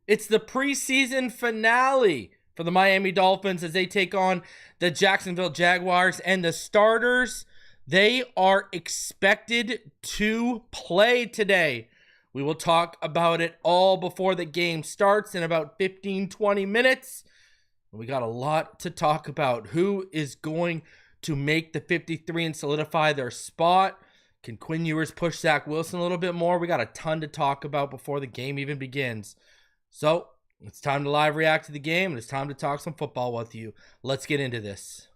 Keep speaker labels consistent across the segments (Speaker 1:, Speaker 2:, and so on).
Speaker 1: It's the preseason finale for the Miami Dolphins as they take on the Jacksonville Jaguars. And the starters, they are expected to play today. We will talk about it all before the game starts in about 15-20 minutes. We got a lot to talk about. Who is going to make the 53 and solidify their spot? Can Quinn Ewers push Zach Wilson a little bit more? We got a ton to talk about before the game even begins. So it's time to live react to the game, and it's time to talk some football with you. Let's get into this.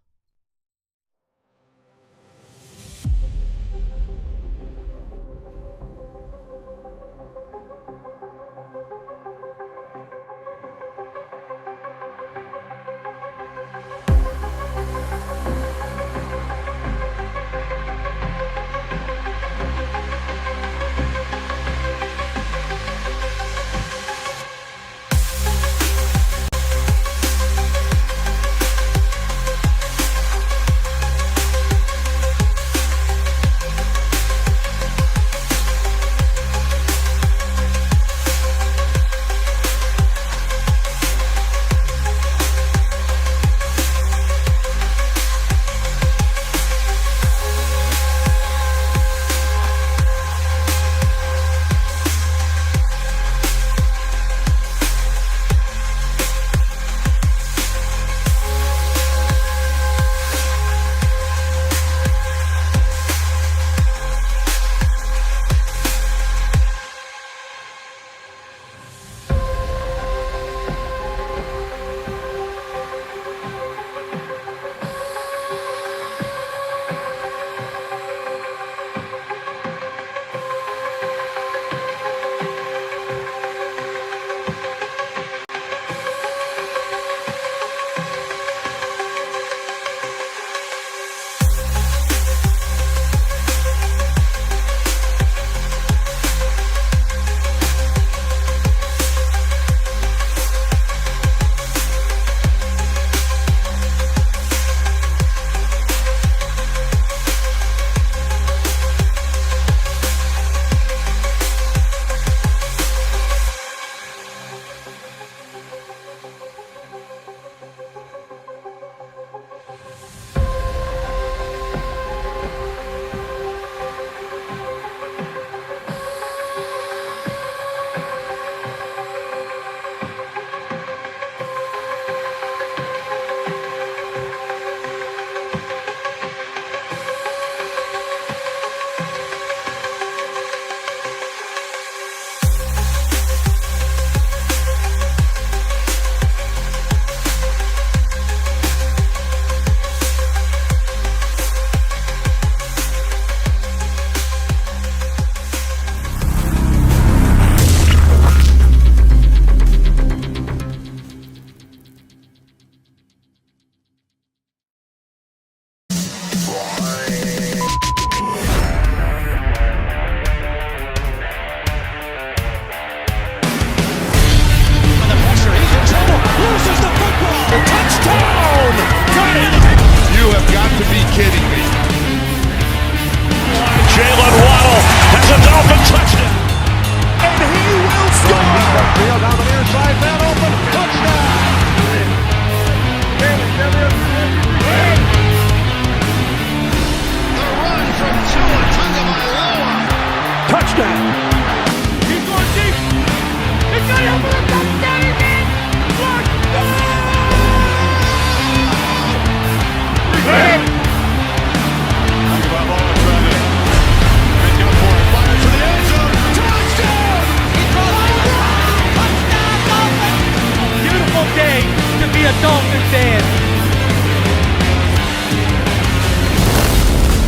Speaker 2: Dolphins fan.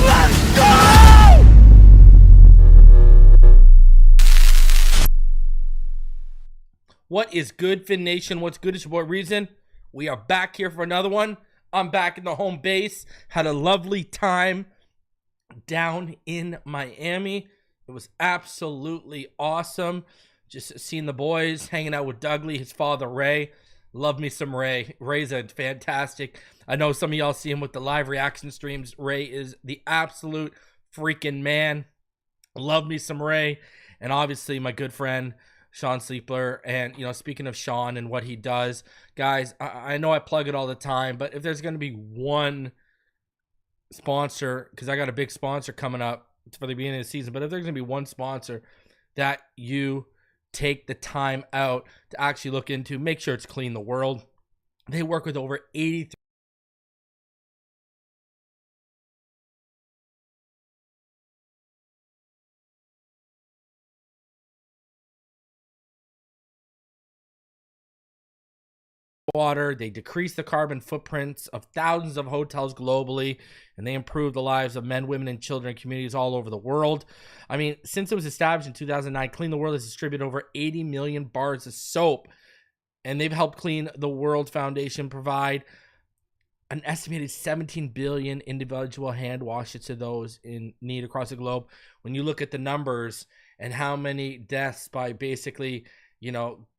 Speaker 2: Let's go!
Speaker 1: What is good, Fin Nation? What's good is your boy Reason. We are back here for another one. I'm back in the home base. Had a lovely time down in Miami. It was absolutely awesome. Just seeing the boys, hanging out with Dougley, his father Ray. Love me some Ray. Ray's a fantastic. I know some of y'all see him with the live reaction streams. Ray is the absolute freaking man. Love me some Ray. And obviously my good friend Sean Sleepler. And, speaking of Sean and what he does, guys, I know I plug it all the time, but if there's going to be one sponsor, because I got a big sponsor coming up for the beginning of the season, but if there's going to be one sponsor that you take the time out to actually look into, make sure it's Clean the World. They work with over 83 water. They decrease the carbon footprints of thousands of hotels globally, and they improve the lives of men, women, and children in communities all over the world. I mean, since it was established in 2009, Clean the World has distributed over 80 million bars of soap, and they've helped Clean the World Foundation provide an estimated 17 billion individual hand washes to those in need across the globe. When you look at the numbers and how many deaths by basically,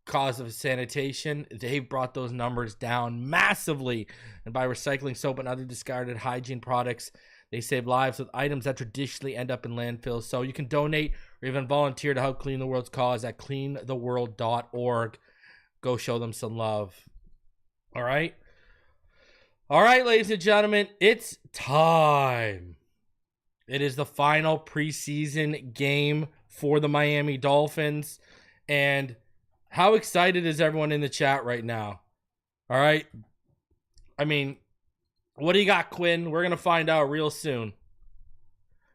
Speaker 1: cause of sanitation, they've brought those numbers down massively. And by recycling soap and other discarded hygiene products, they save lives with items that traditionally end up in landfills. So you can donate or even volunteer to help Clean the World's cause at cleantheworld.org. Go show them some love. All right, ladies and gentlemen, it's time. It is the final preseason game for the Miami Dolphins. And how excited is everyone in the chat right now? All right. I mean, what do you got, Quinn? We're going to find out real soon.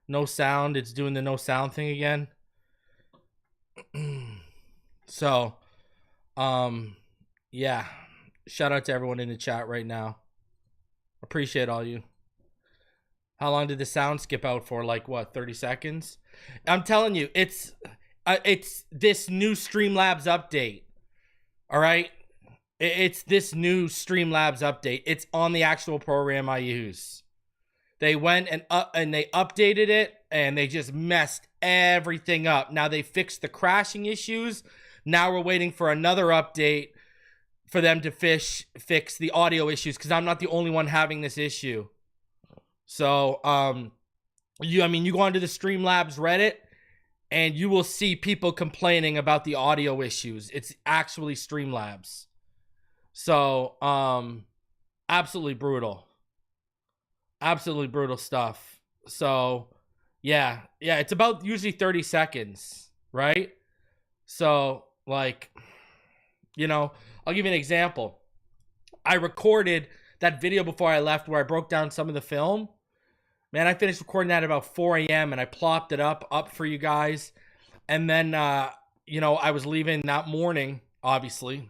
Speaker 1: No sound. It's doing the no sound thing again. So, yeah. Shout out to everyone in the chat right now. Appreciate all you. How long did the sound skip out for? Like, what, 30 seconds? I'm telling you, it's this new Streamlabs update. All right? It's this new Streamlabs update. It's on the actual program I use. They went and they updated it, and they just messed everything up. Now they fixed the crashing issues. Now we're waiting for another update for them to fix the audio issues, because I'm not the only one having this issue. So, you go onto the Streamlabs Reddit, and you will see people complaining about the audio issues. It's actually Streamlabs. So, absolutely brutal. Absolutely brutal stuff. So, yeah, it's about usually 30 seconds, right? So, like, I'll give you an example. I recorded that video before I left where I broke down some of the film. Man, I finished recording that at about 4 a.m. and I plopped it up for you guys. And then, I was leaving that morning, obviously.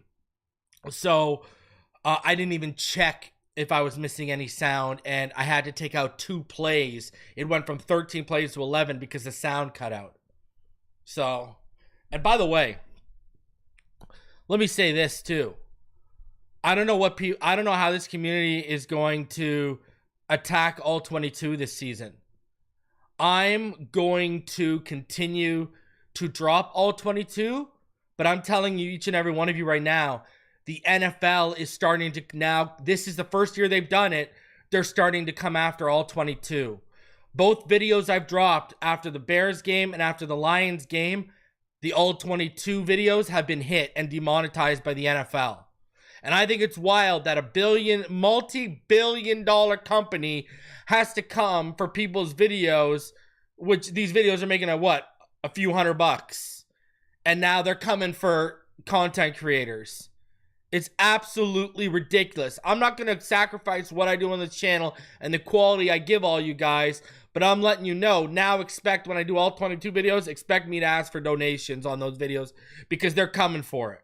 Speaker 1: So I didn't even check if I was missing any sound, and I had to take out 2 plays. It went from 13 plays to 11 because the sound cut out. So, and by the way, let me say this too. I don't know how this community is going to attack all 22 this season. I'm going to continue to drop all 22, but I'm telling you, each and every one of you right now, the NFL is starting to now, this is the first year they've done it, they're starting to come after all 22. Both videos I've dropped after the Bears game and after the Lions game, the all 22 videos have been hit and demonetized by the NFL. And I think it's wild that a multi-billion-dollar company has to come for people's videos, which these videos are making at what? A few $100. And now they're coming for content creators. It's absolutely ridiculous. I'm not going to sacrifice what I do on this channel and the quality I give all you guys, but I'm letting you know, now expect when I do all 22 videos, expect me to ask for donations on those videos because they're coming for it.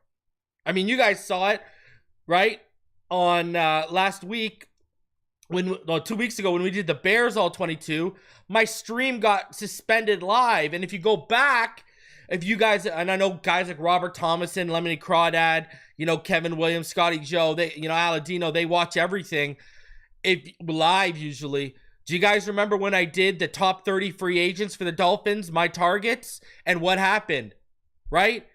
Speaker 1: I mean, you guys saw it. Right? On last week, 2 weeks ago when we did the Bears all 22, my stream got suspended live. And if you go back, if you guys, and I know guys like Robert Thomason, Lemony Crawdad, Kevin Williams, Scotty Joe, they, Aladino, they watch everything live usually. Do you guys remember when I did the top 30 free agents for the Dolphins, my targets, and what happened? Right?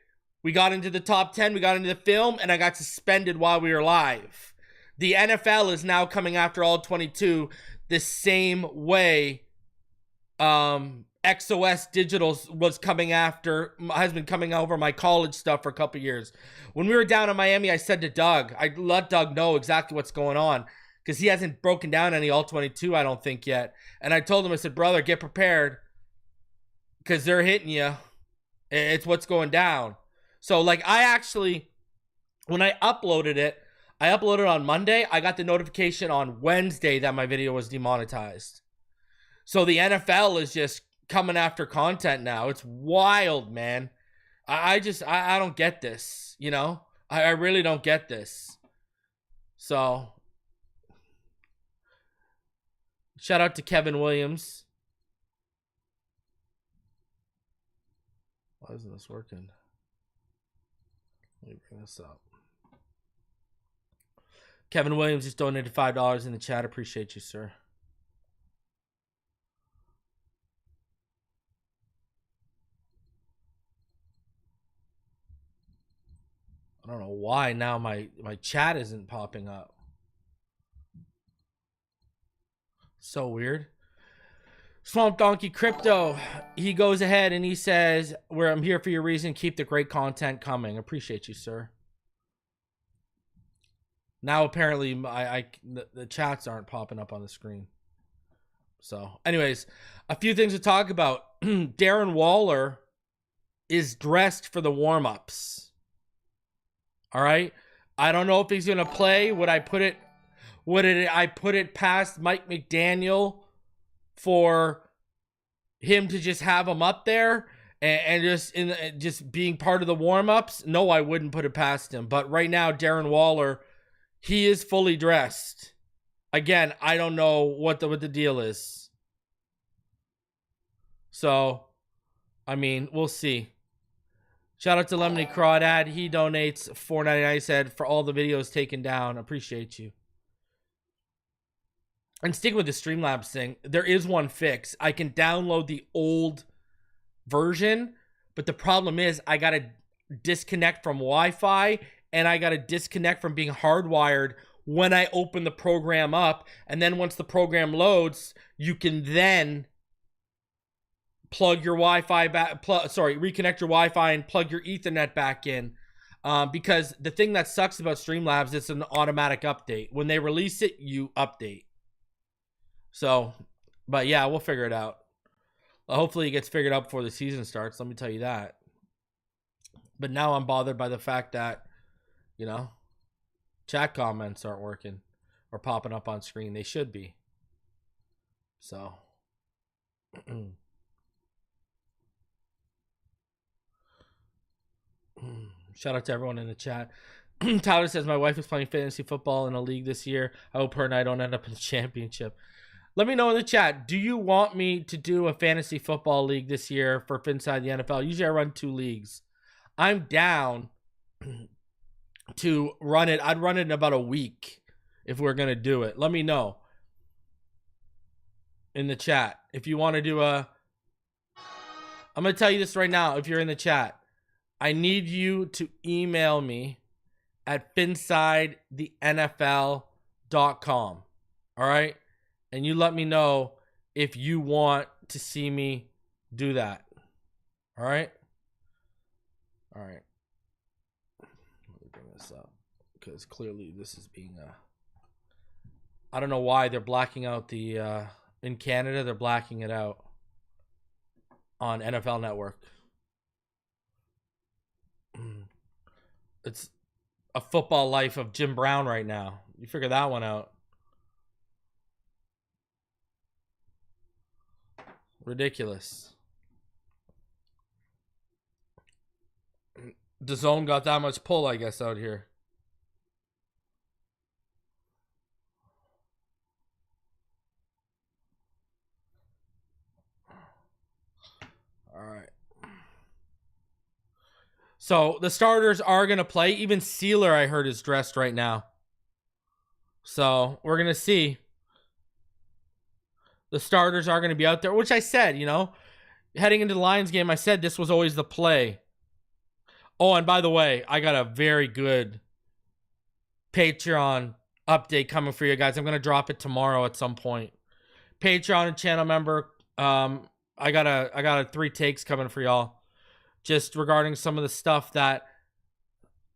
Speaker 1: We got into the top 10, we got into the film, and I got suspended while we were live. The NFL is now coming after all 22 the same way XOS Digital was coming after, has been coming over my college stuff for a couple years. When we were down in Miami, I said to Doug, I let Doug know exactly what's going on because he hasn't broken down any All-22, I don't think, yet. And I told him, I said, brother, get prepared because they're hitting you. It's what's going down. So, like, I actually, when I uploaded it on Monday. I got the notification on Wednesday that my video was demonetized. So the NFL is just coming after content now. It's wild, man. I don't get this, you know? I really don't get this. So, shout out to Kevin Williams. Why isn't this working? Let me bring this up. Kevin Williams just donated $5 in the chat. Appreciate you, sir. I don't know why now my chat isn't popping up. So weird. Swamp Donkey Crypto, he goes ahead and he says, "Where I'm here for your reason. Keep the great content coming." Appreciate you, sir. Now apparently the chats aren't popping up on the screen. So, anyways, a few things to talk about. Darren Waller is dressed for the warm-ups. All right? I don't know if he's going to play. Would I put it past Mike McDaniel for him to just have him up there and just being part of the warm-ups? No, I wouldn't put it past him. But right now, Darren Waller, he is fully dressed. Again, I don't know what the deal is. So, I mean, we'll see. Shout out to Lemony Crawdad. He donates $4.99. He said, for all the videos taken down. Appreciate you. And sticking with the Streamlabs thing, there is one fix. I can download the old version, but the problem is I got to disconnect from Wi-Fi and I got to disconnect from being hardwired when I open the program up. And then once the program loads, you can then plug your Wi-Fi back, reconnect your Wi-Fi and plug your Ethernet back in. Because the thing that sucks about Streamlabs, it's an automatic update. When they release it, you update. So, but yeah, we'll figure it out. Hopefully it gets figured out before the season starts. Let me tell you that. But now I'm bothered by the fact that, you know, chat comments aren't working or popping up on screen. They should be. So. Shout out to everyone in the chat. Tyler says, my wife is playing fantasy football in a league this year. I hope her and I don't end up in the championship. Let me know in the chat. Do you want me to do a fantasy football league this year for Phinside The NFL? Usually I run 2 leagues. I'm down to run it. I'd run it in about a week if we're going to do it. Let me know in the chat. If you want to do I'm going to tell you this right now. If you're in the chat, I need you to email me at PhinsideTheNFL.com. All right? And you let me know if you want to see me do that. All right? All right. Let me bring this up because clearly this is being I don't know why they're blacking out the in Canada, they're blacking it out on NFL Network. It's a football life of Jim Brown right now. You figure that one out. Ridiculous. The zone got that much pull, I guess, out here. All right. So the starters are going to play. Even Sealer, I heard, is dressed right now. So we're going to see. The starters are going to be out there, which I said, you know, heading into the Lions game, I said this was always the play. Oh, and by the way, I got a very good Patreon update coming for you guys. I'm going to drop it tomorrow at some point. Patreon and channel member, I got a 3 takes coming for y'all, just regarding some of the stuff that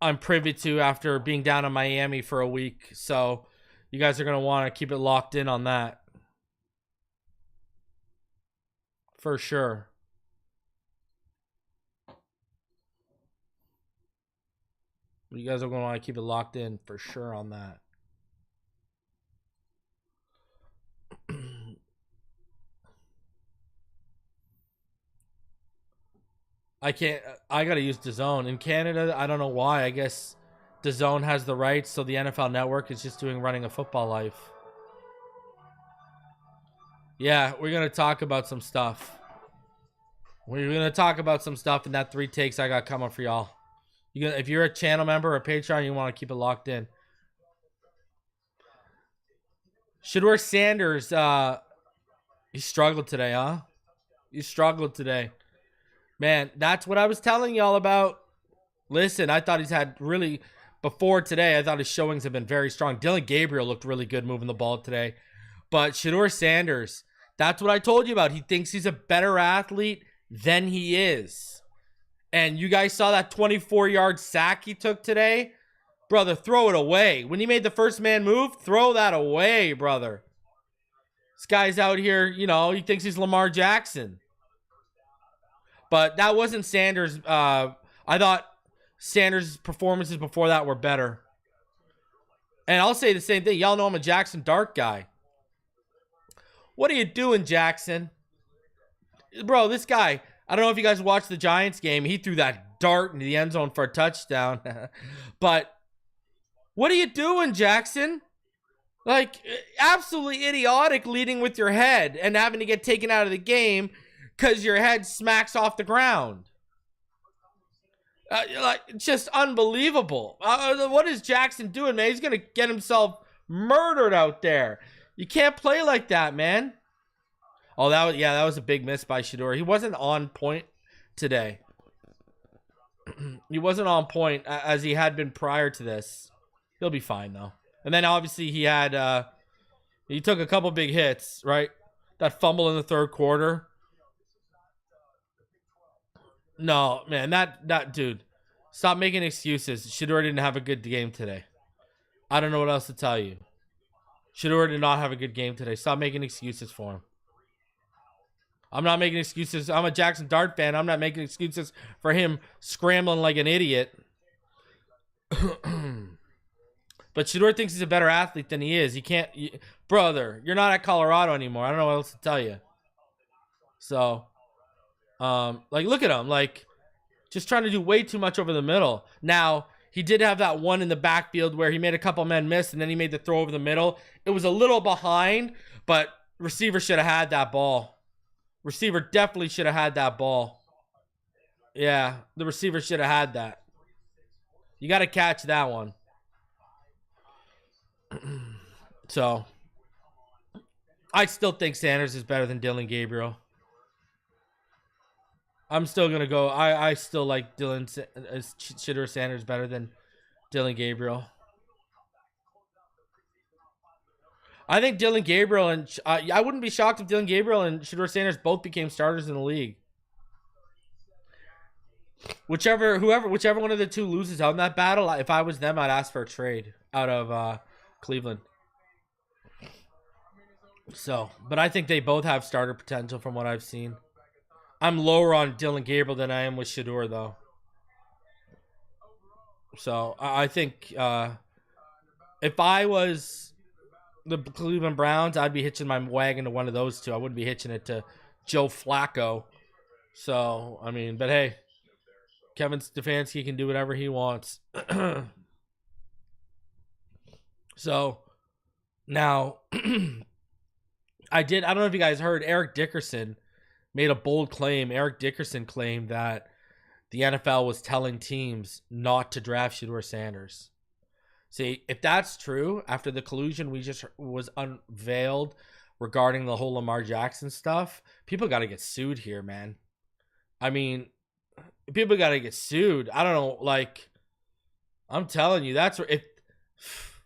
Speaker 1: I'm privy to after being down in Miami for a week. So you guys are gonna want to keep it locked in on that for sure. You guys are gonna want to keep it locked in for sure on that. I gotta use DAZN. In Canada, I don't know why. I guess DAZN has the rights, so the NFL Network is just running a football life. Yeah, we're gonna talk about some stuff. We're gonna talk about some stuff in that 3 takes I got coming for y'all. If you're a channel member or a Patreon, you want to keep it locked in. Shedeur Sanders, he struggled today, huh? He struggled today. Man, that's what I was telling y'all about. Listen, I thought he's had really, before today, I thought his showings have been very strong. Dillon Gabriel looked really good moving the ball today. But Shedeur Sanders, that's what I told you about. He thinks he's a better athlete than he is. And you guys saw that 24-yard sack he took today? Brother, throw it away. When he made the first man move, throw that away, brother. This guy's out here, you know, he thinks he's Lamar Jackson. But that wasn't Sanders. I thought Sanders' performances before that were better. And I'll say the same thing. Y'all know I'm a Jackson Dart guy. What are you doing, Jackson? Bro, this guy, I don't know if you guys watched the Giants game. He threw that dart into the end zone for a touchdown. But what are you doing, Jackson? Like, absolutely idiotic leading with your head and having to get taken out of the game because your head smacks off the ground. Like, just unbelievable. What is Jackson doing, man? He's going to get himself murdered out there. You can't play like that, man. Oh, that was a big miss by Shedeur. He wasn't on point today. He wasn't on point as he had been prior to this. He'll be fine, though. And then, obviously, he took a couple big hits, right? That fumble in the third quarter. No, man, that dude, stop making excuses. Shedeur didn't have a good game today. I don't know what else to tell you. Shedeur did not have a good game today. Stop making excuses for him. I'm not making excuses. I'm a Jackson Dart fan. I'm not making excuses for him scrambling like an idiot. But Shedeur thinks he's a better athlete than he is. He can't... brother, you're not at Colorado anymore. I don't know what else to tell you. So... like, look at him, like, just trying to do way too much over the middle. Now, he did have that one in the backfield where he made a couple men miss, and then he made the throw over the middle. It was a little behind, but receiver should have had that ball. Receiver definitely should have had that ball. Yeah, the receiver should have had that. You got to catch that one. So, I still think Sanders is better than Dillon Gabriel. I'm still going to go. I still like Shedeur Sanders better than Dillon Gabriel. I think Dillon Gabriel and I wouldn't be shocked if Dillon Gabriel and Shedeur Sanders both became starters in the league. Whichever one of the two loses out in that battle, if I was them, I'd ask for a trade out of Cleveland. So, but I think they both have starter potential from what I've seen. I'm lower on Dillon Gabriel than I am with Shedeur, though. So, I think if I was the Cleveland Browns, I'd be hitching my wagon to one of those two. I wouldn't be hitching it to Joe Flacco. So, I mean, but hey, Kevin Stefanski can do whatever he wants. So, now, I don't know if you guys heard, Eric Dickerson made a bold claim. Eric Dickerson claimed that the NFL was telling teams not to draft Shedeur Sanders. See, if that's true, after the collusion we just was unveiled regarding the whole Lamar Jackson stuff, people got to get sued here, man. I mean, people got to get sued. I don't know, like, I'm telling you, that's if,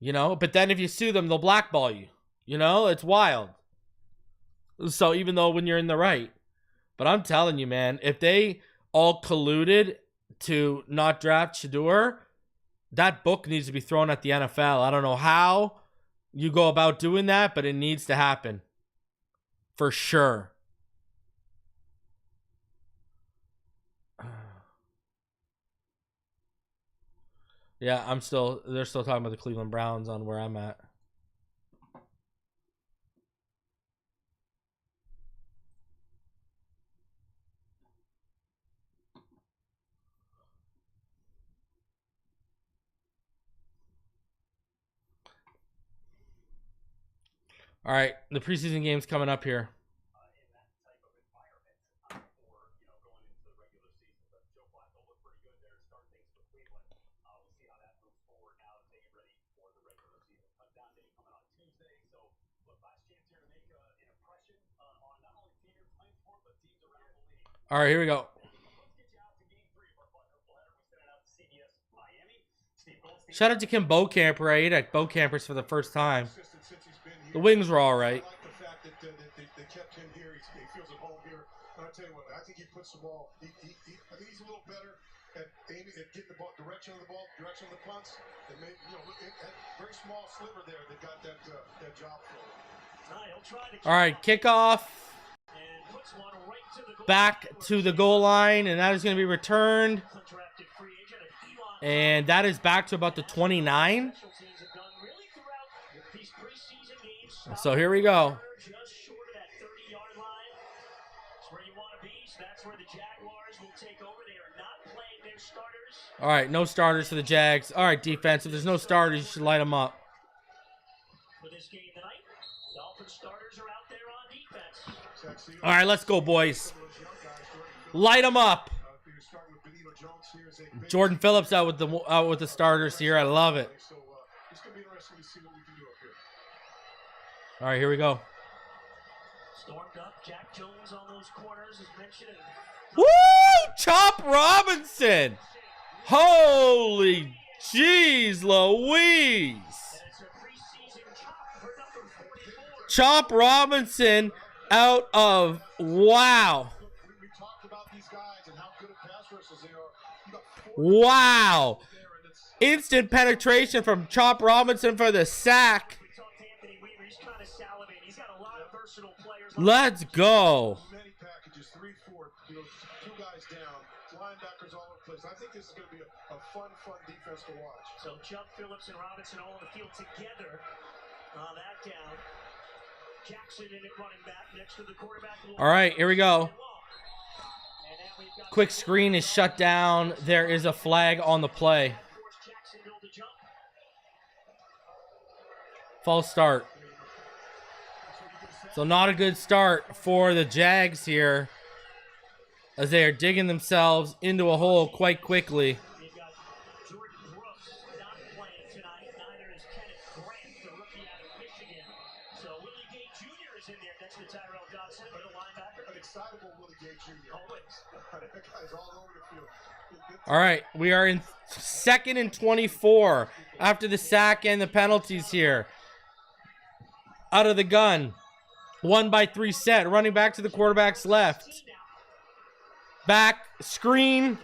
Speaker 1: you know, but then if you sue them, they'll blackball you. You know, it's wild. So even though when you're in the right. But I'm telling you, man, if they all colluded to not draft Shedeur, that book needs to be thrown at the NFL. I don't know how you go about doing that, but it needs to happen. For sure. Yeah, they're still talking about the Cleveland Browns on where I'm at. All right, the preseason game's coming up here. All right, here we go. Shout out to Kim Bocamper. I ate at Bocampers for the first time. The wings were all right.
Speaker 3: I like the fact that they kept him here. He feels at home here. And I'll tell you what, I think he puts the ball. I think he's a little better at aiming, at getting the ball, direction of the ball, direction of the punts. And maybe, very small sliver there that got that job for him.
Speaker 1: All right, kickoff. Back to the goal line, and that is going to be returned. And that is back to about the 29. So here we go. All right, no starters for the Jags. All right, defense. If there's no starters, you should light them up. All right, let's go, boys. Light them up. Jordan Phillips out with the starters here. I love it. All right, here we go. Woo! Chop Robinson. Holy jeez Louise. Chop Robinson out of wow. Wow. Instant penetration from Chop Robinson for the sack. Let's go.
Speaker 3: Many packages, 3-4, two guys down, linebackers all over the place. I think this is going to be a fun defense to watch.
Speaker 4: So Chubb, Phillips, and Robinson all on the field together on that down. Jackson in it running back next to the quarterback.
Speaker 1: All right, here we go. Quick screen is shut down. There is a flag on the play. False start. So not a good start for the Jags here, as they are digging themselves into a hole quite quickly. All right, we are in 2nd and 24 after the sack and the penalties here. Out of the gun. 1-by-3 set. Running back to the quarterback's left. Back. Screen.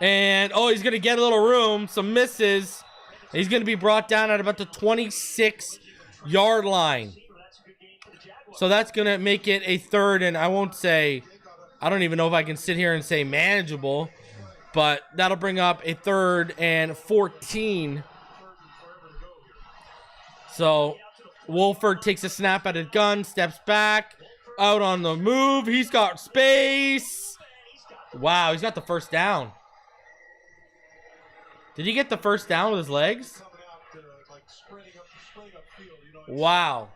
Speaker 1: And, oh, he's going to get a little room. Some misses. He's going to be brought down at about the 26-yard line. So that's going to make it a 3rd, and I won't say, I don't even know if I can sit here and say manageable, but that'll bring up a 3rd and 14. So Wolford takes a snap at a gun, steps back, out on the move. He's got space. Wow, he's got the first down. Did he get the first down with his legs? Wow.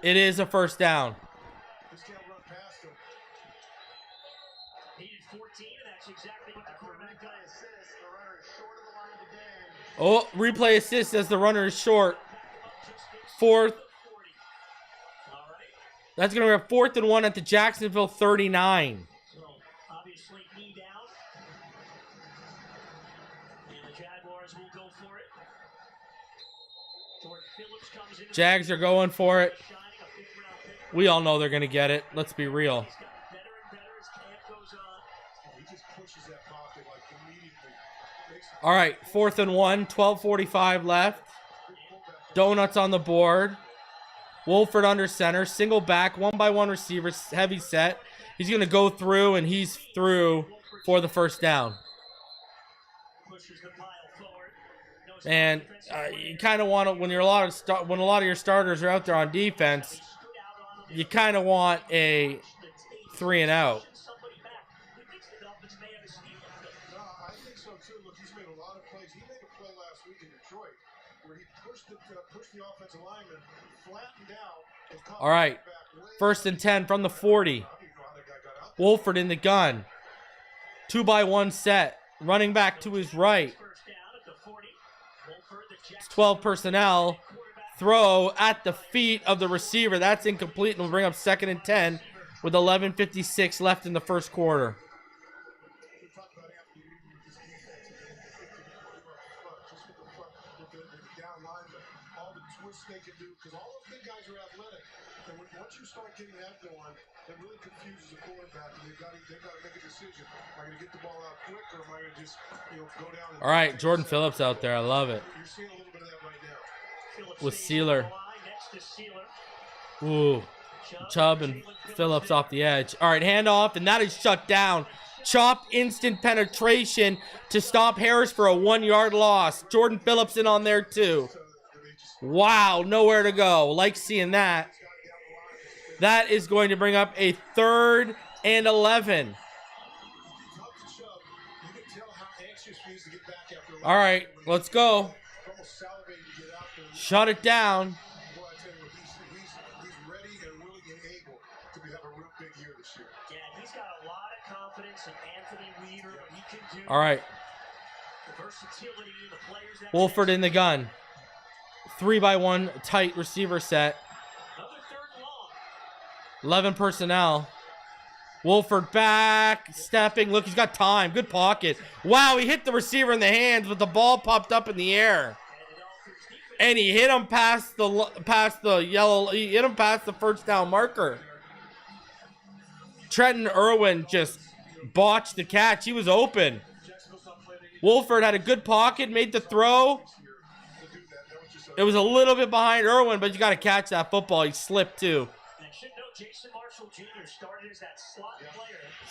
Speaker 1: It is a first down. Oh, replay assist as the runner is short. 4th. That's going to be a 4th and 1 at the Jacksonville 39.
Speaker 4: Obviously, knee down. And the Jaguars will go for it.
Speaker 1: Jags are going for it. We all know they're going to get it. Let's be real. All right, 4th and 1, 12:45 left. Donuts on the board. Wolford under center, single back, 1-by-1 receivers, heavy set. He's going to go through, and he's through for the first down. And you kind of want to, when a lot of your starters are out there on defense, you kind of want a 3 and out.
Speaker 3: I think so too. Look, he's made a lot of plays. He made a play last week in Detroit where he pushed the offensive lineman, flattened out, and caught.
Speaker 1: All right, 1st and 10 from the 40. Wolford in the gun. 2-by-1 set. Running back to his right. It's 12 personnel. Throw at the feet of the receiver. That's incomplete, and will bring up 2nd and 10 with 11:56 left in the first quarter.
Speaker 3: They can do, because all those big guys are athletic, and once you start getting that going, it really confuses the quarterback, and they've got to make a decision. Am I going to get the ball out quick, or am I going to just go down?
Speaker 1: All right, Jordan Phillips out there. I love it.
Speaker 3: You're seeing a little bit of that right now.
Speaker 1: With Sealer. Ooh, Chubb and Phillips off the edge. All right, handoff, and that is shut down. Chop instant penetration to stop Harris for a 1-yard loss. Jordan Phillips in on there too. Wow, nowhere to go. Like seeing that. That is going to bring up a 3rd and 11. All right, let's go. Shut it down.
Speaker 3: He's ready and willing and able to have a real big year this year.
Speaker 4: Yeah, he's got a lot of confidence in Anthony Weaver, what he can do.
Speaker 1: All right.
Speaker 4: The versatility, the players that
Speaker 1: Wolford in the gun. 3-by-1 tight receiver set.
Speaker 4: Another 3rd and long.
Speaker 1: 11 personnel. Wolford back, stepping. Look, he's got time. Good pocket. Wow, he hit the receiver in the hands, but the ball popped up in the air. And he hit him past the yellow. He hit him past the first down marker. Trenton Irwin just botched the catch. He was open. Wolford had a good pocket, made the throw. It was a little bit behind Irwin, but you got to catch that football. He slipped too.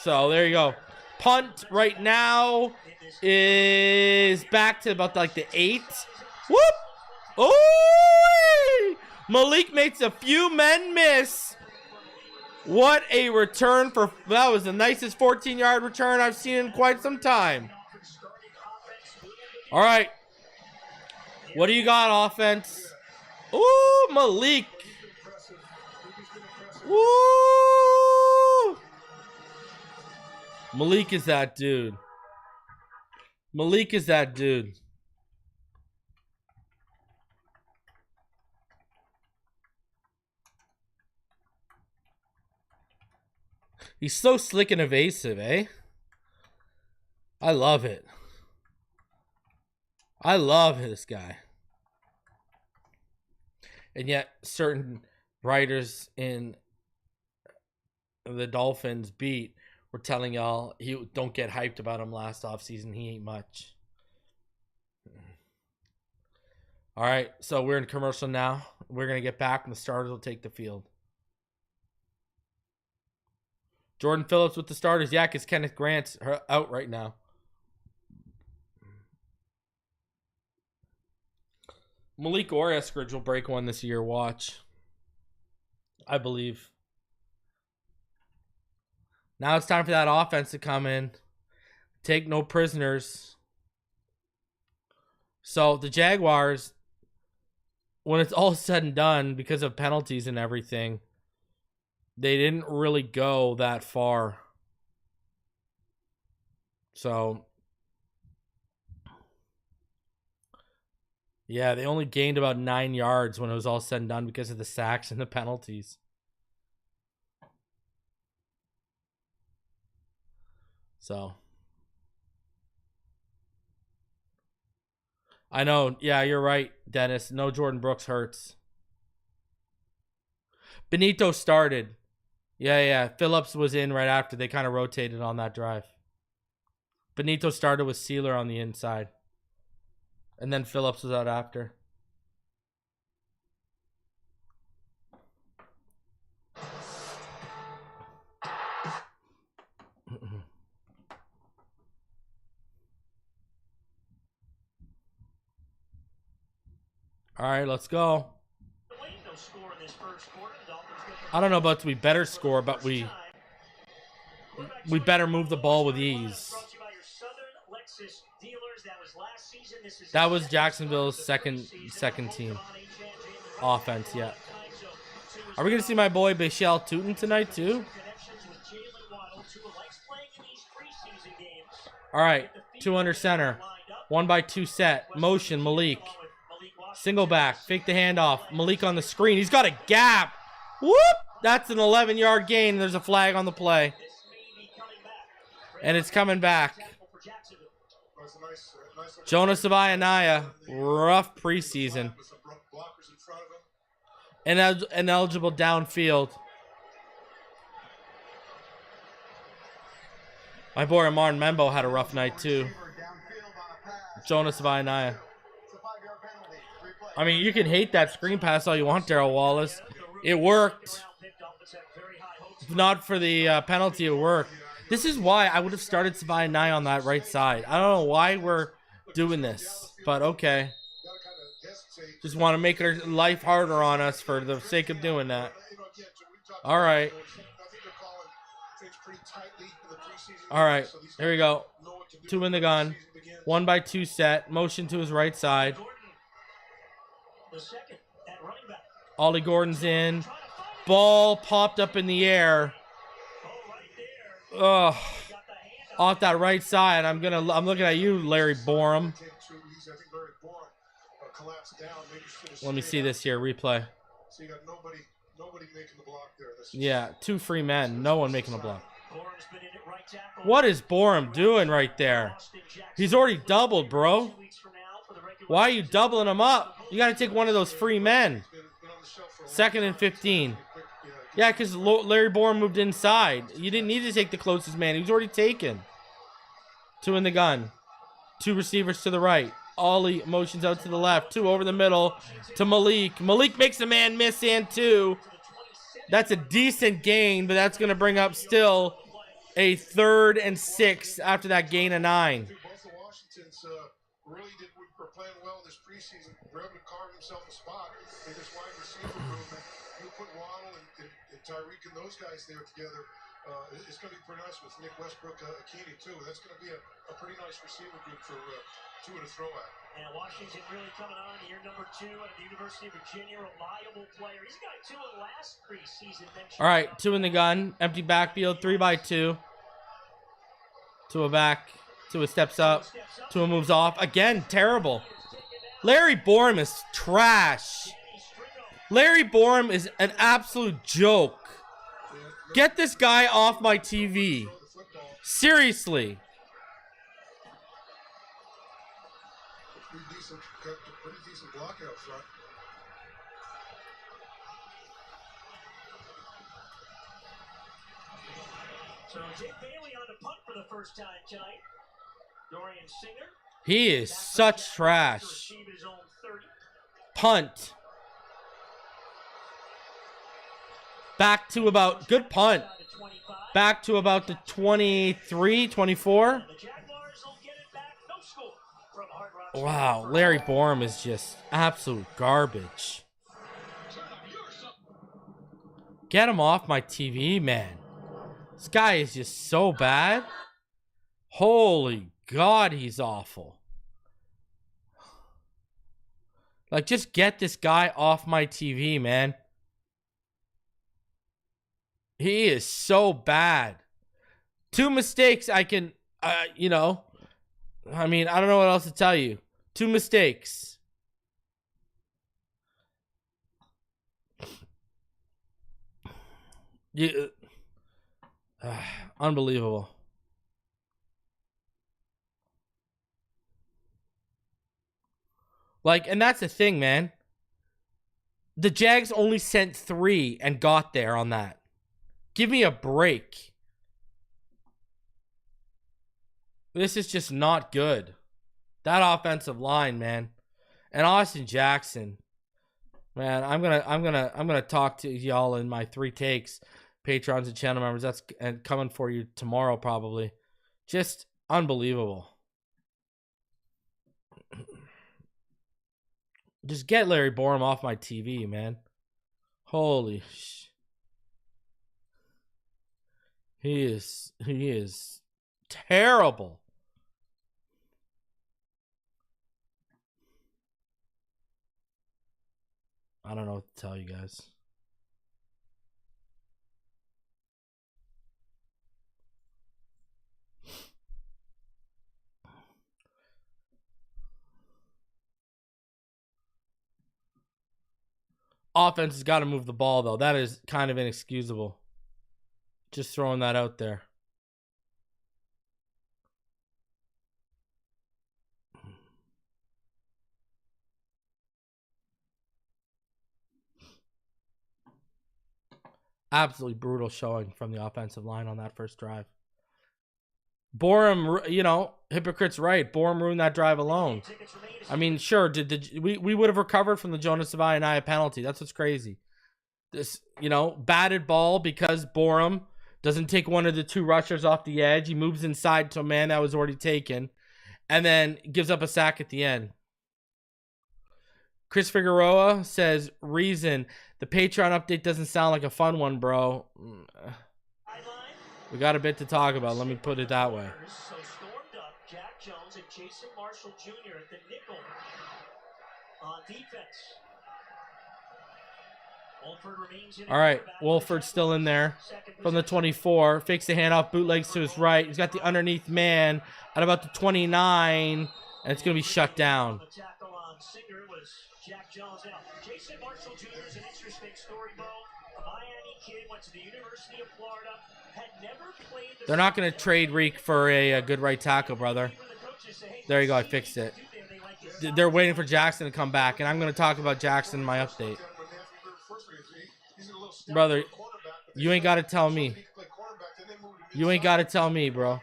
Speaker 1: So there you go. Punt right now is back to about like the 8th. Whoop! Oh! Malik makes a few men miss. What a return for, that was the nicest 14-yard return I've seen in quite some time. All right. What do you got, offense? Ooh, Malik. Woo! Malik is that dude. Malik is that dude. He's so slick and evasive, eh? I love it. I love this guy. And yet, certain writers in the Dolphins beat were telling y'all, don't get hyped about him last offseason. He ain't much. All right, so we're in commercial now. We're going to get back, and the starters will take the field. Jordan Phillips with the starters. Yeah, because Kenneth Grant's out right now. Malik or Eskridge will break one this year. Watch. I believe. Now it's time for that offense to come in. Take no prisoners. So the Jaguars, when it's all said and done, because of penalties and everything, they didn't really go that far. So, yeah, they only gained about 9 yards when it was all said and done because of the sacks and the penalties. So, I know. Yeah, you're right, Dennis. No Jordan Brooks hurts. Benito started. Yeah. Phillips was in right after. They kind of rotated on that drive. Benito started with Sealer on the inside. And then Phillips was out after. All right, let's go. I don't know about we better score, but we better move the ball with ease. That was Jacksonville's second team offense, yeah. Are we going to see my boy Bashal Tootin tonight too? All right, 2 under center. 1x2 set. Motion, Malik. Single back. Fake the handoff. Malik on the screen. He's got a gap. Whoop! That's an 11-yard gain. There's a flag on the play. And it's coming back. Jonas Savaianaya. Rough preseason. Ineligible downfield. My boy Amar Membo had a rough night too. Jonas Savaianaya. I mean, you can hate that screen pass all you want, Darrell Wallace. It worked. If not for the penalty, it worked. This is why I would have started Savaianaya on that right side. I don't know why we're doing this, but okay. Just want to make our life harder on us for the sake of doing that. All right. All right. Here we go. 2 in the gun. 1x2 set. Motion to his right side. Ollie Gordon's in. Ball popped up in the air. Ugh. Off that right side. I'm looking at you, Larry Borum. Let me see this here. Replay. Yeah, 2 free men. No one making a block. What is Borum doing right there? He's already doubled, bro. Why are you doubling him up? You got to take one of those free men. 2nd and 15. Yeah, because Larry Borum moved inside. You didn't need to take the closest man. He was already taken. 2 in the gun. 2 receivers to the right. Ollie motions out to the left. 2 over the middle to Malik. Malik makes a man miss and 2. That's a decent gain, but that's going to bring up still a 3rd and 6 after that gain of 9.
Speaker 3: Both the Washingtons really were playing well this preseason. Grevin carved himself a spot in this wide receiver room. You put Waddle and Tyreek and those guys there together. It's going to be pretty nice with Nick Westbrook, Akini too. That's going to be a pretty nice receiver group for Tua to throw at.
Speaker 4: And Washington really coming on year number 2 at the University of Virginia. Reliable player. He's got 2 in last preseason.
Speaker 1: All right, 2 in the gun. Empty backfield. 3x2. Tua back. Tua steps up. Tua moves off. Again, terrible. Larry Borum is trash. Larry Borum is an absolute joke. Get this guy off my TV. Seriously.
Speaker 3: Pretty decent block out front.
Speaker 4: So Jake Bailey on the punt for the first time tonight. Dorian Singer.
Speaker 1: He is such trash. Punt. Back to about, good punt. Back to about the 23, 24. Wow, Larry Borum is just absolute garbage. Get him off my TV, man. This guy is just so bad. Holy God, he's awful. Like, just get this guy off my TV, man. He is so bad. 2 mistakes I can, you know. I mean, I don't know what else to tell you. 2 mistakes. Unbelievable. Like, and that's the thing, man. The Jags only sent 3 and got there on that. Give me a break. This is just not good. That offensive line, man. And Austin Jackson. Man, I'm gonna talk to y'all in my 3 takes. Patrons and channel members. That's coming for you tomorrow, probably. Just unbelievable. Just get Larry Borum off my TV, man. Holy sh... He is terrible. I don't know what to tell you guys. Offense has got to move the ball, though. That is kind of inexcusable. Just throwing that out there. Absolutely brutal showing from the offensive line on that first drive. Borum, you know, hypocrite's right. Borum ruined that drive alone. I mean, sure, we would have recovered from the Jonas Savaianaya penalty. That's what's crazy. This, you know, batted ball because Borum doesn't take one of the 2 rushers off the edge. He moves inside to a man that was already taken and then gives up a sack at the end. Chris Figueroa says, reason, the Patreon update doesn't sound like a fun one, bro. We got a bit to talk about. Let me put it that way.
Speaker 4: So stormed up Jack Jones and Jason Marshall Jr. at the nickel on defense. Wolford remains in.
Speaker 1: All right, Wolford's still in there from the 24. Fakes the handoff, bootlegs to his right. He's got the underneath man at about the 29, and it's going to be shut down.
Speaker 4: The tackle on Singer was Jack Jones. Now, Jason Marshall Jr. is an interesting story, Bo. A Miami kid, went to the University of Florida, had never played.
Speaker 1: They're not going to trade Reek for a good right tackle, brother. There you go, I fixed it. They're waiting for Jackson to come back, and I'm going to talk about Jackson in my update. Brother, you ain't got to tell me. You ain't got to tell me, bro.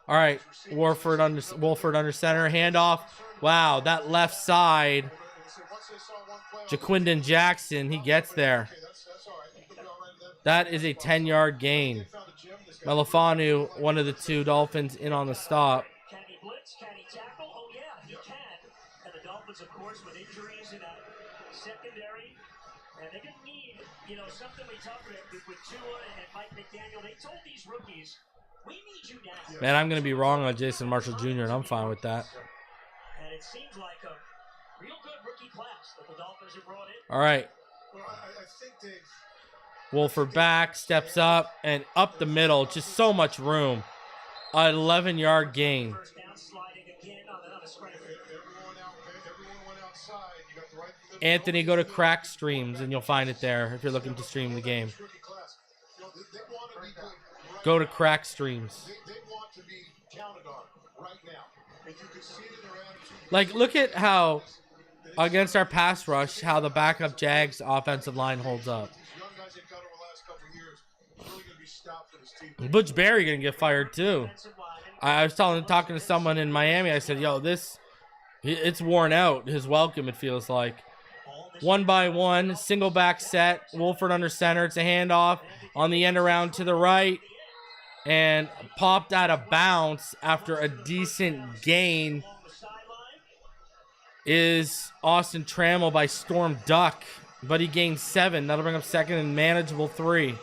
Speaker 1: All right, Wolford under center, handoff. Wow, that left side. Jaquindon Jackson, he gets there. That is a 10-yard gain. Melifanu, one of the 2 Dolphins, in on the stop.
Speaker 4: Can he blitz? Can he tackle? Oh, yeah, he can. And the Dolphins, of course, with injuries in that secondary. And they're going to need, you know, something we talked about with Tua and Mike McDaniel. They told these rookies, we need you now.
Speaker 1: Man, I'm going to be wrong on Jason Marshall Jr., and I'm fine with that.
Speaker 4: And it seems like a real good rookie class that the Dolphins have brought in.
Speaker 1: All right. Wolford back, steps up, and up the middle. Just so much room. An 11-yard gain.
Speaker 4: First down, sliding again on another scramble.
Speaker 1: Anthony, go to Crack Streams, and you'll find it there if you're looking to stream the game. Go to Crack Streams. Like, look at how, against our pass rush, how the backup Jags offensive line holds up. Butch Berry gonna get fired too. I was talking to someone in Miami. I said, "Yo, it's worn out. His welcome, it feels like." 1 by 1, single back set. Wolford under center. It's a handoff on the end around to the right, and popped out of bounds after a decent gain. Is Austin Trammell by Storm Duck, but he gained 7. That'll bring up second and manageable 3.
Speaker 4: And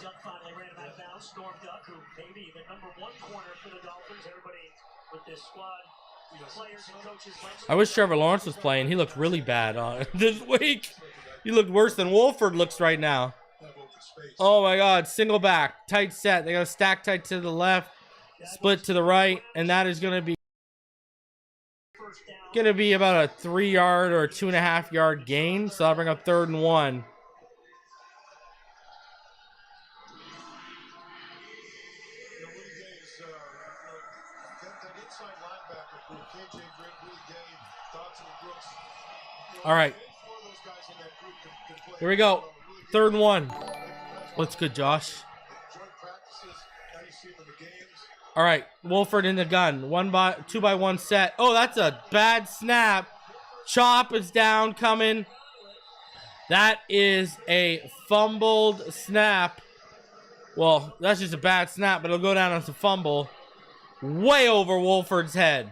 Speaker 4: Duck finally ran him out of bounds. Storm Duck, who may be the number 1 corner for the Dolphins. Everybody with this squad, players and coaches.
Speaker 1: I wish Trevor Lawrence was playing. He looked really bad this week. He looked worse than Wolford looks right now. Oh my God, single back, tight set. They got a stack tight to the left, split to the right, and that is going to be about a 3-yard or a 2.5-yard gain. So I'll bring up 3rd and 1. All right. Here we go. 3rd and 1. What's good, Josh? All right. Wolford in the gun. 2-by-1 set. Oh, that's a bad snap. Chop is down coming. That is a fumbled snap. Well, that's just a bad snap, but it'll go down as a fumble. Way over Wolford's head.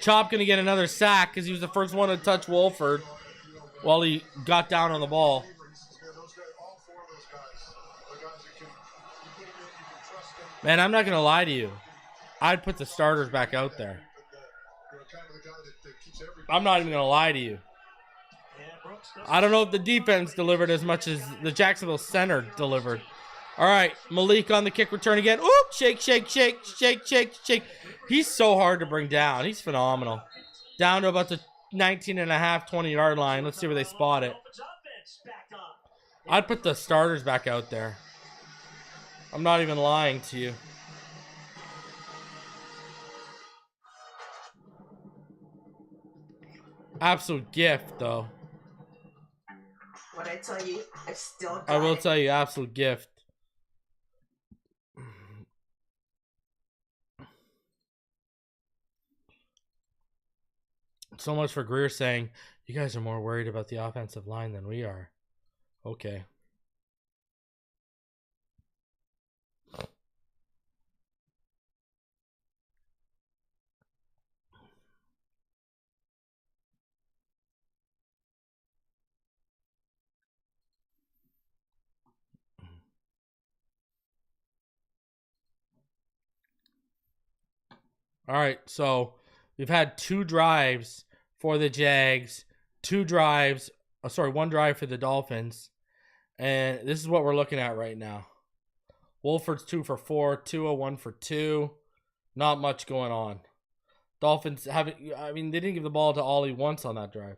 Speaker 1: Chop gonna get another sack because he was the first one to touch Wolford while he got down on the ball. Man, I'm not gonna lie to you. I'd put the starters back out there. I'm not even gonna lie to you. I don't know if the defense delivered as much as the Jacksonville center delivered. All right, Malik on the kick return again. Oop, shake, shake, shake, shake, shake, shake. He's so hard to bring down. He's phenomenal. Down to about the 19.5, 20-yard line. Let's see where they spot it. I'd put the starters back out there. I'm not even lying to you. Absolute gift, though.
Speaker 5: What I tell you, I still got
Speaker 1: I will
Speaker 5: it.
Speaker 1: tell you, absolute gift. So much for Greer saying, you guys are more worried about the offensive line than we are. Okay. All right, so we've had 2 drives for the Jags, 2 drives, one drive for the Dolphins, and this is what we're looking at right now. Wolford's 2 for 4, Tua 1 for 2, not much going on. Dolphins haven't, I mean, they didn't give the ball to Ollie once on that drive.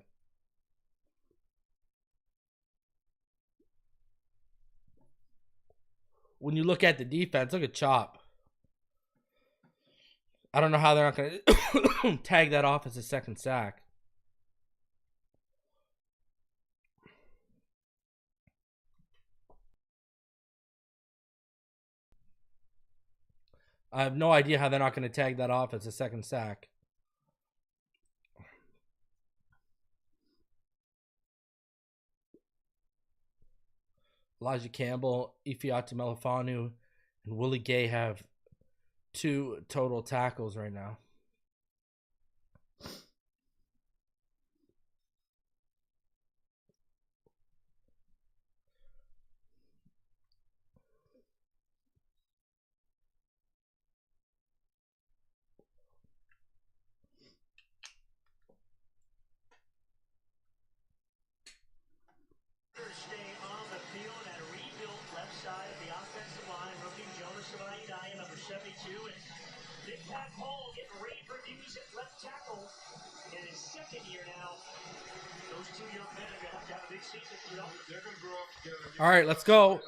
Speaker 1: When you look at the defense, look at Chop. I don't know how they're not going to tag that off as a second sack. I have no idea how they're not going to tag that off as a second sack. Elijah Campbell, Ifeatu Melifonwu, and Willie Gay have 2 total tackles right now.
Speaker 4: Stay on the field and rebuilt left side of the offensive line. Rookie Jonas Savaitai, number 72, and Big Pat Paul getting rave reviews at left tackle in his 2nd year now. Those 2 young men are going to have a big season.
Speaker 3: They're going to grow up together.
Speaker 1: All right, let's go.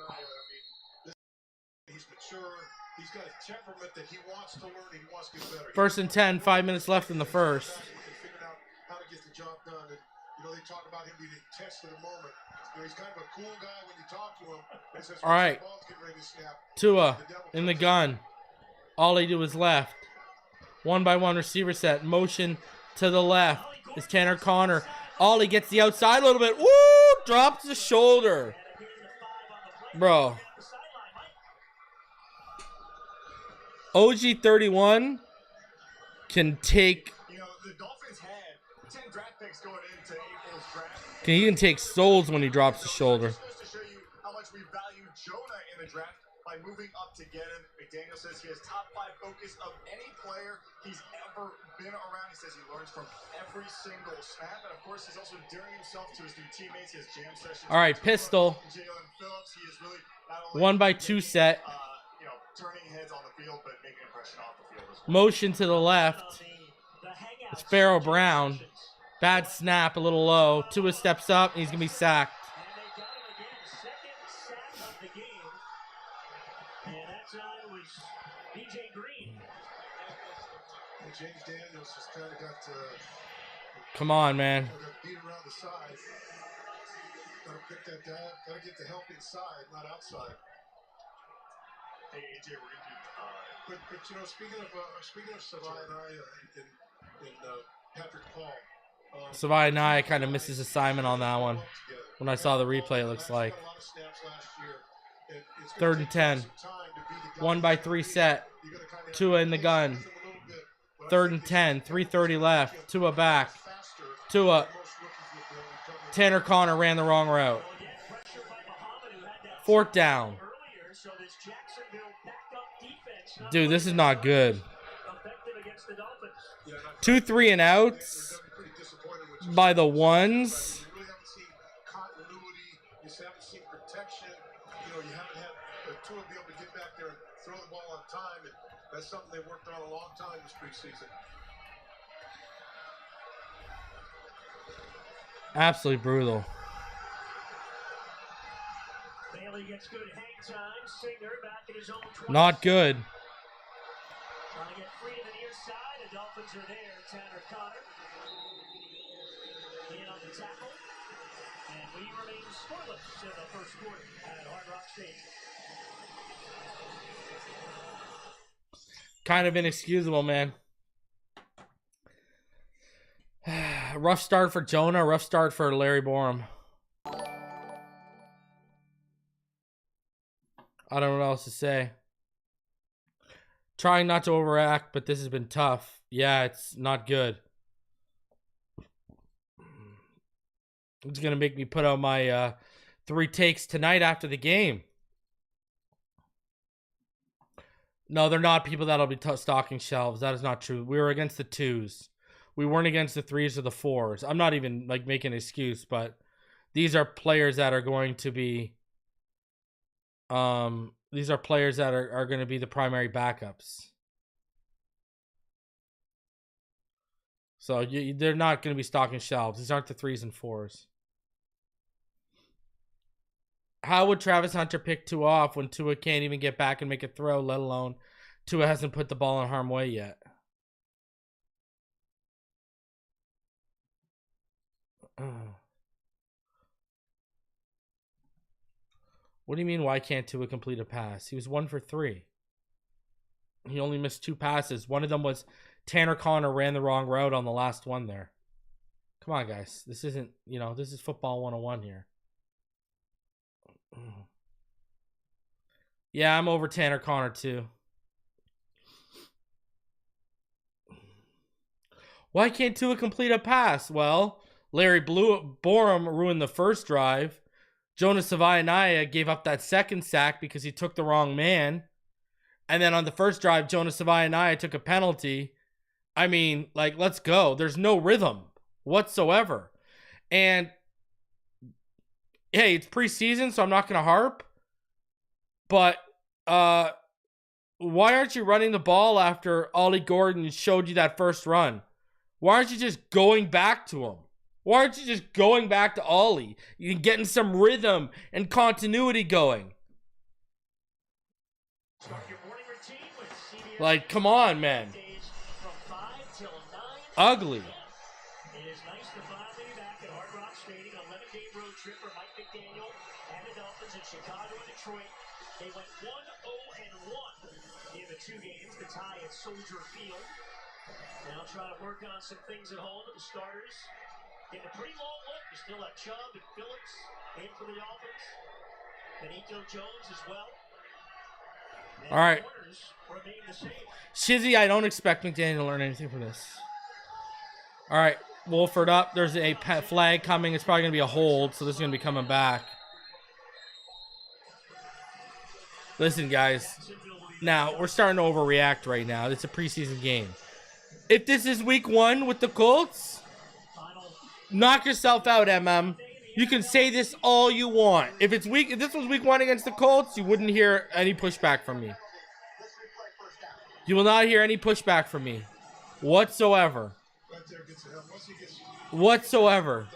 Speaker 3: He's mature. He's got a temperament that he wants to learn. He wants to get better.
Speaker 1: 1st and 10, 5 minutes left in the first.
Speaker 3: He figured out how to get the job done. And, they talk about him being intense to the moment. He's kind of a cool guy when you talk to him. Says,
Speaker 1: all right. Tua in the gun. Ollie to his left. 1-by-1 receiver set. Motion to the left is Tanner Connor. Ollie gets the outside a little bit. Woo! Drops the shoulder. Bro. OG31 can take...
Speaker 6: the Dolphins had 10 draft picks going into April's draft.
Speaker 1: He can take souls when he drops the shoulder.
Speaker 6: Just goes to show you how much we value Jonah in the draft by moving up to get him. McDaniel says he has top 5 focus of any player he's ever been around. He says he learns from every single snap. And, of course, he's also daring himself to his new teammates. He has jam sessions.
Speaker 1: All right, pistol.
Speaker 6: Jalen Phillips, he is really not only
Speaker 1: 1-by-2 set.
Speaker 6: turning heads on the field, but making an impression off the field as well.
Speaker 1: Motion to the left. It's Pharaoh Brown. Bad snap, a little low. Tua steps up, and he's going to be sacked.
Speaker 4: And they got him again, 2nd sack of the game. And that time was BJ Green.
Speaker 3: James Daniels just kind of got
Speaker 1: Come on, man.
Speaker 3: Beat around the side. Gotta pick that down. Gotta get the help inside, not outside.
Speaker 6: Hey, AJ, we're going to
Speaker 3: But you know, speaking of Savai and I and Patrick Paul.
Speaker 1: Savai and I kind of missed his assignment on that one. When I saw the replay, it looks like. 3rd and 10. 1 by 3 set. Tua in the gun. 3rd and 10. 3:30 left. Tua back. Tua. Tanner Connor ran the wrong route. 4th down. Dude, this is not good. 2 3 and outs by the ones.
Speaker 3: You really haven't seen continuity. You haven't seen protection. You know, you haven't had Tua be able to get back there and throw the ball on time. And that's something they worked on a long time this preseason.
Speaker 1: Absolutely brutal.
Speaker 4: Bailey gets good hang time. Singer back at his own 20.
Speaker 1: Not good.
Speaker 4: Trying to get free to the near side. The Dolphins are there. Tanner Connor in on the tackle. And we remain scoreless in the first quarter at Hard Rock Stadium.
Speaker 1: Kind of inexcusable, man. Rough start for Jonah. Rough start for Larry Borum. I don't know what else to say. Trying not to overact, but this has been tough. Yeah, it's not good. It's going to make me put out my 3 takes tonight after the game. No, they're not people that'll be stocking shelves. That is not true. We were against the 2s. We weren't against the 3s or the 4s. I'm not even like making an excuse, but these are players that are going to be these are players that are going to be the primary backups. So they're not going to be stocking shelves. These aren't the 3s and 4s. How would Travis Hunter pick Tua off when Tua can't even get back and make a throw, let alone Tua hasn't put the ball in harm's way yet? What do you mean, why can't Tua complete a pass? He was 1 for 3. He only missed 2 passes. One of them was Tanner Connor ran the wrong route on the last one there. Come on, guys. This isn't, this is football 101 here. Yeah, I'm over Tanner Connor too. Why can't Tua complete a pass? Well, Larry Borum ruined the first drive. Jonas Savaianaya gave up that second sack because he took the wrong man. And then on the first drive, Jonas Savaianaya took a penalty. I mean, like, let's go. There's no rhythm whatsoever. And hey, it's preseason, so I'm not going to harp. But why aren't you running the ball after Ollie Gordon showed you that first run? Why aren't you just going back to him? Why aren't you just going back to Ollie? You're getting some rhythm and continuity going. Like, come on, man. Ugly.
Speaker 4: It is nice to finally be back at Hard Rock Stadium. 11-day road trip for Mike McDaniel and the Dolphins in Chicago and Detroit. They went 1-0-1 in the 2 games. The tie at Soldier Field. Now trying to work on some things at home with the starters. Getting a pretty long look. You still have Chubb and Phillips in for the Dolphins. Benito Jones as well. And
Speaker 1: all right.
Speaker 4: Remain the same.
Speaker 1: Shizzy, I don't expect McDaniel to learn anything from this. All right. Wolford up. There's a flag coming. It's probably going to be a hold, so this is going to be coming back. Listen, guys. Now, we're starting to overreact right now. It's a preseason game. If this is week 1 with the Colts, knock yourself out, MM. You can say this all you want. If this was week 1 against the Colts, you wouldn't hear any pushback from me. You will not hear any pushback from me whatsoever. Whatsoever.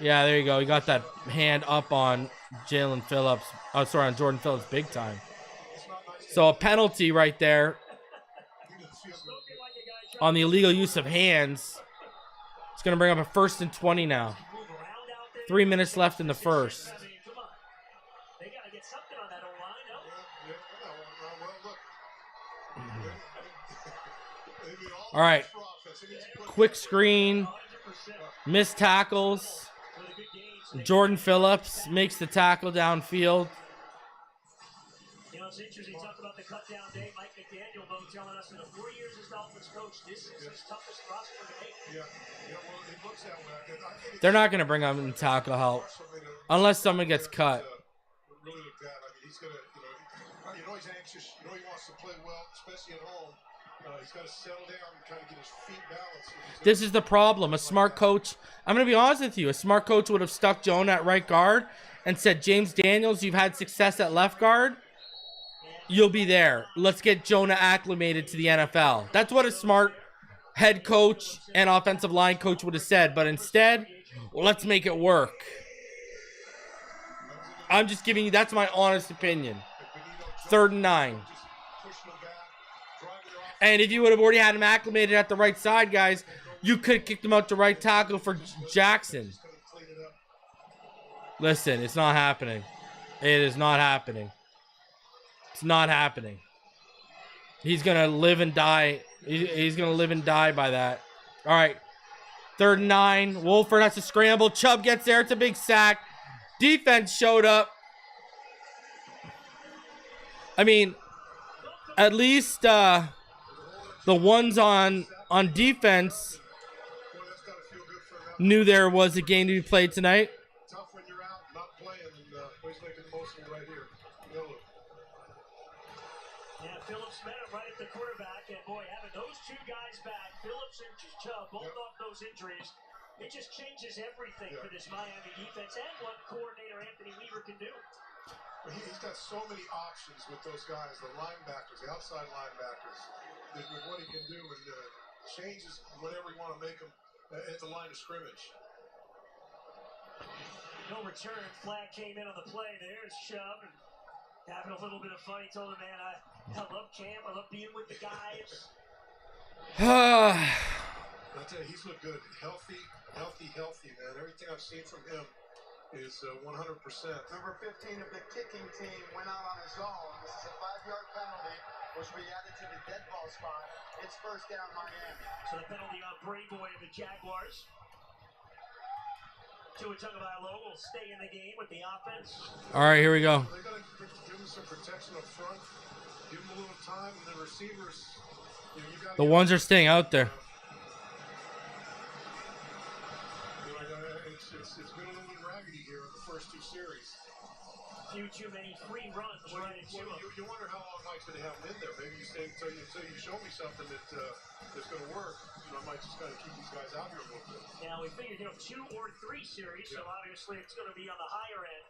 Speaker 1: Yeah, there you go. You got that hand up on Jalen Phillips. Oh, sorry, on Jordan Phillips big time. So a penalty right there on the illegal use of hands going to bring up a 1st and 20 now. 3 minutes left in the first.
Speaker 4: I mean, come on. They got to get something on that O-line, no?
Speaker 1: All right. Quick screen. Missed tackles. Jordan Phillips makes the tackle downfield.
Speaker 4: You know, it's interesting. Talk about the cut down day. Mike McDaniel, though, telling us in the 4 years as Dolphins coach, this is his toughest roster to make.
Speaker 3: Yeah, well, it looks that way. I think
Speaker 1: They're not going to bring him in tackle help unless someone gets cut.
Speaker 3: really look at. I mean, he's gonna, you know, he's anxious. You know, he wants to play well, especially at home. He's got to settle down and kind of get his feet balanced.
Speaker 1: This is the problem. A smart coach, I'm going to be honest with you, a smart coach would have stuck Jonah at right guard and said, James Daniels, you've had success at left guard. You'll be there. Let's get Jonah acclimated to the NFL. That's what a smart head coach and offensive line coach would have said. But instead, well, let's make it work. I'm just giving you, that's my honest opinion. 3rd and 9. And if you would have already had him acclimated at the right side, guys, you could have kicked him out to right tackle for Jackson. Listen, it's not happening. It is not happening. It's not happening. He's going to live and die. He's going to live and die by that. All right. 3rd and 9. Wolford has to scramble. Chubb gets there. It's a big sack. Defense showed up. I mean, at least the ones on defense knew there was a game to be played tonight.
Speaker 3: Tough when you're out, not playing, and he's making the most of it right here.
Speaker 4: Yeah, Phillips met him right at the quarterback, and boy, having those two guys back, Phillips and Chubb, both off those injuries, it just changes everything for this Miami defense and what coordinator Anthony Weaver can do.
Speaker 3: He's got so many options with those guys, the linebackers, the outside linebackers, with what he can do, and changes whatever you want to make them at the line of scrimmage.
Speaker 4: No return. Flag came in on the play. There's Chubb. And having a little bit of fun. He told him, man, I love camp. I love being with the guys.
Speaker 3: I'll tell you, he's looked good. Healthy, man. Everything I've seen from him is 100%.
Speaker 6: Number 15 of the kicking team went out on his own. This is a 5-yard penalty, which we added to the dead ball spot. It's 1st down Miami.
Speaker 4: So the penalty on Boy of the Jaguars. Tua Tagovailoa will stay in the game with the offense.
Speaker 1: All right, here we go.
Speaker 3: They got to give him some protection up front, give him a little time, and the receivers. You got
Speaker 1: The ones are staying out there.
Speaker 3: It's been a little bit raggedy here in the first 2 series.
Speaker 4: Few too many free runs right at Tua.
Speaker 3: You wonder how long Mike's going to have him in there. Maybe you say until you show me something that's going to work. I might just kind of keep these guys out here a little bit.
Speaker 4: Now we figured 2 or 3 series, so obviously it's going to be on the higher end.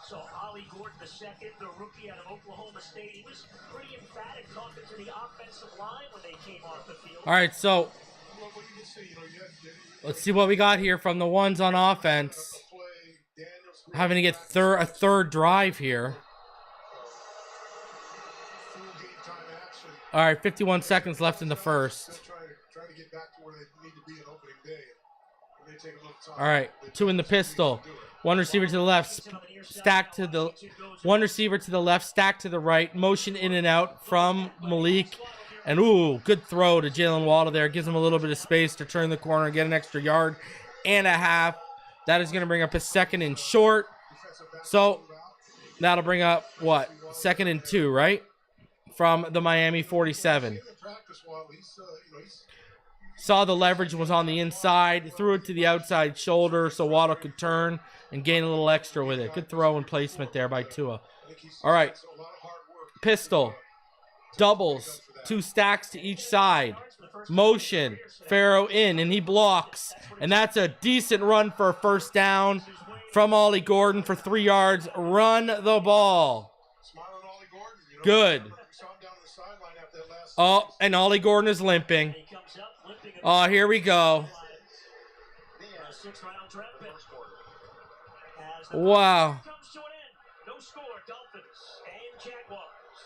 Speaker 4: So Ollie Gordon II, the rookie out of Oklahoma State, he was pretty emphatic talking to the offensive line when they came off the field.
Speaker 1: All right, so let's see what we got here from the ones on offense. Having to get a third drive here. All right, 51 seconds left in the first.
Speaker 3: Trying to get back to where they need to be in opening day. It may take a little time.
Speaker 1: All right, 2 in the pistol. One receiver to the left, stacked to the one receiver to the left, stacked to the right. Motion in and out from Malik. And ooh, good throw to Jalen Waddle there. Gives him a little bit of space to turn the corner and get an extra yard and a half. That is going to bring up a 2nd and short. So that'll bring up what? 2nd and 2, right? From the Miami 47. Saw the leverage was on the inside. Threw it to the outside shoulder so Waddle could turn and gain a little extra with it. Good throw and placement there by Tua. All right. Pistol. Doubles. 2 stacks to each side. Motion. Farrow in, and he blocks. And that's a decent run for a 1st down from Ollie Gordon for 3 yards. Run the ball. Good. Oh, and Ollie Gordon is limping. Oh, here we go. Wow.
Speaker 4: No score, Dolphins and Jaguars.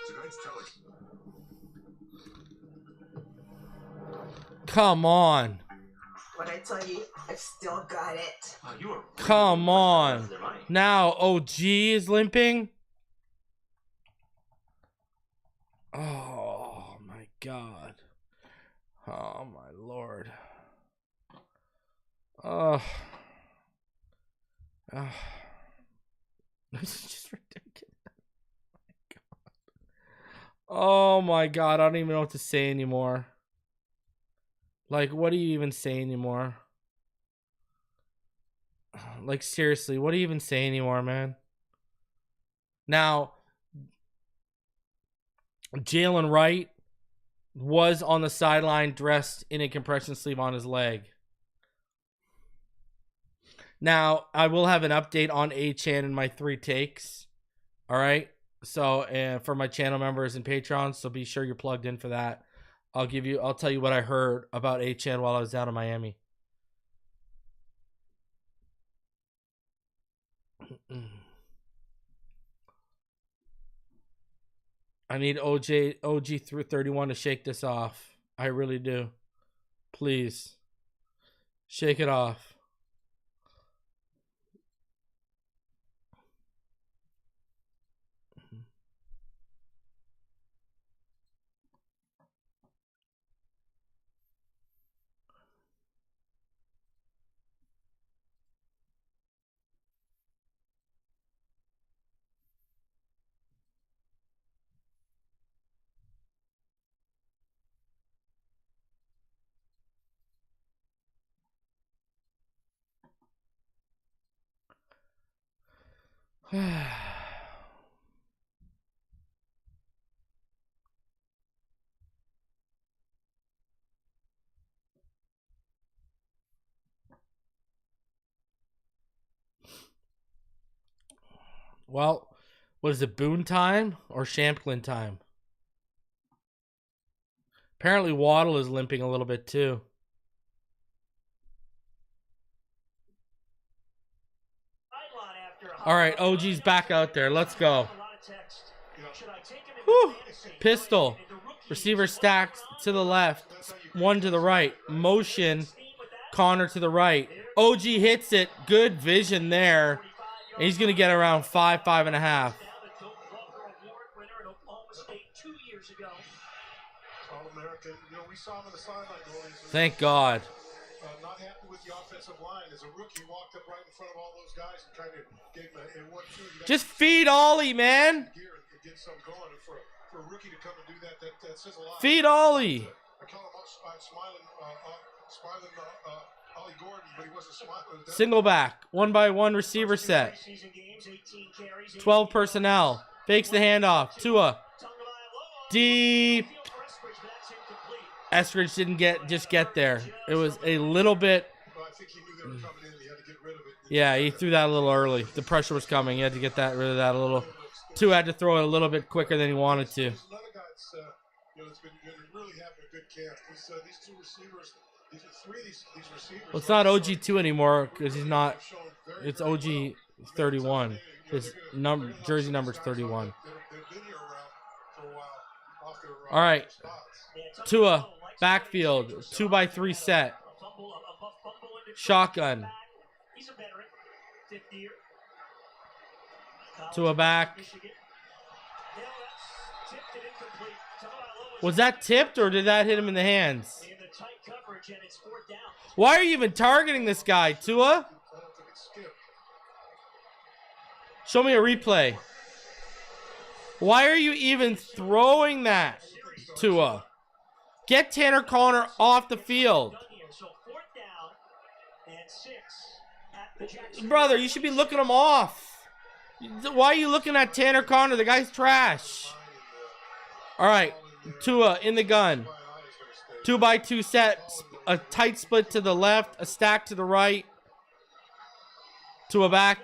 Speaker 6: Tonight's
Speaker 1: Come on.
Speaker 5: What I tell you, I've still got it.
Speaker 1: Come on. Now OG is limping. Oh my God. Oh my Lord. Oh. This is just ridiculous. Oh my God. I don't even know what to say anymore. Like, what do you even say anymore? Like, seriously, what do you even say anymore, man? Now, Jalen Wright was on the sideline dressed in a compression sleeve on his leg. Now, I will have an update on Achane and my 3 takes. All right? So, for my channel members and patrons, so be sure you're plugged in for that. I'll tell you what I heard about Achane while I was down in Miami. I need OG through 31 to shake this off. I really do. Please. Shake it off. Well, what is it, Boone time or Champlin time? Apparently Waddle is limping a little bit too. All right, OG's back out there. Let's go. Whew. Pistol. Receiver stacked to the left. One to the right. Motion. Connor to the right. OG hits it. Good vision there. And he's going to get around 5.5.
Speaker 3: All-American. You know, we saw him on the sideline.
Speaker 1: Thank God.
Speaker 3: Not happy with the offensive line. As a rookie, walked up right in front of all those guys and tried to give him a 1-2.
Speaker 1: Just feed Ollie, man.
Speaker 3: Get something going. And for a rookie to come and do that, that says a lot.
Speaker 1: Feed Ollie.
Speaker 3: I call him smiling Ollie Gordon, but he wasn't smiling.
Speaker 1: Single back. 1-by-1 receiver set. 12 personnel. Fakes the handoff. Tua. Deep. Eskridge didn't get there. It was a little bit. Yeah, he threw that a little early. The pressure was coming. He had to get rid of that a little. Tua had to throw it a little bit quicker than he wanted to.
Speaker 3: Another guy that's been really having a good camp. These 2 receivers, these receivers.
Speaker 1: Well, it's not OG2 anymore because he's not. It's OG 31. His jersey number is 31. All right, Tua, backfield, 2-by-3 set. Shotgun. Tua back. Was that tipped or did that hit him in the hands? Why are you even targeting this guy, Tua? Show me a replay. Why are you even throwing that, Tua? Get Tanner Connor off the field. Brother, you should be looking him off. Why are you looking at Tanner Connor? The guy's trash. All right, Tua in the gun. 2-by-2 set. A tight split to the left. A stack to the right. Tua back.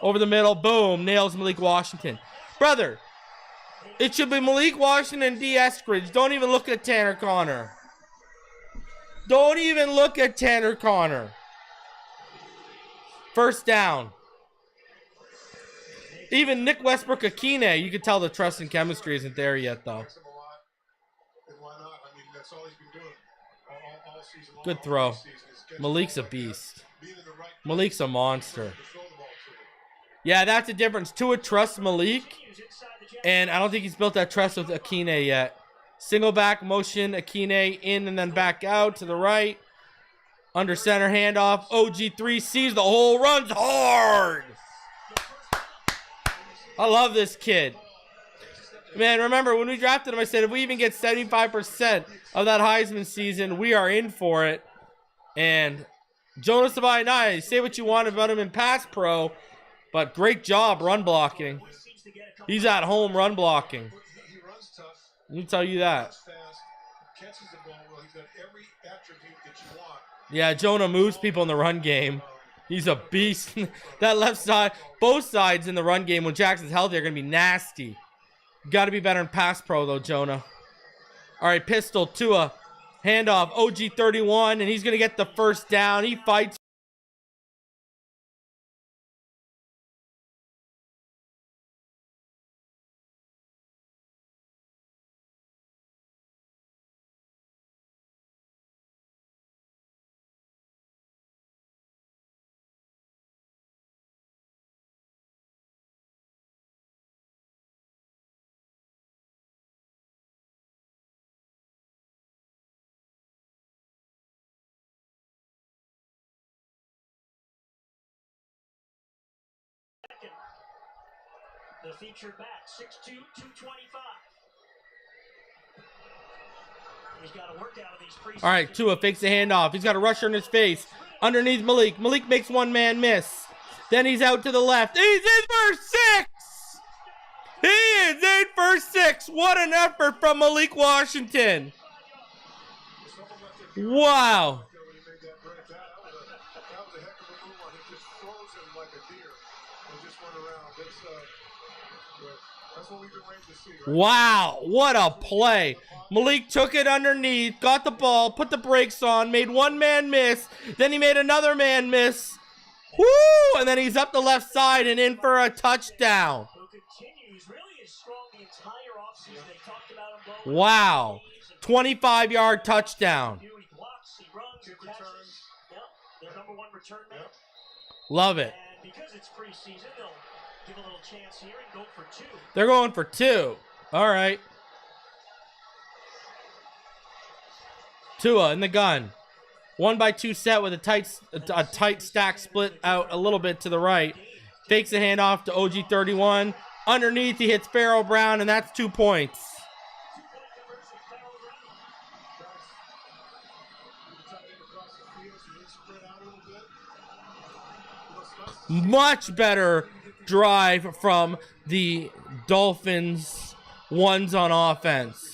Speaker 1: Over the middle. Boom. Nails Malik Washington. Brother, it should be Malik Washington and D. Eskridge. Don't even look at Tanner Connor. Don't even look at Tanner Connor. First down. Even Nick Westbrook-Akine, you could tell the trust and chemistry isn't there yet, though.
Speaker 3: And why not? I mean, that's all he's been doing season long.
Speaker 1: Good throw.
Speaker 3: Preseason is catching
Speaker 1: Malik's
Speaker 3: the
Speaker 1: a
Speaker 3: ball like that,
Speaker 1: beast.
Speaker 3: being in the right
Speaker 1: Malik's a
Speaker 3: place
Speaker 1: monster.
Speaker 3: to throw the ball to them.
Speaker 1: Yeah, that's the difference. Tua trusts Malik, and I don't think he's built that trust with Akine yet. Single back motion, Akine in and then back out to the right. Under center handoff. OG3 sees the hole, runs hard. I love this kid. Man, remember when we drafted him, I said if we even get 75% of that Heisman season, we are in for it. And Jonas Savai, say what you want about him in pass pro, but great job run blocking. He's at home run blocking.
Speaker 3: He runs tough,
Speaker 1: Let me tell you that.
Speaker 3: runs fast, catches the ball well. He's got every attribute that you want.
Speaker 1: Yeah, Jonah moves people in the run game. He's a beast. That left side, both sides in the run game when Jackson's healthy are going to be nasty. Got to be better in pass pro, though, Jonah. All right, pistol, Tua. Handoff, OG31, and he's going to get the first down. He fights.
Speaker 4: The featured back, 6'2", 225. He's got to work out of these preseason.
Speaker 1: All right, Tua fakes the handoff. He's got a rusher in his face. Underneath Malik. Malik makes one man miss. Then he's out to the left. He's in for 6. He is in for 6. What an effort from Malik Washington. Wow.
Speaker 3: When he made that break, that was a heck of a move on him. Just froze him like a deer and just went around. That's what we've been waiting to see, right?
Speaker 1: Wow, what a play. Malik took it underneath, got the ball, put the brakes on, made one man miss, then he made another man miss. Woo! And then he's up the left side and in for a touchdown.
Speaker 4: Who continues really is strong the entire offseason. They talked about him both.
Speaker 1: Wow. 25-yard touchdown.
Speaker 4: He blocks, he runs, he catches. Yep, their number one return man.
Speaker 1: Love it.
Speaker 4: And because it's preseason, they'll give a little chance here and go for 2.
Speaker 1: They're going for 2. All right. Tua in the gun. 1-by-2 set with a tight stack split out a little bit to the right. Fakes the handoff to OG31. Underneath, he hits Pharaoh Brown, and that's 2 points. Much better drive from the Dolphins ones on offense.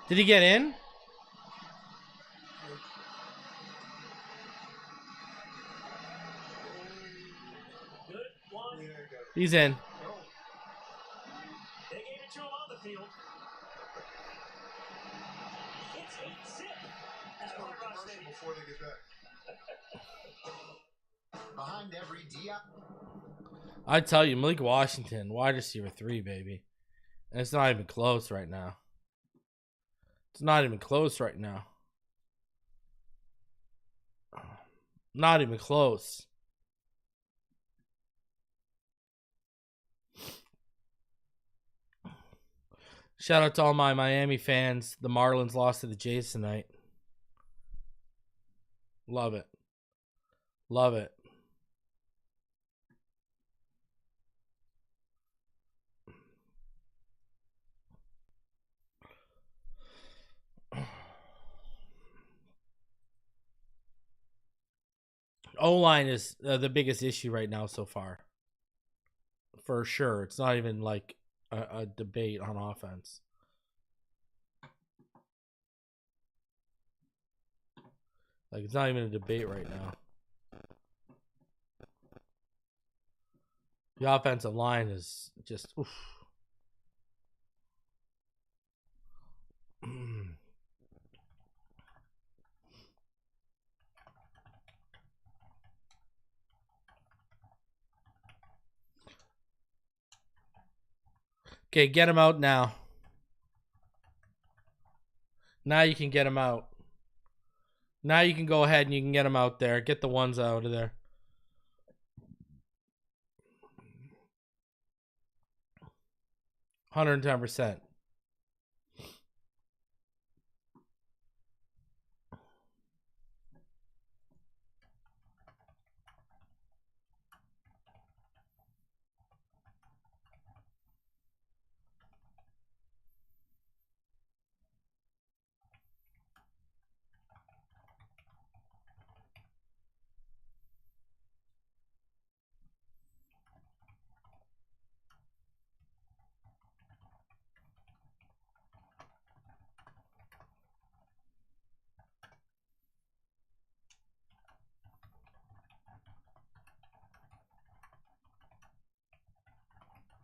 Speaker 1: Did he get in? He's in.
Speaker 4: They gave it to him on the field. It's 8-zip. As part of our stadium.
Speaker 3: Before they get back.
Speaker 6: Behind every DI.
Speaker 1: I tell you, Malik Washington, wide receiver 3, baby. And it's not even close right now. It's not even close right now. Not even close. Shout out to all my Miami fans. The Marlins lost to the Jays tonight. Love it. Love it. O-line is the biggest issue right now so far. For sure. It's not even like a debate on offense. Like, it's not even a debate right now. The offensive line is just, oof. Okay, get him out now. Now you can get him out. Now you can go ahead and you can get him out there. Get the ones out of there. $110%.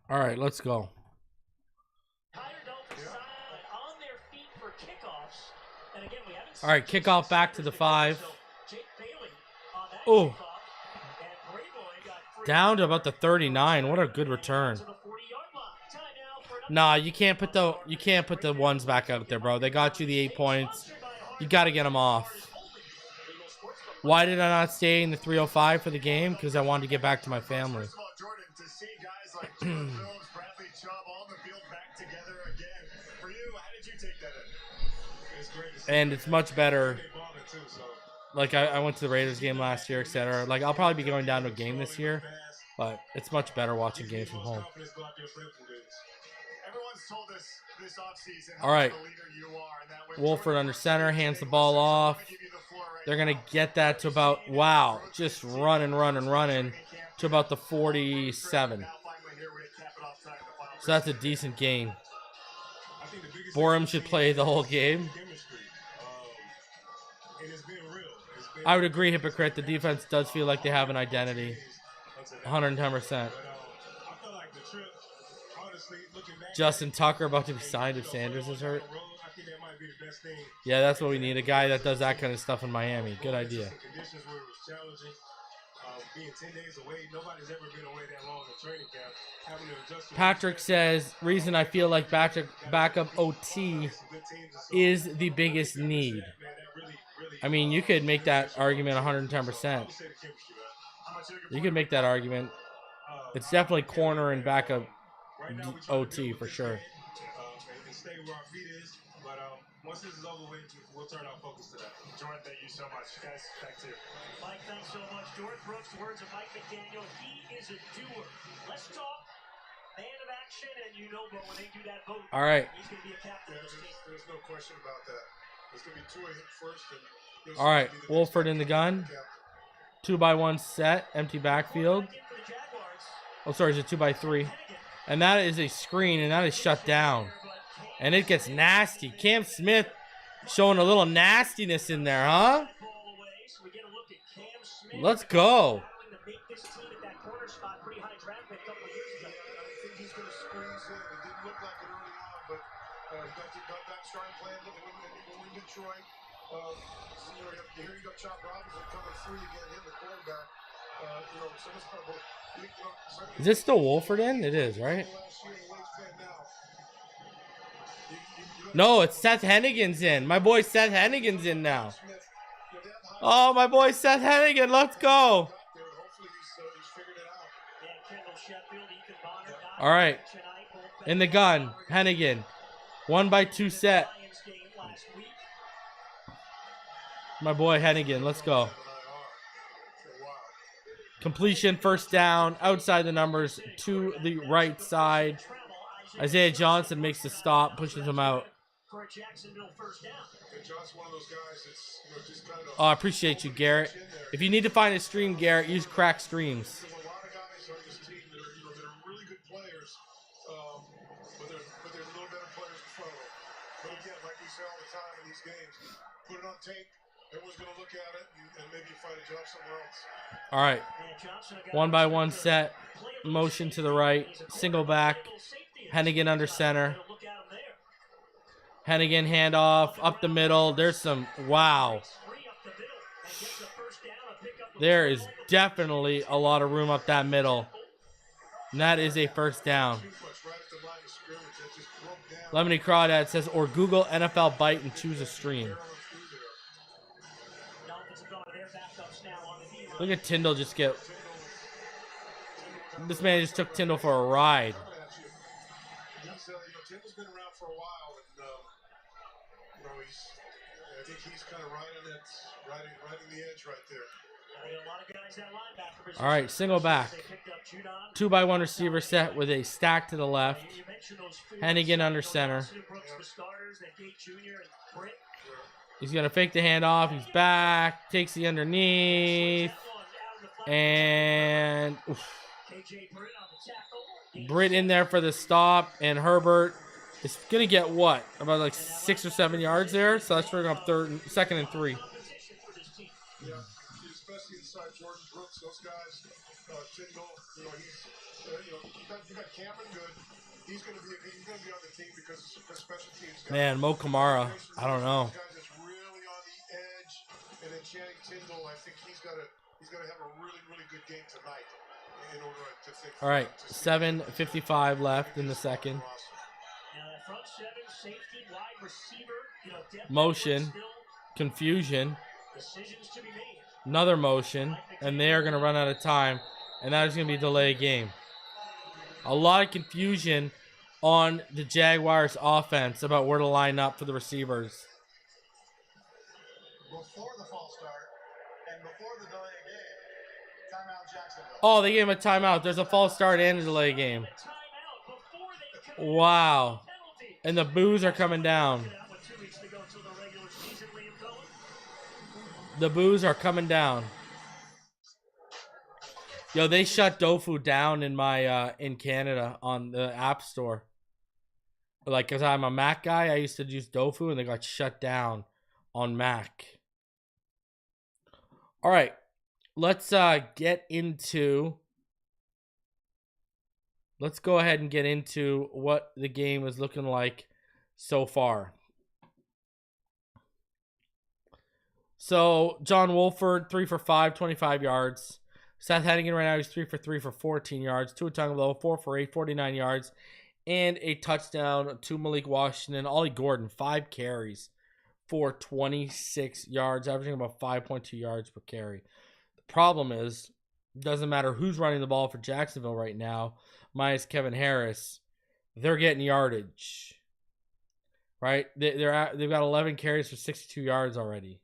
Speaker 1: All right, let's go. All right, kickoff back to the 5. Oh, down to about the 39. What a good return. Nah, you can't put the ones back out there, bro. They got you the 8 points. You got to get them off. Why did I not stay in the 305 for the game? Because I wanted to get back to my family. And it's much better. Like, I went to the Raiders game last year, etc. Like, I'll probably be going down to a game this year, but it's much better watching games from home. All right. Wolford under center, hands the ball off. They're going to get that to about, wow, just running to about the 47. So that's a decent gain. Borum should play the whole game. I would agree, Hypocrite. The defense does feel like they have an identity. 110%. Justin Tucker about to be signed if Sanders is hurt. Yeah, that's what we need. A guy that does that kind of stuff in Miami. Good idea. Patrick says, reason I feel like backup OT is the biggest need. I mean, you could make that argument 110%. You could make that argument. It's definitely corner and backup OT for sure.
Speaker 3: Once this is over with, we'll turn our focus to that. Jordan, thank you so much. Guys, back to you.
Speaker 4: Mike, thanks so much. Jordan Brooks, words of Mike McDaniel. He is a doer. Let's talk man of action, and you know, but when they do that vote,
Speaker 1: all right.
Speaker 4: He's going to be a captain of this team.
Speaker 3: There's no question about that. There's going to be 2 hit first. And
Speaker 1: all right, Wolford in the gun. 2x1 set, empty backfield. Oh, sorry, it's a 2x3. And that is a screen, and that is shut down. And it gets nasty. Cam Smith showing a little nastiness in there, huh? Let's go. Is this still Wolford in? It is, right? No, it's Seth Hennigan's in. My boy Seth Hennigan's in now. Oh, my boy Seth Hennigan. Let's go. All right. In the gun. Hennigan. 1x2 set. My boy Hennigan. Let's go. Completion, first down. Outside the numbers to the right side. Isaiah Johnson makes the stop. Pushes him out.
Speaker 4: For a Jacksonville first down.
Speaker 1: Oh, I appreciate you, Garrett. If you need to find a stream, Garrett, use Crack Streams.
Speaker 3: There's a lot of guys on this team that are really good players, but there's a little better players in front of them. But again, like we say all the time in these games, put it on tape. Everyone's going to look at it and maybe find a job somewhere else.
Speaker 1: All right. 1x1 set. Motion to the right. Single back. Hennigan under center. Hennigan handoff up the middle. There's some, wow. There is definitely a lot of room up that middle. And that is a first down. Lemony Crawdad says, or Google NFL Bite and choose a stream. Look at Tyndall just get... This man just took Tyndall for a ride.
Speaker 3: Tyndall's been around for a while, and I think he's kind of riding the edge right there.
Speaker 1: All right, single back. 2x1 receiver set with a stack to the left. Hennigan under center. He's going to fake the handoff. He's back. Takes the underneath. And Britt in there for the stop. And Herbert is going to get what? About like 6 or 7 yards there. So that's bringing up second and 3.
Speaker 3: Yeah, especially inside Jordan Brooks, those guys, Tyndall, you got Cameron Good. He's gonna be on the team because of the special teams guys.
Speaker 1: Man, Mo Kamara, I don't know.
Speaker 3: Guys that's really on the edge, and then Channing Tyndall, I think he's gotta have a really good game tonight in order to think.
Speaker 1: All right, 7:55 left in the second. Motion, confusion. Another motion, and they are going to run out of time, and that is going to be a delayed game. A lot of confusion on the Jaguars offense about where to line up for the receivers.
Speaker 6: Before the false start and before the delay game, timeout Jacksonville.
Speaker 1: Oh, they gave him a timeout. There's a false start and a delay game. Wow. And the boos are coming down. The boos are coming down. Yo, they shut Dofu down in my in Canada on the App Store. Like, cause I'm a Mac guy, I used to use Dofu, and they got shut down on Mac. All right, let's get into. Let's go ahead and get into what the game is looking like so far. So, John Wolford, 3 for 5, 25 yards. Seth Hennigan right now, he's 3 for 3 for 14 yards. Tua Tagovailoa, 4 for 8, 49 yards. And a touchdown to Malik Washington. Ollie Gordon, 5 carries for 26 yards, averaging about 5.2 yards per carry. The problem is, it doesn't matter who's running the ball for Jacksonville right now, minus Kevin Harris, they're getting yardage. Right? They've got 11 carries for 62 yards already.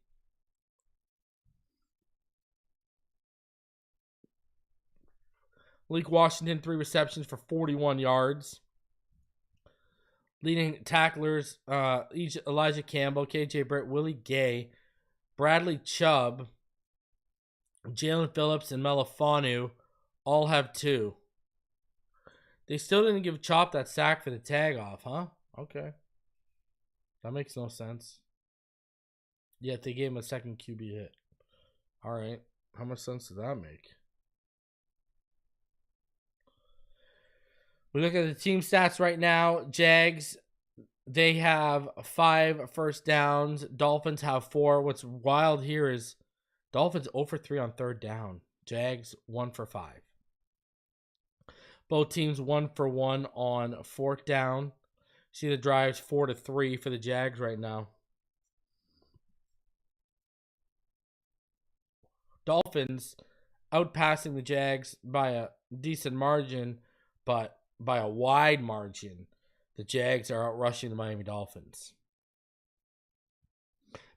Speaker 1: Malik Washington, 3 receptions for 41 yards. Leading tacklers, Elijah Campbell, KJ Britt, Willie Gay, Bradley Chubb, Jalen Phillips, and Melifanu all have 2. They still didn't give Chop that sack for the tag off, huh? Okay. That makes no sense. Yet they gave him a second QB hit. All right. How much sense does that make? We look at the team stats right now. Jags, they have 5 first downs. Dolphins have 4. What's wild here is Dolphins 0 for 3 on third down. Jags 1 for 5. Both teams 1 for 1 on fourth down. See the drives 4-3 for the Jags right now. Dolphins outpassing the Jags by a decent margin, but by a wide margin, the Jags are outrushing the Miami Dolphins.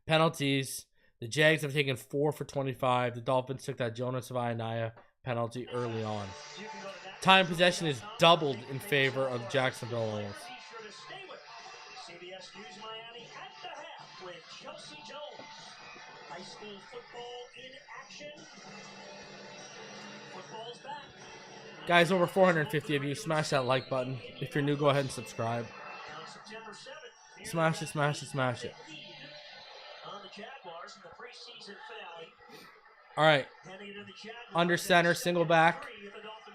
Speaker 1: Penalties, the Jags have taken 4 for 25. The Dolphins took that Jonas Vainaya penalty early on. Time possession is doubled in favor of Jacksonville Royals.
Speaker 4: CBS News Miami at the half with Chelsea Jones. High school football in action. Football's back.
Speaker 1: Guys, over 450 of you, smash that like button. If you're new, go ahead and subscribe. Smash it, smash it, smash it.
Speaker 4: On the Jaguars in the preseason finale.
Speaker 1: All right. Under center, single back.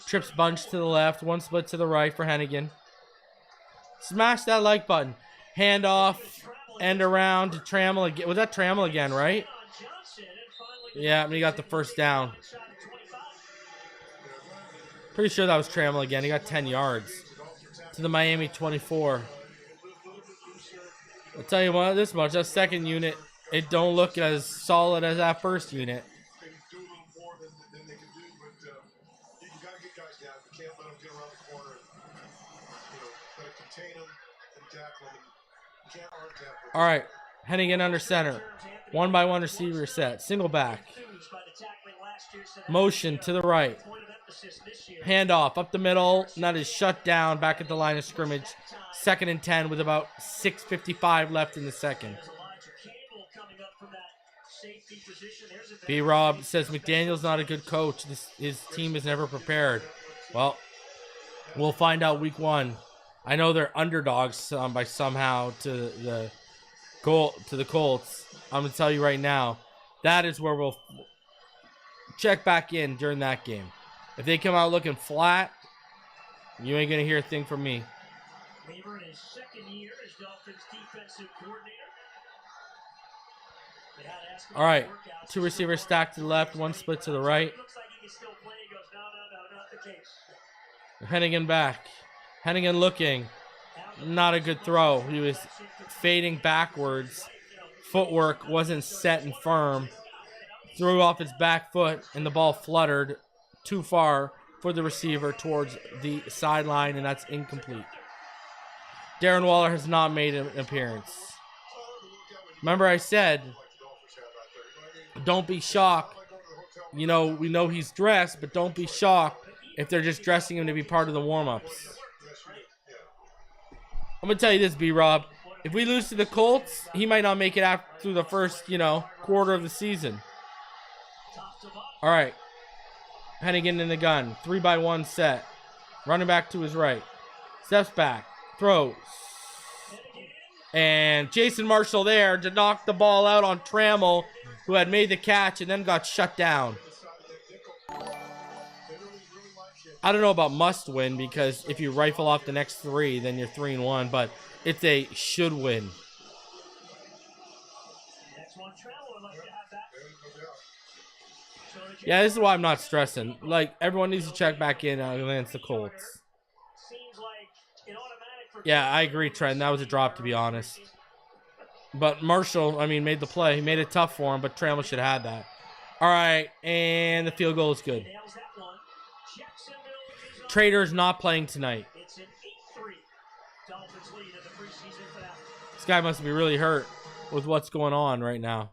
Speaker 1: Trips bunch to the left. One split to the right for Hennigan. Smash that like button. Hand off. End around to Trammell again. Was that Trammell again, right? Yeah, and he got the first down. Pretty sure that was Trammell again. He got 10 yards. To the Miami 24. I'll tell you what, this much, that second unit, it don't look as solid as that first unit.
Speaker 3: Maybe do a little more than they can do, but you got to get guys down. You can't let them get around the corner. Got to contain them and tackle them. You can't arm tackle.
Speaker 1: All right, heading in under center. 1-by-1 receiver set. Single back. Motion to the right. Handoff up the middle. And that is shut down back at the line of scrimmage. 2nd and 10 with about 6:55 left in the second. B-Rob says McDaniel's not a good coach. His team is never prepared. Well, we'll find out week 1. I know they're underdogs by somehow to the Colts. I'm going to tell you right now, that is where we'll check back in during that game. If they come out looking flat, you ain't going to hear a thing from me.
Speaker 4: Weaver in his 2nd year as Dolphins defensive coordinator.
Speaker 1: All right, 2 receivers stacked to the left, 1 split to the right. Hennigan back. Hennigan looking. Not a good throw. He was fading backwards. Footwork wasn't set and firm. Threw off his back foot, and the ball fluttered too far for the receiver towards the sideline, and that's incomplete. Darren Waller has not made an appearance. Remember I said, don't be shocked. We know he's dressed, but don't be shocked if they're just dressing him to be part of the warm-ups. I'm going to tell you this, B-Rob. If we lose to the Colts, he might not make it after through the first, quarter of the season. All right. Hennigan in the gun. 3-by-1 set. Running back to his right. Steps back. Throws. And Jason Marshall there to knock the ball out on Trammell, who had made the catch and then got shut down. I don't know about must win, because if you rifle off the next 3, then you're 3-1, but it's a should win. Yeah, this is why I'm not stressing. Like, everyone needs to check back in against the Colts. Yeah, I agree, Trent. That was a drop, to be honest. But Marshall, made the play. He made it tough for him, but Trammell should have had that. All right, and the field goal is good. Trader's not playing tonight. This guy must be really hurt with what's going on right now.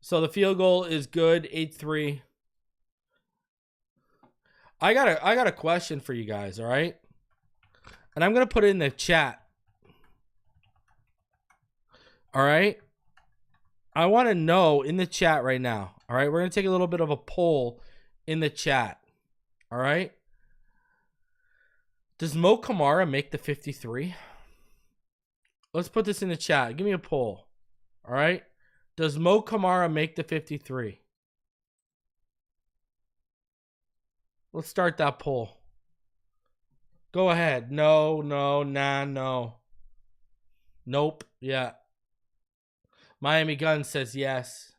Speaker 1: So the field goal is good, 8-3. I got a question for you guys, all right? And I'm going to put it in the chat. All right? I want to know in the chat right now. All right? We're going to take a little bit of a poll in the chat. All right? Does Mo Kamara make the 53? Let's put this in the chat. Give me a poll. All right? Does Mo Kamara make the 53? Let's start that poll. Go ahead. No, no, nah, no. Nope. Yeah. Miami Gun says yes.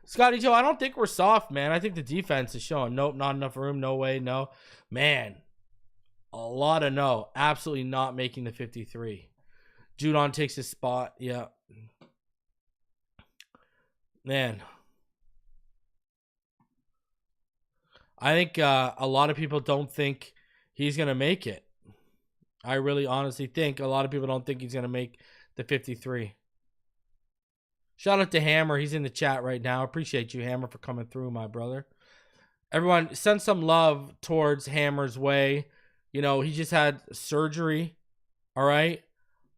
Speaker 1: Scotty Joe, I don't think we're soft, man. I think the defense is showing. Nope, not enough room. No way, no. Man, a lot of no. Absolutely not making the 53. Judon takes his spot. Yeah. Man. I think a lot of people don't think he's going to make it. I really honestly think a lot of people don't think he's going to make the 53. Shout out to Hammer. He's in the chat right now. Appreciate you, Hammer, for coming through, my brother. Everyone, send some love towards Hammer's way. You know, he just had surgery. All right.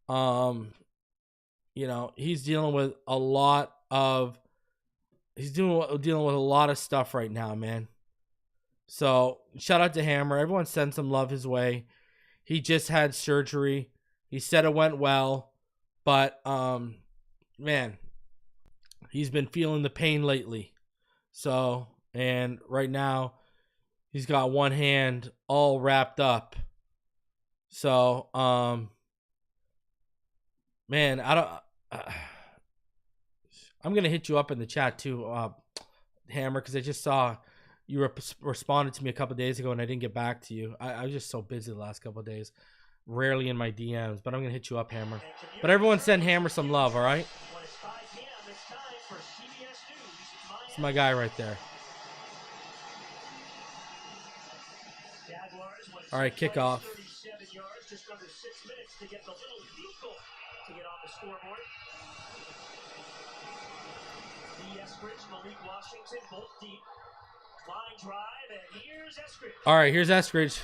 Speaker 1: You know, he's dealing with a lot of dealing with a lot of stuff right now, man. So shout out to Hammer. Everyone send some love his way. He just had surgery. He said it went well, but man, he's been feeling the pain lately. So, and right now he's got one hand all wrapped up. So, man, I'm going to hit you up in the chat too, Hammer, because I just saw you responded to me a couple days ago and I didn't get back to you. I was just so busy the last couple of days. rarely in my DMs, but I'm going to hit you up, Hammer. But everyone send Hammer some love, all right?
Speaker 4: When it's 5 p.m., it's time for CBS News.
Speaker 1: It's my guy right there.
Speaker 4: Jaguars went
Speaker 1: All right, kickoff.
Speaker 4: 37 yards, just under 6 minutes to get the little field goal to get on the scoreboard. Eskridge, Malik Washington, both deep. Line drive, and here's Eskridge.
Speaker 1: All right, here's Eskridge.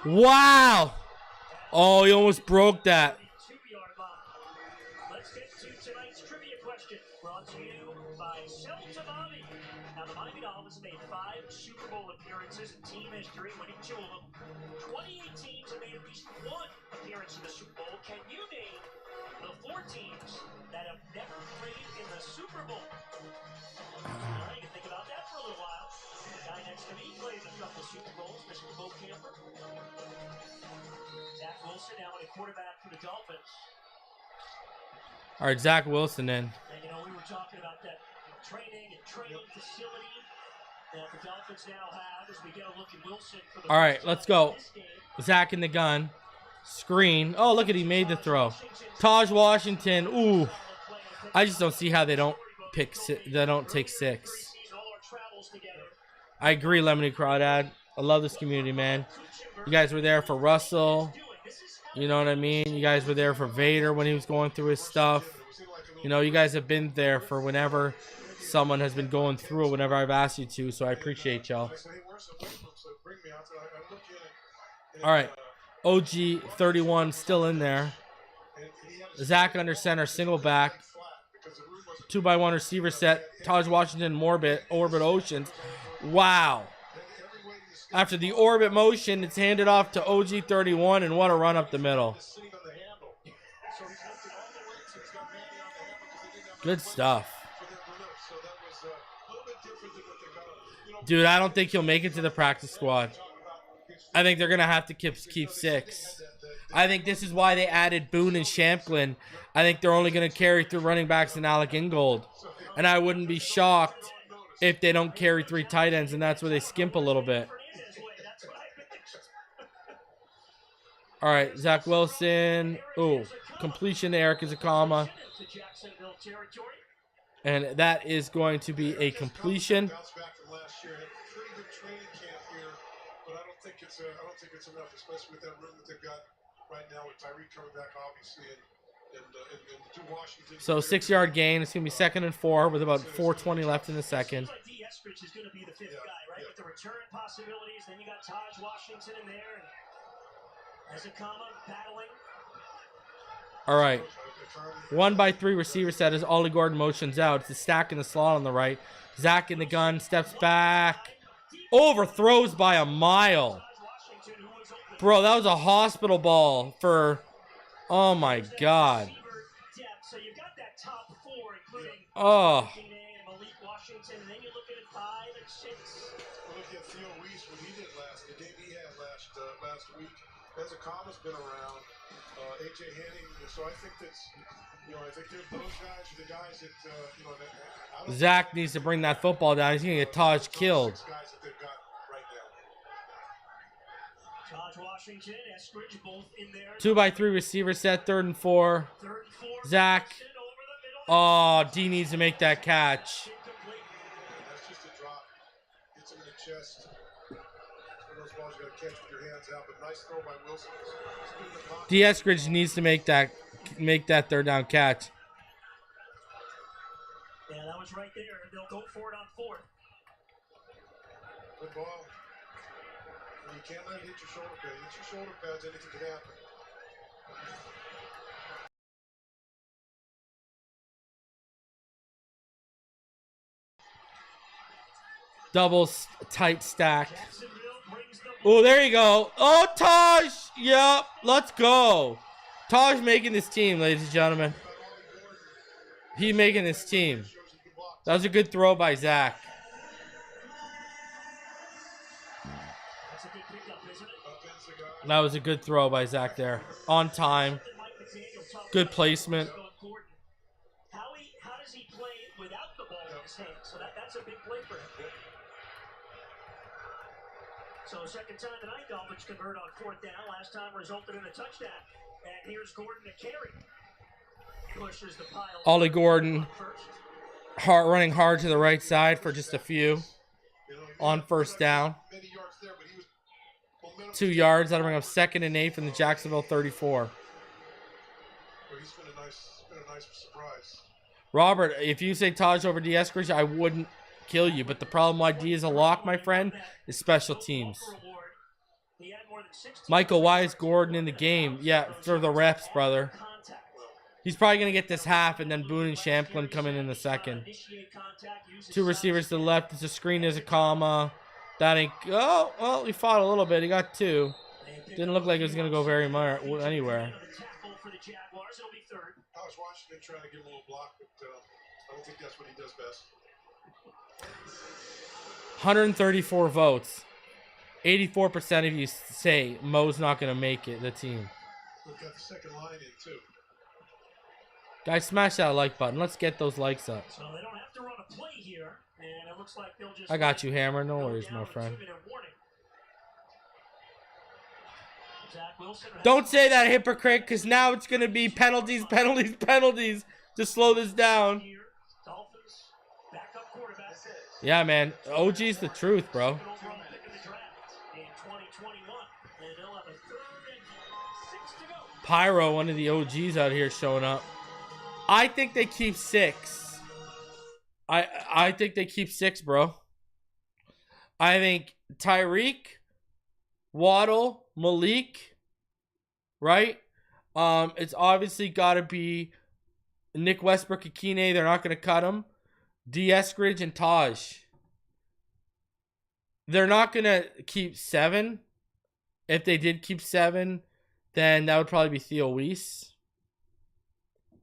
Speaker 1: Wow. Oh, he almost broke that.
Speaker 4: 2-yard line. Let's get to tonight's trivia question, brought to you by Solidify. Now, the Miami Dolphins made 5 Super Bowl appearances in team history, winning 2 of them. 28 teams have made at least 1 appearance in the Super Bowl. Can you name the 4 teams that have never played in the Super Bowl? All right, you can think about that for a little while. The guy next to me played in a couple of Super Bowls, Mr. Bo Camper. Zach Wilson now in a quarterback for the Dolphins.
Speaker 1: All right, Zach Wilson then.
Speaker 4: And you know, we were talking about that training facility that the Dolphins now have as we get a look at Wilson for the
Speaker 1: All right, let's go.
Speaker 4: this game.
Speaker 1: Zach in the gun. Screen. Oh, look at he made the throw. Taj Washington. Ooh. I just don't see how they don't pick. They don't take 6. I agree, Lemony Crawdad. I love this community, man. You guys were there for Russell. You know what I mean? You guys were there for Vader when he was going through his stuff. You know, you guys have been there for whenever someone has been going through it, whenever I've asked you to, so I appreciate y'all. All right. OG 31 still in there. Zach under center, single back. 2x1 receiver set. Taj Washington, orbit Oceans. Wow. After the orbit motion, it's handed off to OG 31, and what a run up the middle. Good stuff. Dude, I don't think he'll make it to the practice squad. I think they're going to have to keep 6. I think this is why they added Boone and Shamplin. I think they're only going to carry 3 running backs and Alec Ingold. And I wouldn't be shocked if they don't carry 3 tight ends, and that's where they skimp a little bit. All right, Zach Wilson. Ooh, completion to Eric Izakama. And that is going to be a completion.
Speaker 3: I don't think it's enough, especially with that room that they've got right now with Tyreek coming back, obviously, and 2 Washington.
Speaker 1: So 6-yard gain. It's gonna be 2nd and 4 with about 4:20 left in the second.
Speaker 4: Eskridge is going to be the 5th guy, right? With the return possibilities, then you got Taj Washington in there, and Ezekama battling.
Speaker 1: All right. 1x3 receiver set as Ollie Gordon motions out. It's a stack in the slot on the right. Zach in the gun, steps back. Overthrows by a mile. Bro, that was a hospital ball for... Oh, my God. Oh.
Speaker 3: Ezekama's been around. AJ Henning. So I think that's... You know, I think those guys are the guys that, you know,
Speaker 1: Zach needs to bring that football down. He's going to get Taj killed.
Speaker 3: Guys that they've got right now.
Speaker 4: Taj Washington, Eskridge, both in there.
Speaker 1: 2x3 receiver set, 3rd and 4. Zach. Oh, D needs to make that catch.
Speaker 3: That's just a drop. Gets him in the chest. One of those balls you got to catch with your hands out, but nice throw by Wilson.
Speaker 1: D. Eskridge needs to make that 3rd down catch.
Speaker 4: Yeah, that was right there. They'll go for it on 4th.
Speaker 3: Good ball. You can't let it hit your shoulder pad. Hit your shoulder pads, anything can happen.
Speaker 1: Double tight stack. Oh, there you go. Oh, Taj. Yep. Let's go. Taj making this team, ladies and gentlemen. He making this team. That was a good throw by Zach. That was a good throw by Zach there. On time. Good placement.
Speaker 4: How does he play without the ball in his hand? So that's a big play for him. So second time tonight, Dolphins convert on fourth down. Last time resulted in a touchdown. And here's Gordon to carry. Pushes the pile.
Speaker 1: Ollie Gordon running hard to the right side for just a few on first down. 2 yards. That'll bring up 2nd and 8 from the Jacksonville 34.
Speaker 3: He's been a nice surprise.
Speaker 1: Robert, if you say Taj over D. Eskridge, I wouldn't kill you. But the problem why D is a lock, my friend, is special teams. Michael, why is Gordon in the game? Yeah, for the reps, brother. He's probably going to get this half, and then Boone and Champlin come in the second. 2 receivers to the left. It's a screen. There's a comma. That ain't... Oh, well, he fought a little bit. He got 2. Didn't look like it was going to go very much anywhere.
Speaker 3: I was watching him trying to give him a little block, but I don't think that's what he does best.
Speaker 1: 134 votes. 84% of you say Mo's not going to make it, the team.
Speaker 3: We've got the second line in, too.
Speaker 1: Guys, smash that like button. Let's get those likes up.
Speaker 4: So they don't have to run a play here, and it looks like they'll just
Speaker 1: I got you, Hammer. No worries, my friend. Don't say that, hypocrite, because now it's going to be penalties, penalties, penalties to slow this down. Yeah, man. OG's the truth, bro. Pyro, one of the OGs out here showing up. I think they keep 6. I think they keep 6, bro. I think Tyreek, Waddle, Malik, right? It's obviously got to be Nick Westbrook, Akine. They're not going to cut him. D. Eskridge and Taj. They're not going to keep 7. If they did keep 7, then that would probably be Theo Weiss.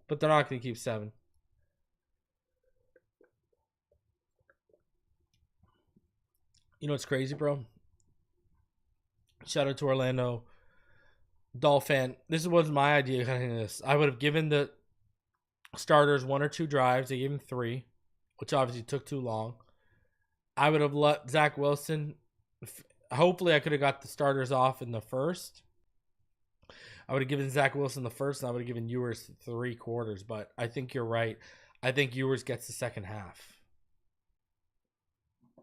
Speaker 1: But they're not going to keep 7. You know what's crazy, bro? Shout out to Orlando Dolphin. This was my idea kind of this. I would have given the starters 1 or 2 drives. They gave him 3, which obviously took too long. I would have let Zach Wilson. Hopefully, I could have got the starters off in the first. I would have given Zach Wilson the first, and I would have given Ewers 3 quarters. But I think you're right. I think Ewers gets the second half.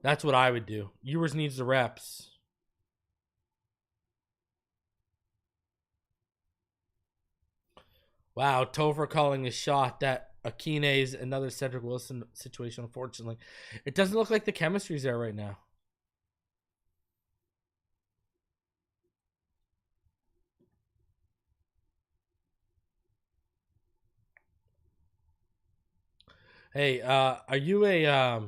Speaker 1: That's what I would do. Ewers needs the reps. Wow, Topher calling a shot that Akine's another Cedric Wilson situation, unfortunately. It doesn't look like the chemistry's there right now. Hey, are you a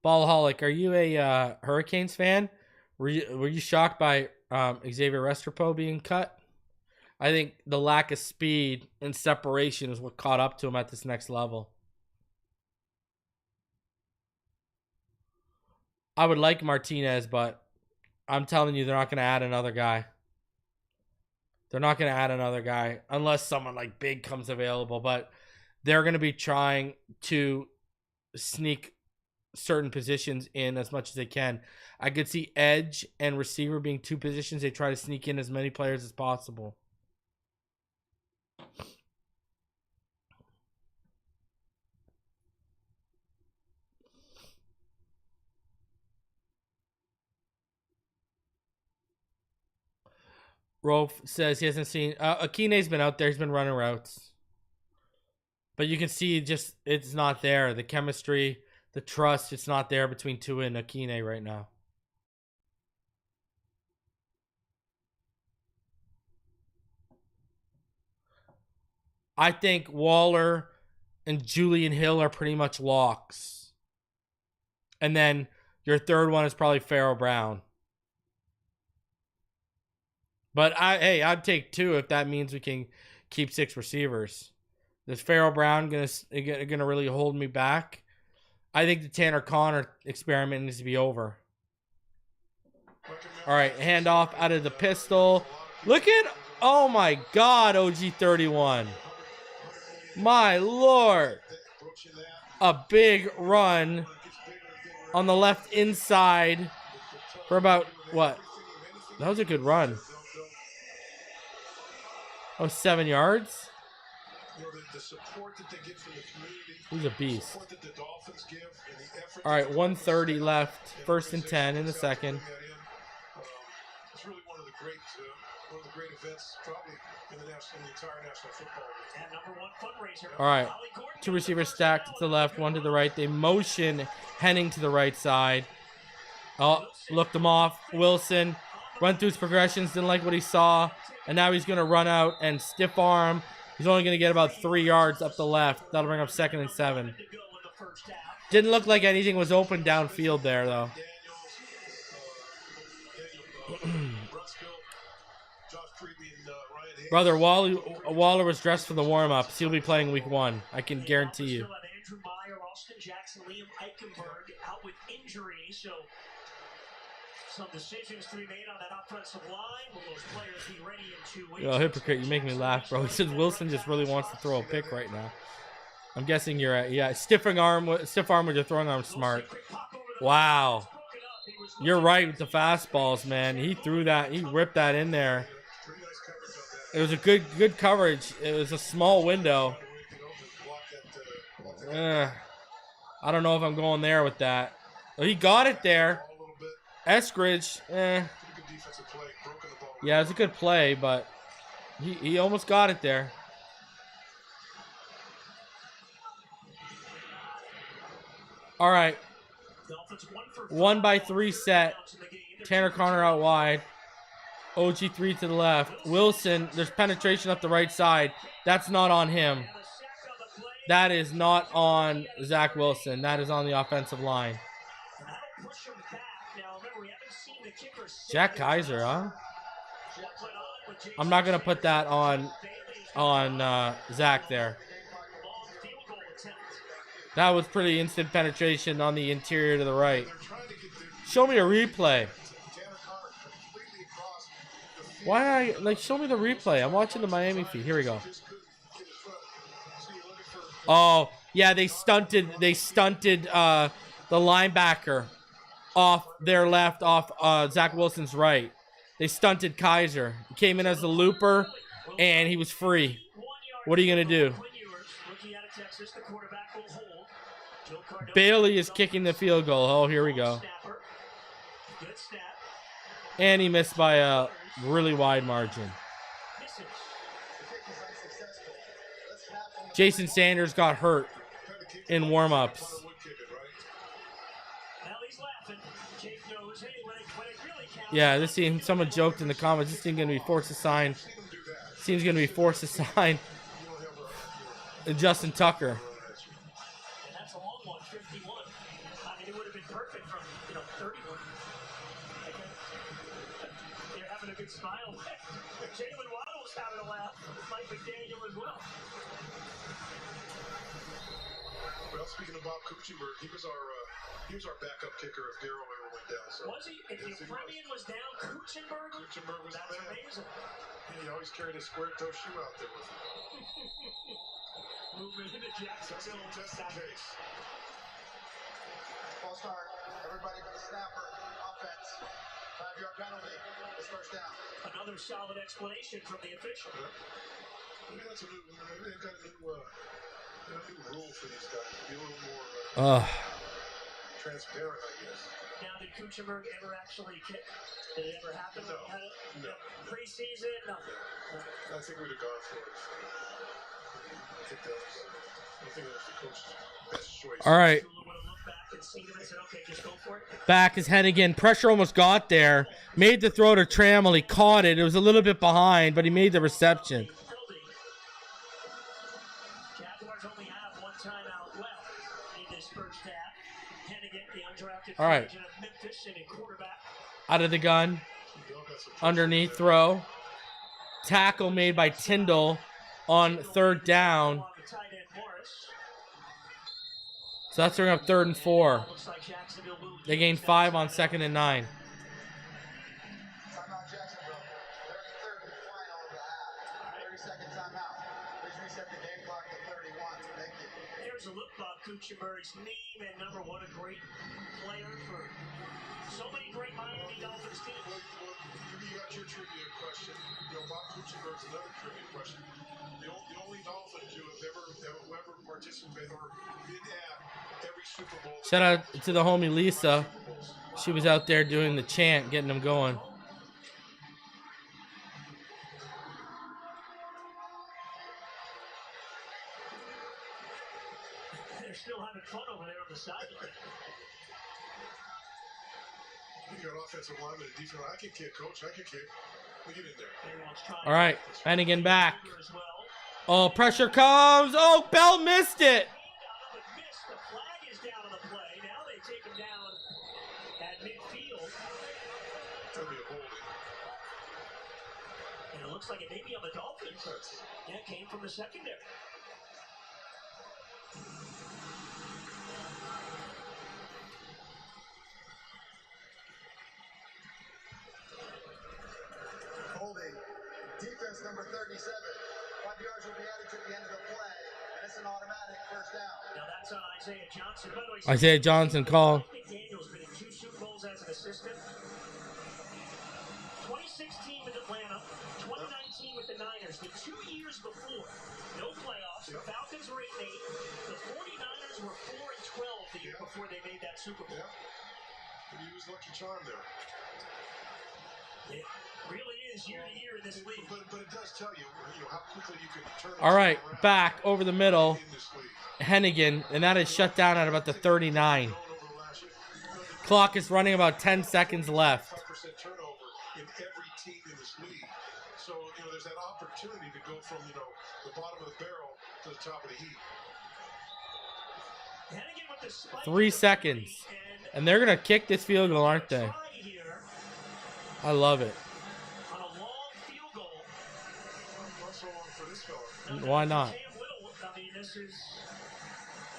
Speaker 1: ballaholic? Are you a Hurricanes fan? Were you shocked by Xavier Restrepo being cut? I think the lack of speed and separation is what caught up to him at this next level. I would like Martinez, but I'm telling you, they're not going to add another guy. They're not going to add another guy unless someone like big comes available, but they're going to be trying to sneak certain positions in as much as they can. I could see edge and receiver being 2 positions. They try to sneak in as many players as possible. Rolf says he hasn't seen... Akine's been out there. He's been running routes. But you can see just it's not there. The chemistry, the trust, it's not there between Tua and Akine right now. I think Waller and Julian Hill are pretty much locks. And then your third one is probably Pharaoh Brown. But I'd take 2 if that means we can keep 6 receivers. Is Pharaoh Brown gonna really hold me back? I think the Tanner Connor experiment needs to be over. All right, handoff out of the pistol. Look at, oh my God, OG31. My Lord. A big run on the left inside for about What? That was a good run. Oh, 7 yards?
Speaker 3: The support that they get from the community.
Speaker 1: He's a beast.
Speaker 3: Support that the Dolphins give and the effort.
Speaker 1: All right, 1:30 left. 1st and 10 in the second.
Speaker 3: It's really one of the great events, probably in the entire National Football League.
Speaker 4: And number one fundraiser.
Speaker 1: All right,
Speaker 4: Ollie Gordon
Speaker 1: 2 receivers stacked to the left, 1 to the right. They motion Henning to the right side. Oh, looked him off. Wilson run through his progressions, didn't like what he saw, and now he's going to run out and stiff arm. He's only going to get about 3 yards up the left. That'll bring up 2nd and 7. Didn't look like anything was open downfield there, though. Brother, Waller was dressed for the warm-ups. He'll be playing week 1. I can guarantee you.
Speaker 4: Andrew Meyer, Austin Jackson, Liam Eichenberg out with injuries, so some decisions to be made on that offensive line. Will those players be ready in 2 weeks?
Speaker 1: Yo, hypocrite, you make me laugh, bro. He says Wilson just really wants to throw a pick right now. I'm guessing you're at, yeah, stiff arm with your throwing arm smart. Wow. You're right with the fastballs, man. He threw that, he ripped that in there. It was a good coverage. It was a small window. I don't know if I'm going there with that. Oh, he got it there. Eskridge, yeah, it was a good play, but he almost got it there. All right. 1-by-3 set. Tanner Connor out wide. OG3 to the left. Wilson, there's penetration up the right side. That's not on him. That is not on Zach Wilson. That is on the offensive line. Jack Kaiser, huh? I'm not going to put that on Zach there. That was pretty instant penetration on the interior to the right. Show me a replay. Why show me the replay? I'm watching the Miami feed. Here we go. Oh, yeah, they stunted the linebacker off their left, off Zach Wilson's right. They stunted Kaiser. He came in as the looper, and he was free. What are you going to do? Bailey is kicking the field goal. Oh, here we go. And he missed by a really wide margin. Jason Sanders got hurt in warm-ups. Yeah, this team, someone joked in the comments, this team going to be forced to sign. This team's going to be forced to sign Justin Tucker.
Speaker 4: And that's a long one, 51. I mean, it would have been perfect from, 31. They're having a good smile. Jalen Waddle's having a laugh. Mike McDaniel as well.
Speaker 3: Well, speaking of Bob Kuchenberg, he was our backup kicker if Darryl ever went down. So.
Speaker 4: Was he? If the Premium was down, Kuchenberg was that's amazing.
Speaker 3: He always carried a square-toe shoe out there with him.
Speaker 4: Moving into Jacksonville.
Speaker 3: Just in case.
Speaker 6: False start. Everybody but the snapper. Offense. 5-yard penalty. It's first down.
Speaker 4: Another solid explanation from the official.
Speaker 3: Maybe that's they've got a new rule for these guys. Be a little more transparent, I guess.
Speaker 4: Now, did Kuchenberg ever actually kick? Did it ever happen?
Speaker 3: No.
Speaker 4: Preseason? Nothing.
Speaker 3: I think we'd have gone for it. I think that was the coach's best choice.
Speaker 1: All right. Back is head again. Pressure almost got there. Made the throw to Trammell. He caught it. It was a little bit behind, but he made the reception.
Speaker 4: Jaguars only have one timeout left in this first half. Hennigan, the undrafted
Speaker 1: All right.
Speaker 4: free agent of Memphis, and a quarterback.
Speaker 1: Out of the gun. Underneath throw. Tackle made by Tyndall on third down. So that's bringing up 3rd and 4. They gained 5 on 2nd and 9.
Speaker 6: Timeout Jacksonville. 33rd and final of the half. 30-second timeout. Please set the game clock to 31. Thank you.
Speaker 4: Here's a look, Bob Kuchenberg's name and number. What a great player for so many great Miami Dolphins teams.
Speaker 3: Well, you got your trivia question. Bob Kuchenberg's another trivia question. The only Dolphins who have ever participated or been at every Super Bowl.
Speaker 1: Shout out to the homie Lisa. She was out there doing the chant, getting them going.
Speaker 4: They're still having fun over there on the sideline.
Speaker 3: You got offensive lineman and defense. I can kick, coach. I can kick. We get in there.
Speaker 1: All right, Hennigan back. Oh, pressure comes. Oh, Bell missed it.
Speaker 4: The flag is down on the play. Now they take him down at midfield.
Speaker 3: That'll be a holding.
Speaker 4: And it looks like it may be on the Dolphins. Yeah, it came from the secondary.
Speaker 6: Holding. Defense number 37. 5 yards will be added to the end of the play, and it's an automatic first down.
Speaker 4: Now that's on Isaiah Johnson. By the way,
Speaker 1: Isaiah Johnson call.
Speaker 4: Daniel's been in 2 Super Bowls as an assistant. 2016 with Atlanta, 2019 with the Niners. The 2 years before, no playoffs. The Falcons were 8-8. The 49ers were 4-12 the year before they made that Super Bowl.
Speaker 3: And he was lucky charm there.
Speaker 4: It really is year to year in this league.
Speaker 3: But it does tell you, how quickly you can turn.
Speaker 1: All right,
Speaker 3: around
Speaker 1: back over the middle.
Speaker 3: in this league.
Speaker 1: Hennigan, and that is shut down at about the 39. Clock is running about 10 seconds left.
Speaker 3: 5% turnover in every team in this league. So, there's that opportunity to go from, the bottom of the barrel to the top of the heap.
Speaker 4: Hennigan with the spike
Speaker 1: 3 seconds. And they're going to kick this field goal, aren't they? I love it.
Speaker 4: On a long field goal.
Speaker 3: Not so long for this fella.
Speaker 1: Why not?
Speaker 4: I mean, this is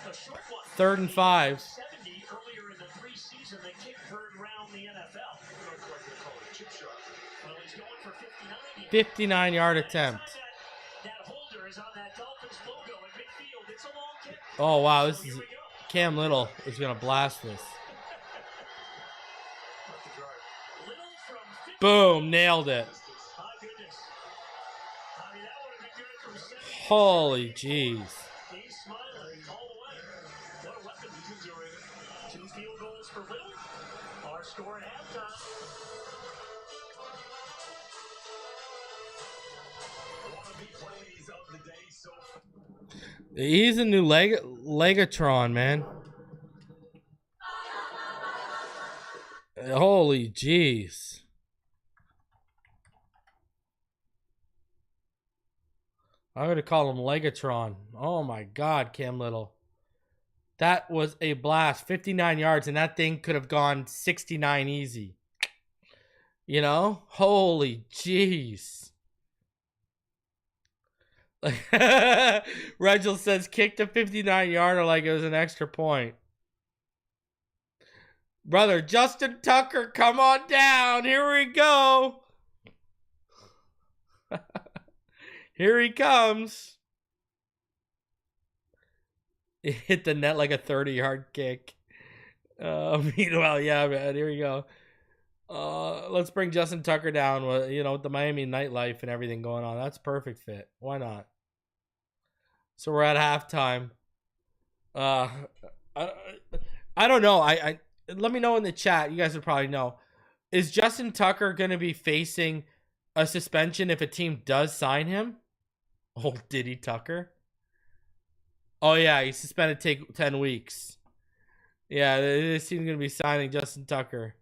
Speaker 4: a short one.
Speaker 1: 3rd and 5.
Speaker 4: 70 earlier in the preseason, the kick heard round the NFL.
Speaker 3: I'm not quite going to call it a chip shot.
Speaker 4: Well, he's going for 59.
Speaker 1: 59-yard attempt.
Speaker 4: That holder is on that Dolphins logo at midfield. It's a long kick.
Speaker 1: Oh, wow. This
Speaker 4: So
Speaker 1: is
Speaker 4: here we go.
Speaker 1: Cam Little is going to blast this.
Speaker 3: Not the drive.
Speaker 4: Little from 50.
Speaker 1: Boom. Nailed it.
Speaker 4: My goodness. I mean, that would have been good from 70.
Speaker 1: Holy jeez.
Speaker 4: He's smiling all the way. What a weapon.
Speaker 3: He's enjoying it.
Speaker 4: 2 field goals for Little. Our score at halftime.
Speaker 1: He's a new Legatron, man. Holy jeez. I'm going to call him Legatron. Oh my God, Cam Little. That was a blast. 59 yards, and that thing could have gone 69 easy. Holy jeez. Reginald says, kicked a 59-yarder like it was an extra point. Brother, Justin Tucker, come on down. Here we go. Here he comes. It hit the net like a 30-yard kick. Meanwhile, yeah, man, here we go. Let's bring Justin Tucker down with, with the Miami nightlife and everything going on. That's perfect fit. Why not? So we're at halftime. I don't know. I let me know in the chat. You guys would probably know. Is Justin Tucker going to be facing a suspension if a team does sign him? Oh, Diddy Tucker. Oh yeah, he's suspended. Take 10 weeks. Yeah, this team's going to be signing Justin Tucker.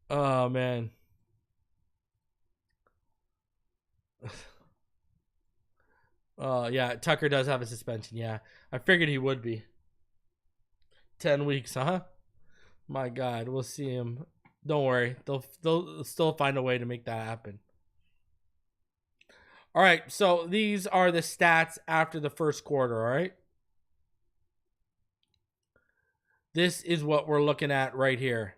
Speaker 1: Oh, man. Yeah, Tucker does have a suspension. Yeah, I figured he would be. 10 weeks, huh? My God, we'll see him. Don't worry. They'll still find a way to make that happen. All right, so these are the stats after the first quarter, all right? This is what we're looking at right here.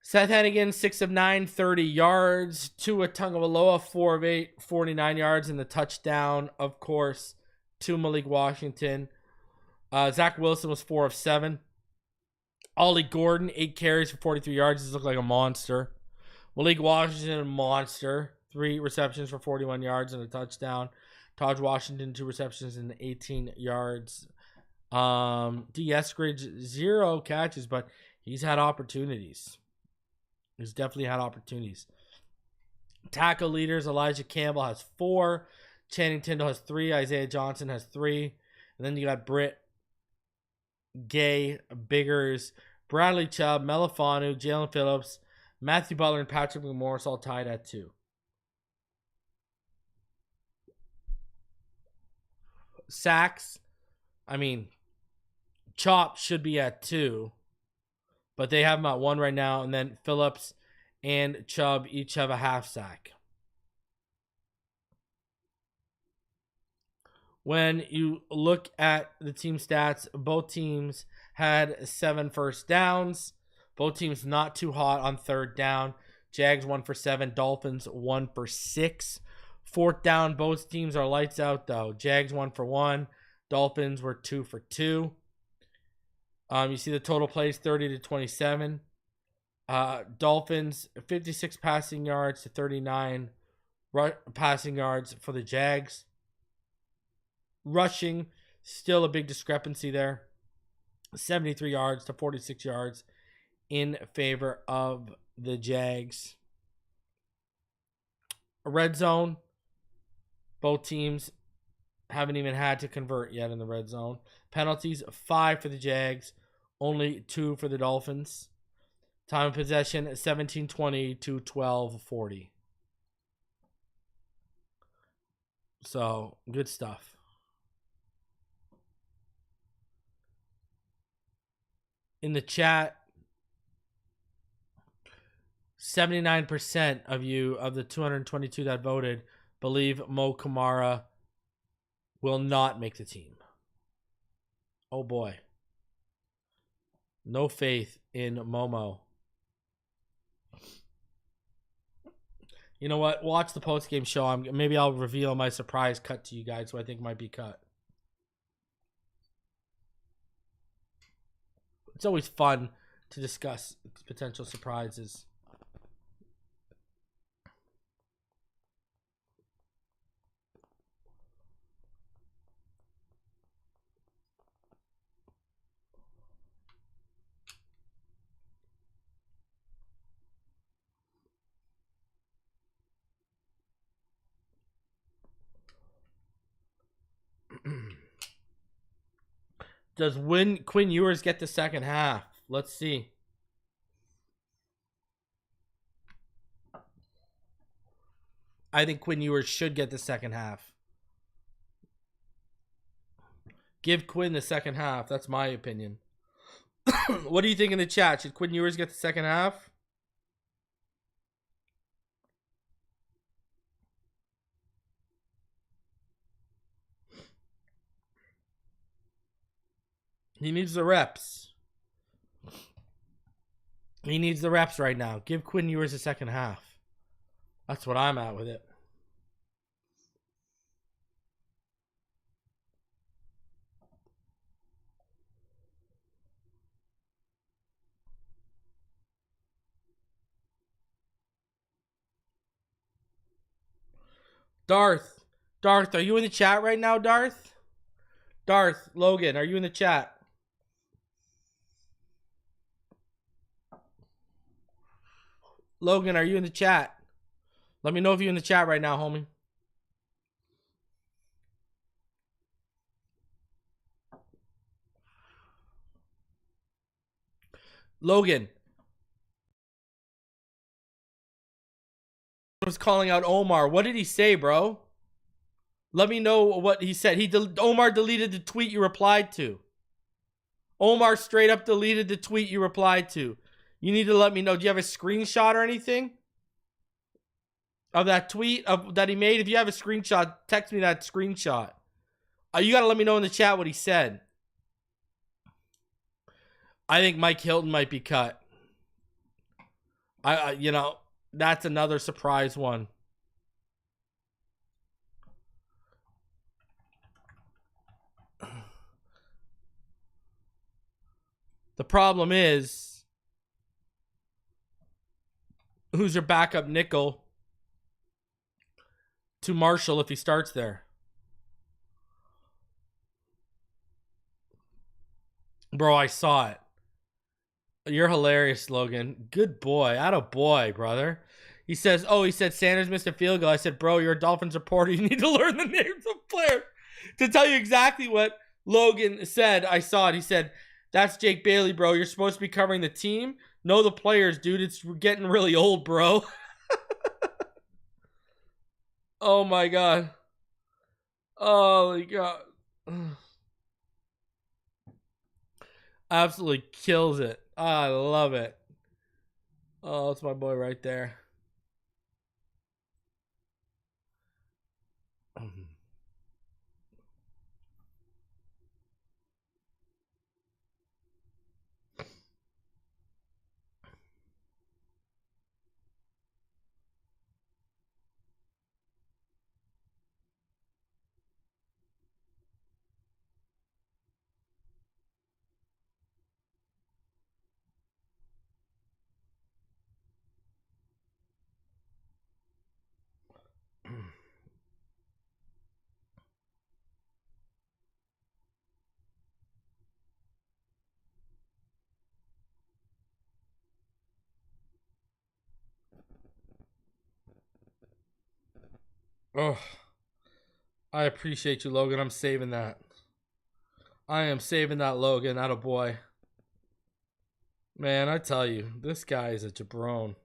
Speaker 1: Seth Hennigan, 6 of 9, 30 yards. Tua Tagovailoa, 4 of 8, 49 yards, and the touchdown, of course, to Malik Washington. Zach Wilson was 4 of 7. Ollie Gordon, 8 carries for 43 yards. He looked like a monster. Malik Washington, monster. 3 receptions for 41 yards and a touchdown. Taj Washington, 2 receptions and 18 yards. D. Eskridge, 0 catches, but he's had opportunities. He's definitely had opportunities. Tackle leaders, Elijah Campbell has 4. Channing Tindall has 3. Isaiah Johnson has 3. And then you got Britt, Gay, Biggers, Bradley Chubb, Melifanu, Jalen Phillips, Matthew Butler, and Patrick McMorris all tied at 2. Sacks, I mean, Chop should be at 2, but they have him at 1 right now. And then Phillips and Chubb each have a half sack. When you look at the team stats, both teams had 7 first downs. Both teams not too hot on third down. Jags 1 for 7. Dolphins 1 for 6. Fourth down, both teams are lights out though. Jags 1 for 1. Dolphins were 2 for 2. You see the total plays 30 to 27. Dolphins 56 passing yards to 39 passing yards for the Jags. Rushing, still a big discrepancy there. 73 yards to 46 yards in favor of the Jags. Red zone, both teams haven't even had to convert yet in the red zone. Penalties, 5 for the Jags, only 2 for the Dolphins. Time of possession, 17-20 to 12-40. So, good stuff. In the chat, 79% of you, of the 222 that voted, believe Mo Kamara will not make the team. Oh boy. No faith in Momo. You know what? Watch the post-game show. Maybe I'll reveal my surprise cut to you guys who I think might be cut. It's always fun to discuss potential surprises. Does Quinn Ewers get the second half? Let's see. I think Quinn Ewers should get the second half. Give Quinn the second half. That's my opinion. What do you think in the chat? Should Quinn Ewers get the second half? He needs the reps. He needs the reps right now. Give Quinn Ewers the second half. That's what I'm at with it. Darth, are you in the chat right now, Darth? Darth, Logan, are you in the chat? Logan, are you in the chat? Let me know if you're in the chat right now, homie. Logan was calling out Omar. What did he say, bro? Let me know what he said. Omar deleted the tweet you replied to. Omar straight up deleted the tweet you replied to. You need to let me know. Do you have a screenshot or anything of that tweet that he made? If you have a screenshot, text me that screenshot. You got to let me know in the chat what he said. I think Mike Hilton might be cut. You know, that's another surprise one. The problem is, who's your backup nickel to Marshall if he starts there? Bro, I saw it. You're hilarious, Logan. Good boy. Atta boy, brother. He said Sanders missed a field goal. I said, bro, you're a Dolphins reporter. You need to learn the names of players. To tell you exactly what Logan said, I saw it. He said, that's Jake Bailey, bro. You're supposed to be covering the team. Know the players, dude. It's getting really old, bro. Oh, my God. Oh, my God. Absolutely kills it. I love it. Oh, that's my boy right there. Oh, I appreciate you, Logan. I'm saving that. I am saving that, Logan. Atta boy. Man, I tell you, this guy is a jabron.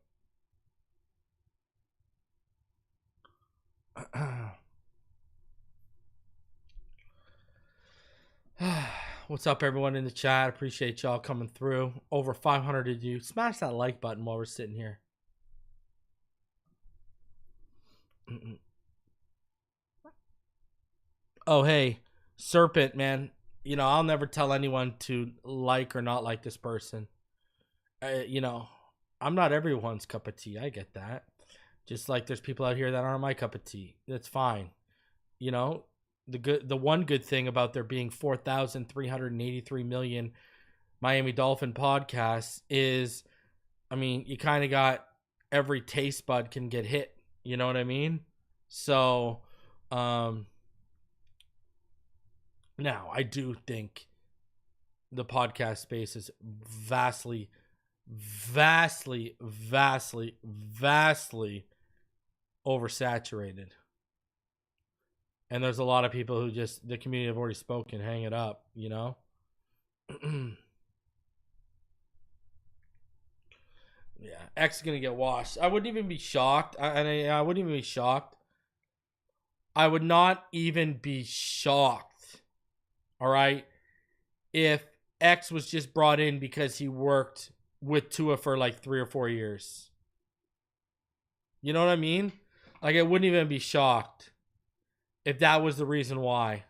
Speaker 1: What's up, everyone in the chat? Appreciate y'all coming through. Over 500 of you. Smash that like button while we're sitting here. Oh, hey, Serpent, man. You know, I'll never tell anyone to like or not like this person. You know, I'm not everyone's cup of tea. I get that. Just like there's people out here that aren't my cup of tea. That's fine. You know, the one good thing about there being 4,383 million Miami Dolphin podcasts is, I mean, you kind of got every taste bud can get hit. You know what I mean? So, now, I do think the podcast space is vastly oversaturated. And there's a lot of people who just, the community have already spoken, hang it up, you know? Yeah, X is going to get washed. I wouldn't even be shocked. I wouldn't even be shocked. I would not even be shocked. All right, if X was just brought in because he worked with Tua for like 3 or 4 years. You know what I mean? Like, I wouldn't even be shocked if that was the reason why.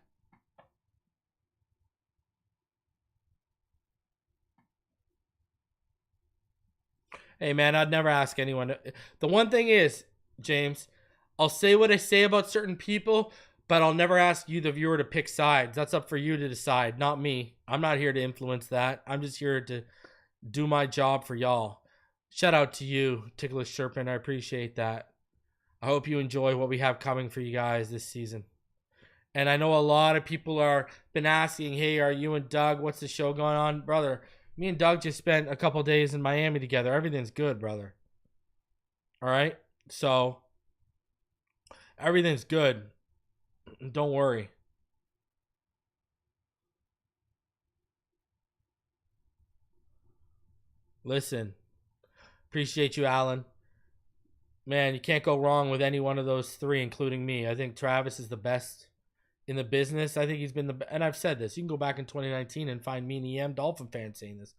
Speaker 1: Hey, man, I'd never ask anyone. The one thing is, James, I'll say what I say about certain people, but I'll never ask you, the viewer, to pick sides. That's up for you to decide, not me. I'm not here to influence that. I'm just here to do my job for y'all. Shout out to you, Ticklish Serpent. I appreciate that. I hope you enjoy what we have coming for you guys this season. And I know a lot of people are been asking, hey, are you and Doug, what's the show going on? Brother, me and Doug just spent a couple days in Miami together. Everything's good, brother. All right? So, everything's good. Don't worry. Listen, appreciate you, Alan. Man, you can't go wrong with any one of those three, including me. I think Travis is the best in the business. I think he's been and I've said this. You can go back in 2019 and find me and EM Dolphin fans saying this.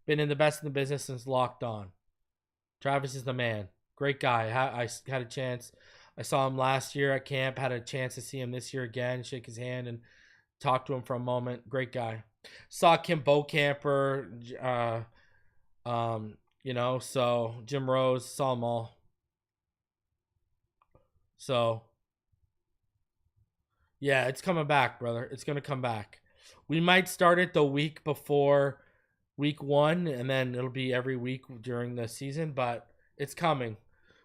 Speaker 1: Been in the best in the business since Locked On. Travis is the man. Great guy. I had a chance. I saw him last year at camp. Had a chance to see him this year again. Shake his hand and talk to him for a moment. Great guy. Saw Kim Bocamper, You know, so Jim Rose, saw them all. So, yeah, it's coming back, brother. It's going to come back. We might start it the week before week 1, and then it'll be every week during the season, but it's coming.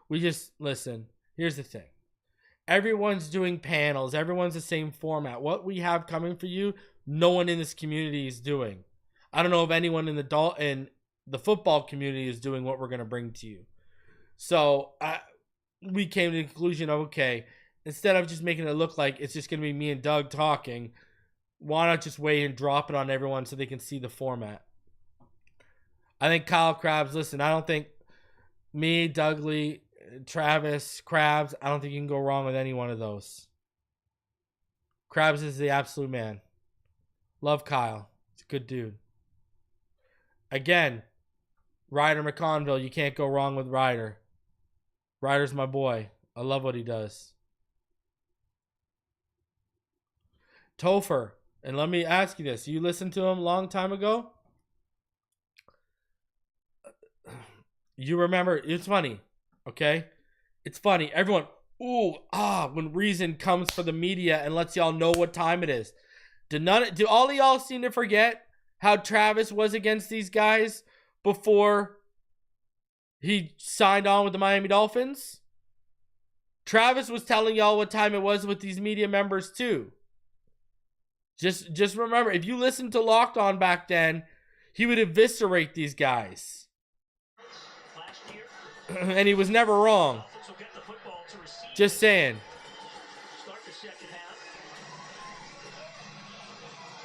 Speaker 1: We just, listen, here's the thing. Everyone's doing panels. Everyone's the same format. What we have coming for you, no one in this community is doing. I don't know if anyone in the football community is doing what we're going to bring to you. So we came to the conclusion of, okay, instead of just making it look like it's just going to be me and Doug talking, why not just wait and drop it on everyone so they can see the format? I think Kyle Krabs, listen, I don't think me, Doug Lee, Travis, Krabs, I don't think you can go wrong with any one of those. Krabs is the absolute man. Love Kyle. He's a good dude. Again, Ryder McConville, you can't go wrong with Ryder. Ryder's my boy. I love what he does. Topher, and let me ask you this. You listened to him a long time ago? You remember, it's funny, okay? It's funny. Everyone, when Reason comes for the media and lets y'all know what time it is. Do all of y'all seem to forget how Travis was against these guys before he signed on with the Miami Dolphins? Travis was telling y'all what time it was with these media members too. Just remember, if you listened to Locked On back then, he would eviscerate these guys. And he was never wrong. Just saying.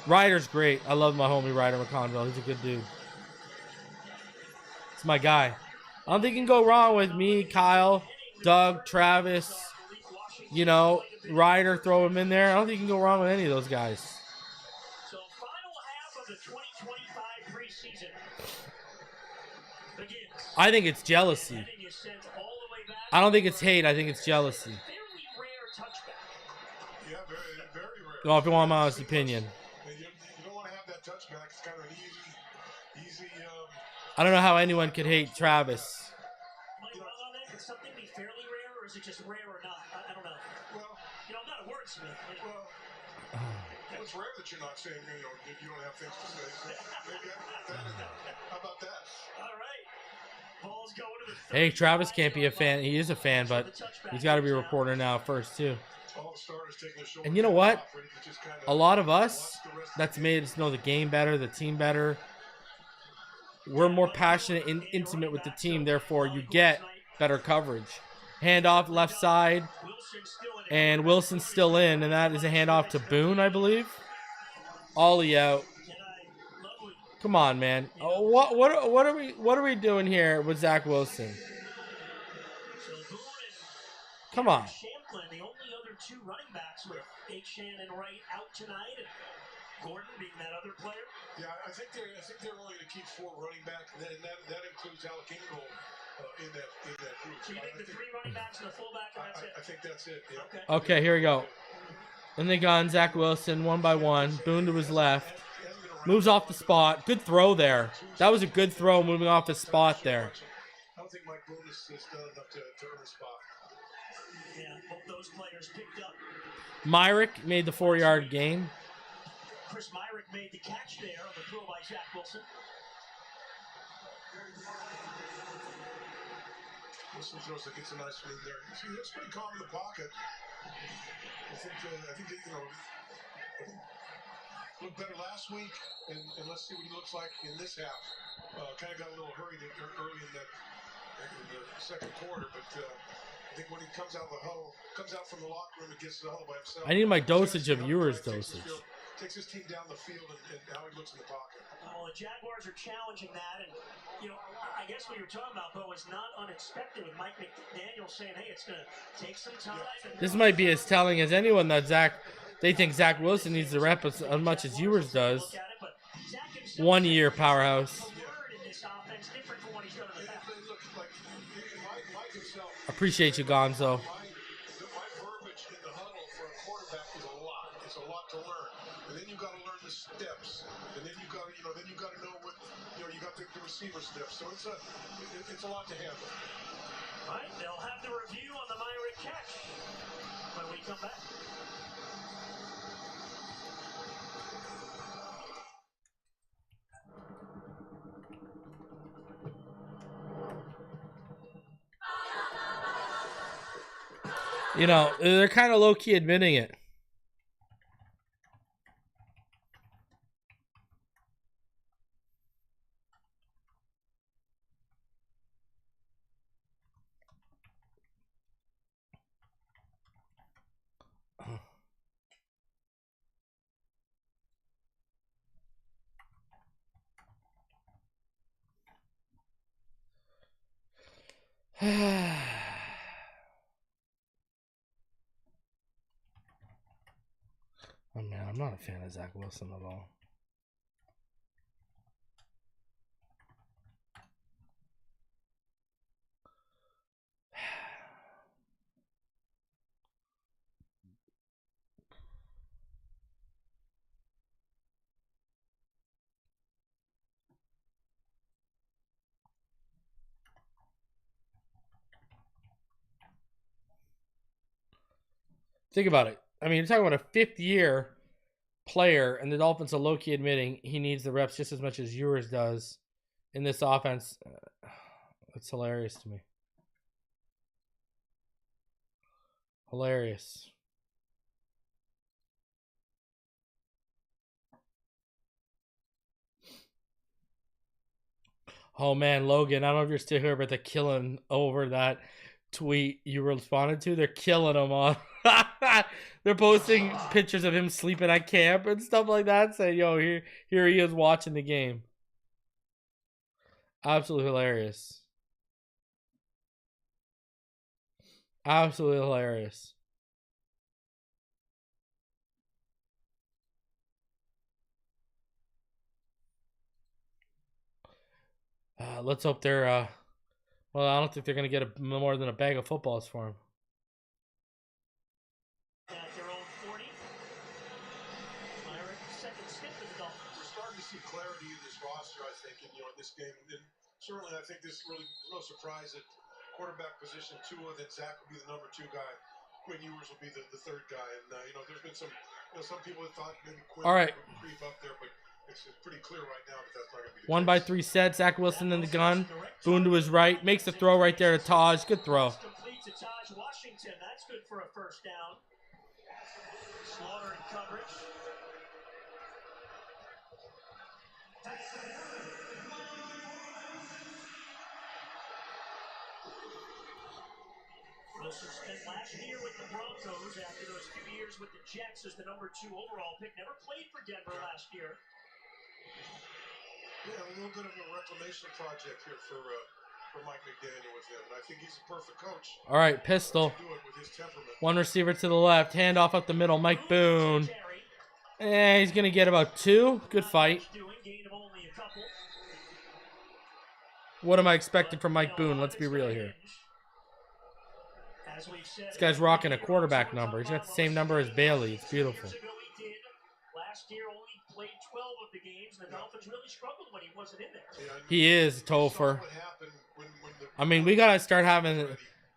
Speaker 1: Ryder's great. I love my homie Ryder McConville. He's a good dude. It's my guy. I don't think you can go wrong with me, Kyle, Doug, Travis, you know, Ryder, throw him in there. I don't think you can go wrong with any of those guys.
Speaker 4: So final half of the 2025 preseason begins.
Speaker 1: I think it's jealousy. I don't think it's hate. I think it's jealousy.
Speaker 4: Fairly rare touchback.
Speaker 3: Yeah, very, very rare.
Speaker 1: Well, if you want my honest opinion.
Speaker 3: You don't want to have that touchback. It's kind of an easy.
Speaker 1: I don't know how anyone could hate Travis.
Speaker 4: Am I wrong on that? Could something be fairly rare, or is it just rare or not? I don't know.
Speaker 3: Well,
Speaker 4: I'm not a wordsmith.
Speaker 3: It's rare that you're not saying, you don't have things to say. So maybe how about that?
Speaker 4: All right. Ball's going to the
Speaker 1: Hey, Travis can't be a fan. He is a fan, but he's got to be a reporter now first, too. And you know what? A lot of us, that's made us know the game better, the team better. We're more passionate and intimate with the team, therefore you get better coverage. Handoff left side, and Wilson's still in, and that is a handoff to Boone, I believe. Ollie out. Come on, man. What are we doing here with Zach Wilson? Come on.
Speaker 4: The only other two running backs with Shannon and Wright out tonight, and Gordon being that other player.
Speaker 3: Yeah, I think they're only to keep 4 running backs, and that includes Alec Ingold in that group.
Speaker 4: So you think the 3 running backs and the fullback, and that's it?
Speaker 3: I think that's it. Yeah.
Speaker 1: Okay, here we go. And they gone Zach Wilson one by one. Boone to his left. Moves off the spot. Good throw there. That was a good throw moving off the spot there.
Speaker 3: I don't think Mike Boone has done enough to earn a spot.
Speaker 4: Yeah, hope those players picked up.
Speaker 1: Myrick made the 4-yard gain.
Speaker 4: Chris Myrick made the catch there on the throw by Zach Wilson.
Speaker 3: Wilson throws gets a nice swing there. He looks pretty calm in the pocket. I think looked better last week, and let's see what he looks like in this half. Kind of got a little hurried early in the second quarter, but I think when he comes out of the huddle, comes out from the locker room and gets to the huddle by himself.
Speaker 1: I need my dosage of Ewers dosage.
Speaker 3: Takes his team down the field and how he looks in the pocket.
Speaker 4: Well, the Jaguars are challenging that, and I guess what you're talking about, Bo, is not unexpected with Mike McDaniel saying, "Hey, it's going to take some time."
Speaker 1: This might be as telling as anyone that they think Zach Wilson needs to rep as much as Ewers does. 1 year powerhouse. Appreciate you, Gonzo.
Speaker 3: My verbiage in the huddle for a quarterback is a lot. It's a lot to learn. And then you got to learn the steps. And then you got to know what, you got to receiver stiff. So it's a lot to handle.
Speaker 4: All right, they'll have the review on the Myrick catch when we come back.
Speaker 1: You know, they're kind of low-key admitting it. Oh man, I'm not a fan of Zach Wilson at all. Think about it. I mean, you're talking about a fifth-year player, and the Dolphins are low-key admitting he needs the reps just as much as Ewers does in this offense. It's hilarious to me. Hilarious. Oh man, Logan, I don't know if you're still here, but they're killing over that tweet you responded to. They're killing him on. They're posting pictures of him sleeping at camp and stuff like that, saying, yo, here he is watching the game. Absolutely hilarious. Absolutely hilarious. Let's hope they're well, I don't think they're gonna get more than a bag of footballs for him.
Speaker 4: At their own 40. Myrick, second stint for the Dolphins.
Speaker 3: We're starting to see clarity in this roster, I think, in this game. And certainly, I think this really is no surprise that quarterback position Tua, then Zach will be the number 2 guy. Quinn Ewers will be the third guy. And there's been some people that thought maybe Quinn would creep up there, but it's pretty clear right now that that's not going to be the
Speaker 1: 1 by 3 set. Zach Wilson in the gun. Boone to his right. Makes the throw right there to Taj. Good throw.
Speaker 4: Complete to Taj Washington. That's good for a first down. Slaughter in coverage. Wilson spent last year with the Broncos after those few years with the Jets as the number 2 overall pick. Never played for Denver last year.
Speaker 3: Yeah, a little bit of a reclamation project here for Mike McDaniel with him. And I think he's a perfect coach.
Speaker 1: All right, pistol. One receiver to the left. Handoff up the middle. Mike Boone. And he's going to get about 2. Good fight. What am I expecting from Mike Boone? Let's be real here. This guy's rocking a quarterback number. He's got the same number as Bailey. It's beautiful.
Speaker 4: Last year only played 12 of the games. The Dolphins really struggled when he wasn't in there.
Speaker 1: He is Topher. I mean, we got to start having...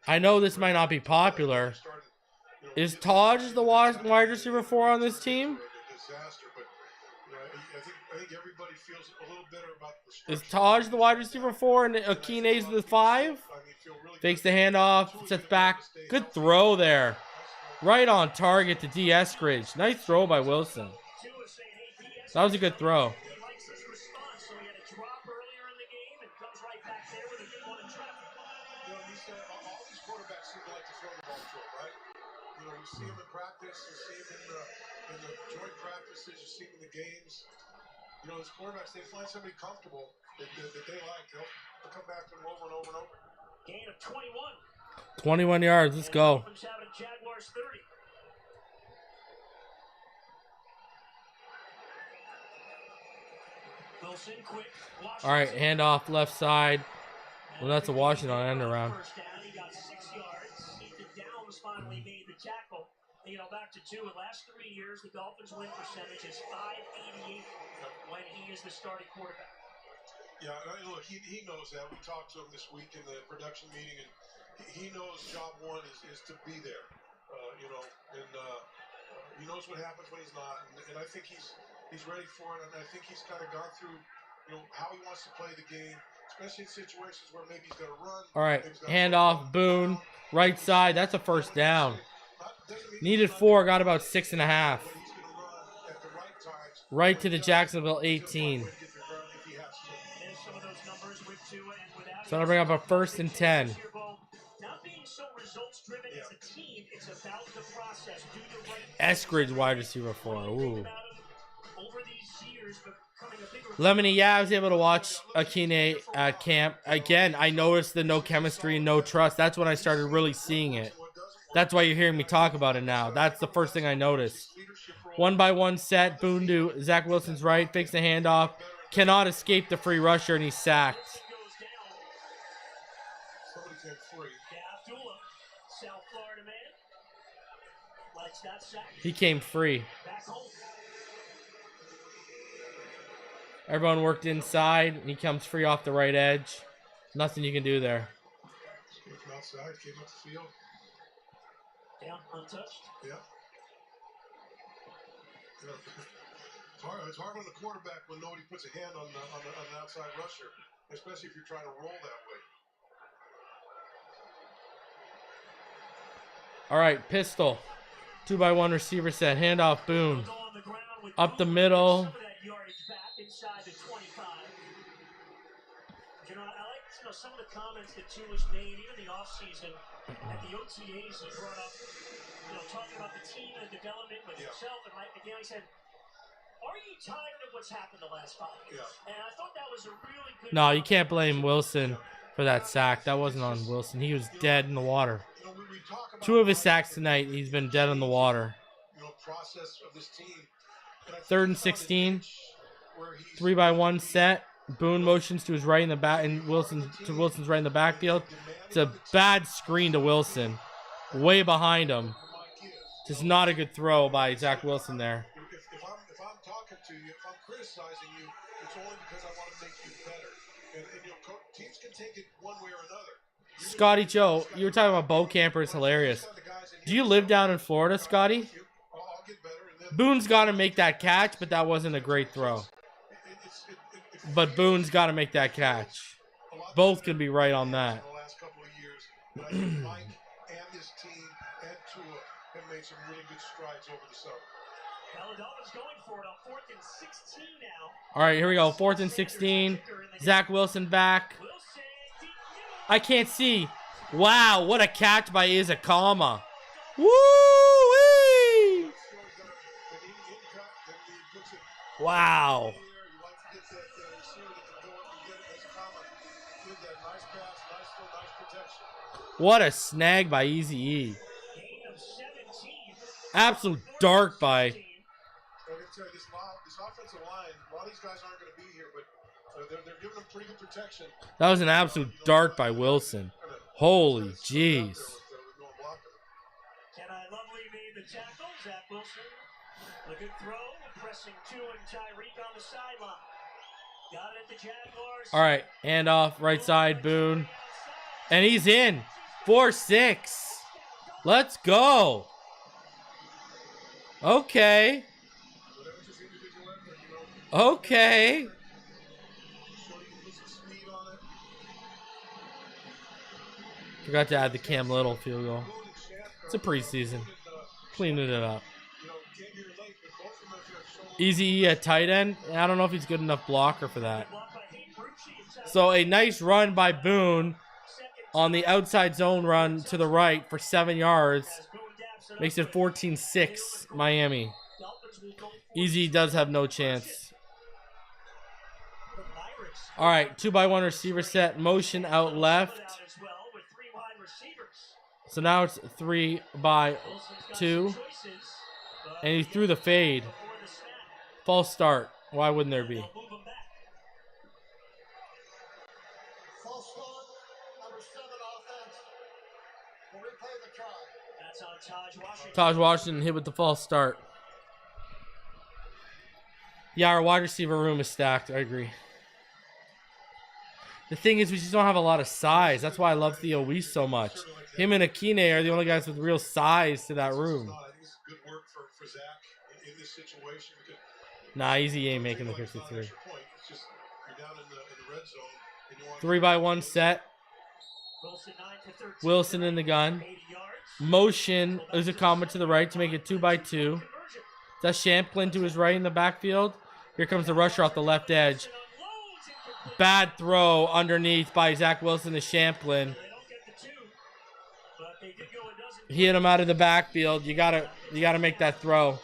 Speaker 1: I know this might not be popular. Is Taj the wide receiver 4 on this team? Is Taj the wide receiver 4 and Akine's the 5? Fakes the handoff, sets back. Good throw there. Right on target to D. Eskridge. Nice throw by Wilson. That was a good throw.
Speaker 3: See him in practice, you see him in the joint practices, you see him in the games. As quarterbacks, they find somebody comfortable that they like. They'll come back to him over and over and over.
Speaker 4: Gain of 21.
Speaker 1: 21 yards, let's go.
Speaker 4: Jaguars 30. Wilson, quick.
Speaker 1: All right, handoff left side. Well, that's a Washington end around.
Speaker 4: He got 6 yards. Ethan Downs finally made the tackle. Back to 2. In the last 3 years, the Dolphins win percentage is .588 when he is the starting quarterback.
Speaker 3: Yeah, look, he knows that. We talked to him this week in the production meeting, and he knows job one is to be there. He knows what happens when he's not, and I think he's ready for it. And I think he's kind of gone through, how he wants to play the game, especially in situations where maybe he's got to run.
Speaker 1: All right, handoff, Boone, right side. That's a first down. Needed 4, got about 6.5. Right to the Jacksonville 18. So that'll bring up a 1st and 10. Eskridge wide receiver 4. Ooh. Lemony, yeah, I was able to watch Akine at camp. Again, I noticed the no chemistry and no trust. That's when I started really seeing it. That's why you're hearing me talk about it now. That's the first thing I noticed. 1-by-1 set. Boone to Zach Wilson's right. Fakes the handoff. Cannot escape the free rusher, and he's sacked. He came free. Everyone worked inside, and he comes free off the right edge. Nothing you can do there.
Speaker 3: Came from outside, came up the field.
Speaker 4: Yeah, untouched.
Speaker 3: Yeah. It's hard on the quarterback when nobody puts a hand on the outside rusher, especially if you're trying to roll that way.
Speaker 1: All right, pistol. 2-by-1 receiver set. Handoff, Boone. Up the middle.
Speaker 4: Inside the 25. I like some of the comments that Tua's made, even the offseason at the OTAs. He brought up, talking about the team and the development with himself and Mike McDaniel. He said, "Are you tired of what's happened the last 5 years?" And I thought that was a really good.
Speaker 1: No, you can't blame Wilson for that sack. That wasn't on Wilson. He was dead in the water. 2 of his sacks tonight, he's been dead in the water.
Speaker 3: Process of this team.
Speaker 1: 3rd and 16. 3-by-1 set. Boone motions to his right in the back, and Wilson's right in the backfield. It's a bad screen to Wilson, way behind him. Just not a good throw by Zach Wilson there.
Speaker 3: If I'm talking to you, if I'm criticizing you, it's only because I want to make you better. And teams can take it one way or another.
Speaker 1: Scotty Joe, you were talking about Bo Camper is hilarious. Do you live down in Florida, Scotty? Boone's got to make that catch, but that wasn't a great throw. But Boone's got to make that catch. Both can be right on that.
Speaker 3: The last couple of years, but I think Mike and his team and Tua have made some really good strides over the summer.
Speaker 4: Dolphins going for it on 4th and 16 now.
Speaker 1: All right, here we go. 4th and 16. Zach Wilson back. I can't see. Wow, what a catch by Izakama. Woo-wee! Wow. What a snag by Eazy-E. Absolute dart by.
Speaker 3: I can tell you, this offensive line, a lot of these guys aren't going to be here, but they're giving them pretty good protection.
Speaker 1: That was an absolute dart by Wilson. Holy jeez.
Speaker 4: Can I lovely made the tackle? Zach Wilson. A good throw, pressing Tua and Tyreek on the sideline. Got it at the Jaguars.
Speaker 1: All right, handoff, right side, Boone. And he's in. 4-6. Let's go. Okay. Okay. Forgot to add the Cam Little field goal. It's a preseason. Cleaning it up. Easy at tight end. I don't know if he's good enough blocker for that. So a nice run by Boone on the outside zone run to the right for 7 yards. Makes it 14-6 Miami. Easy does have no chance. All right, 2-by-1 receiver set. Motion out left. So now it's 3-by-2. And he threw the fade. False start. Why wouldn't there be?
Speaker 3: False start, number 7 offense. We'll replay the try.
Speaker 4: That's on Taj Washington.
Speaker 1: Taj Washington hit with the false start. Yeah, our wide receiver room is stacked. I agree. The thing is, we just don't have a lot of size. That's why I love Theo Weiss so much. Him and Akine are the only guys with real size to that room.
Speaker 3: Good work for Zach in this situation.
Speaker 1: Nah, Easy ain't making the 53.
Speaker 3: It's just you're down in the red zone. And you want
Speaker 1: 3-by-1 set. Wilson in the gun. Motion is a combo to the right to make it 2-by-2. That's Champlin to his right in the backfield. Here comes the rusher off the left edge. Bad throw underneath by Zach Wilson to Champlin. He hit him out of the backfield. You gotta make that throw.